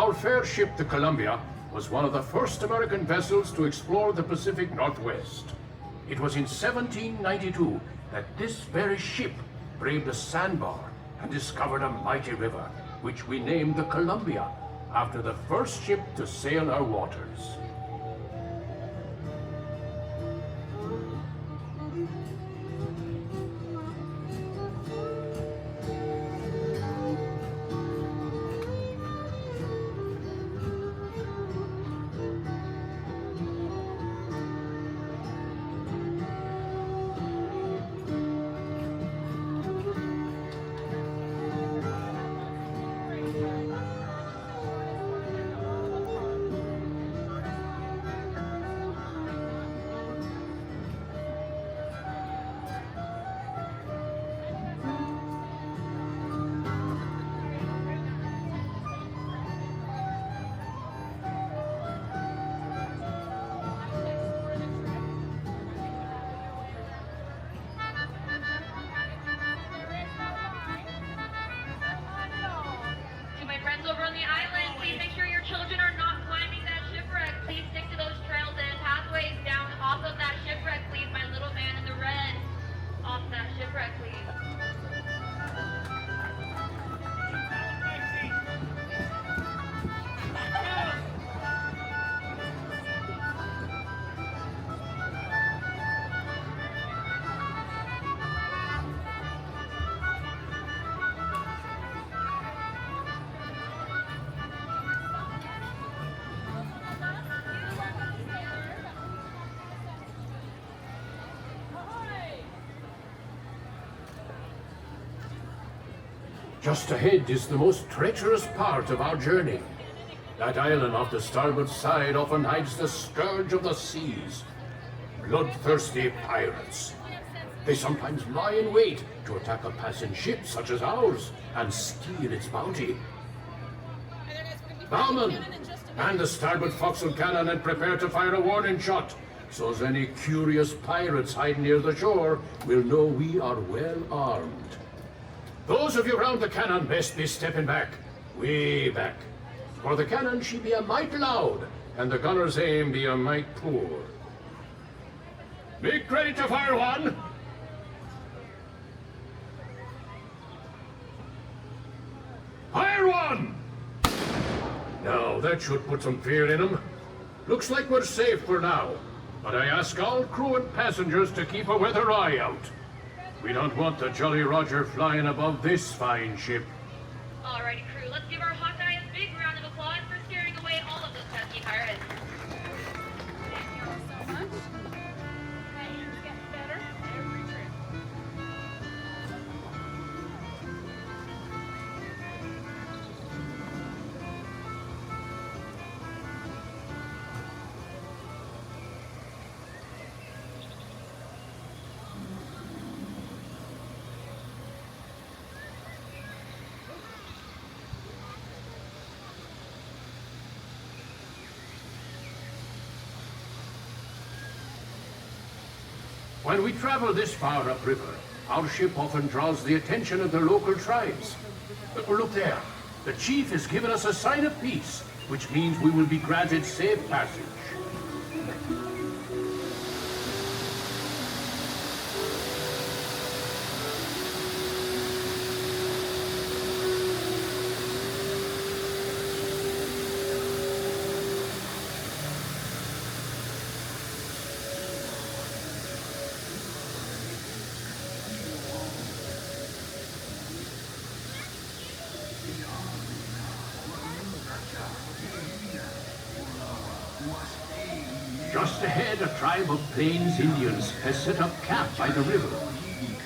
Our fair ship, the Columbia, was one of the first American vessels to explore the Pacific Northwest. It was in 1792 that this very ship braved a sandbar and discovered a mighty river, which we named the Columbia, after the first ship to sail our waters. Just ahead is the most treacherous part of our journey. That island off the starboard side often hides the scourge of the seas. Bloodthirsty pirates. They sometimes lie in wait to attack a passing ship such as ours and steal its bounty. Bowman, man the starboard forecastle cannon and prepare to fire a warning shot, so as any curious pirates hiding near the shore will know we are well armed. Those of you round the cannon best be stepping back, way back. For the cannon she be a mite loud, and the gunner's aim be a mite poor. Make ready to fire one! Fire one! Now, that should put some fear in them. Looks like we're safe for now, but I ask all crew and passengers to keep a weather eye out. We don't want the Jolly Roger flying above this fine ship. Alrighty, crew, let's give our Hawkeye a big round of applause for scaring away all of those pesky pirates. Thank you all so much. It's getting better every trip. When we travel this far upriver, our ship often draws the attention of the local tribes. But look there, the chief has given us a sign of peace, which means we will be granted safe passage. Just ahead, a tribe of Plains Indians has set up camp by the river.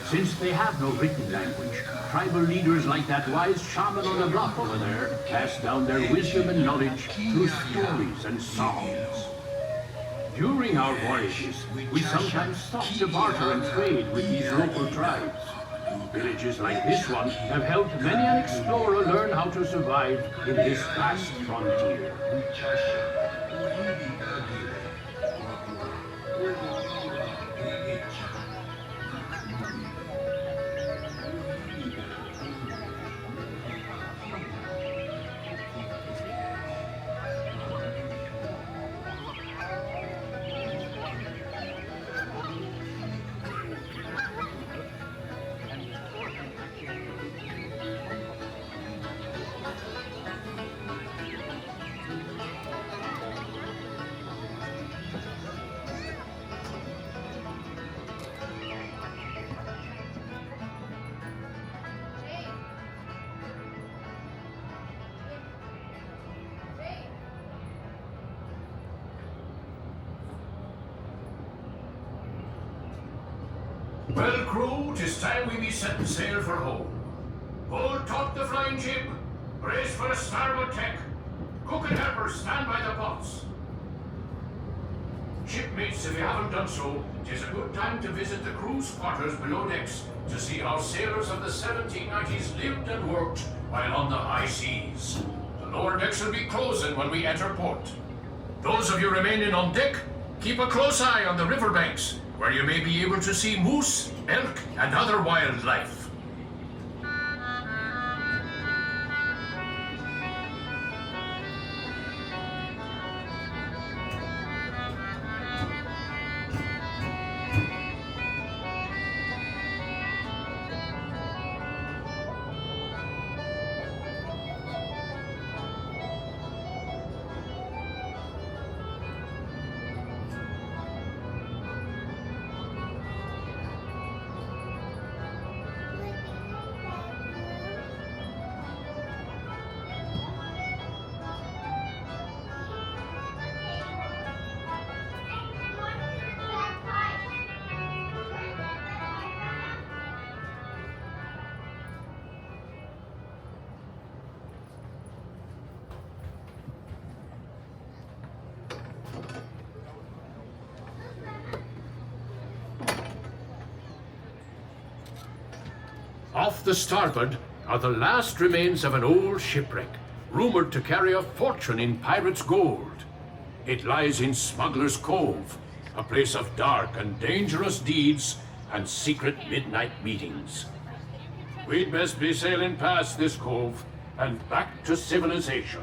Since they have no written language, tribal leaders like that wise shaman on the block over there pass down their wisdom and knowledge through stories and songs. During our voyages, we sometimes stop to barter and trade with these local tribes. Villages like this one have helped many an explorer learn how to survive in this vast frontier. Well, crew, 'tis time we be setting sail for home. Hold taut the flying jib. Brace for a starboard tack. Cook and helpers, stand by the pots. Shipmates, if you haven't done so, 'tis a good time to visit the crew's quarters below decks to see how sailors of the 1790s lived and worked while on the high seas. The lower decks will be closing when we enter port. Those of you remaining on deck, keep a close eye on the riverbanks, where you may be able to see moose, elk, and other wildlife. Off the starboard are the last remains of an old shipwreck, rumored to carry a fortune in pirates' gold. It lies in Smugglers' Cove, a place of dark and dangerous deeds and secret midnight meetings. We'd best be sailing past this cove and back to civilization.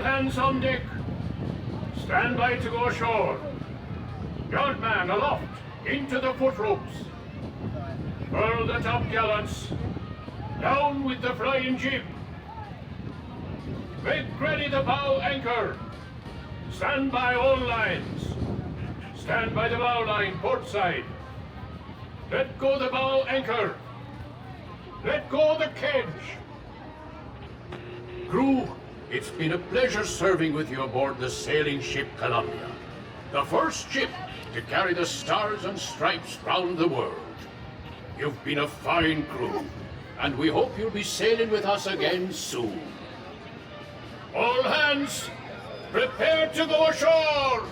Hands on deck. Stand by to go ashore. Yardman aloft, into the foot ropes. Furl the top gallants. Down with the flying jib. Make ready the bow anchor. Stand by all lines. Stand by the bow line, port side. Let go the bow anchor. Let go the kedge. Crew, it's been a pleasure serving with you aboard the sailing ship Columbia, the first ship to carry the stars and stripes round the world. You've been a fine crew, and we hope you'll be sailing with us again soon. All hands, prepare to go ashore!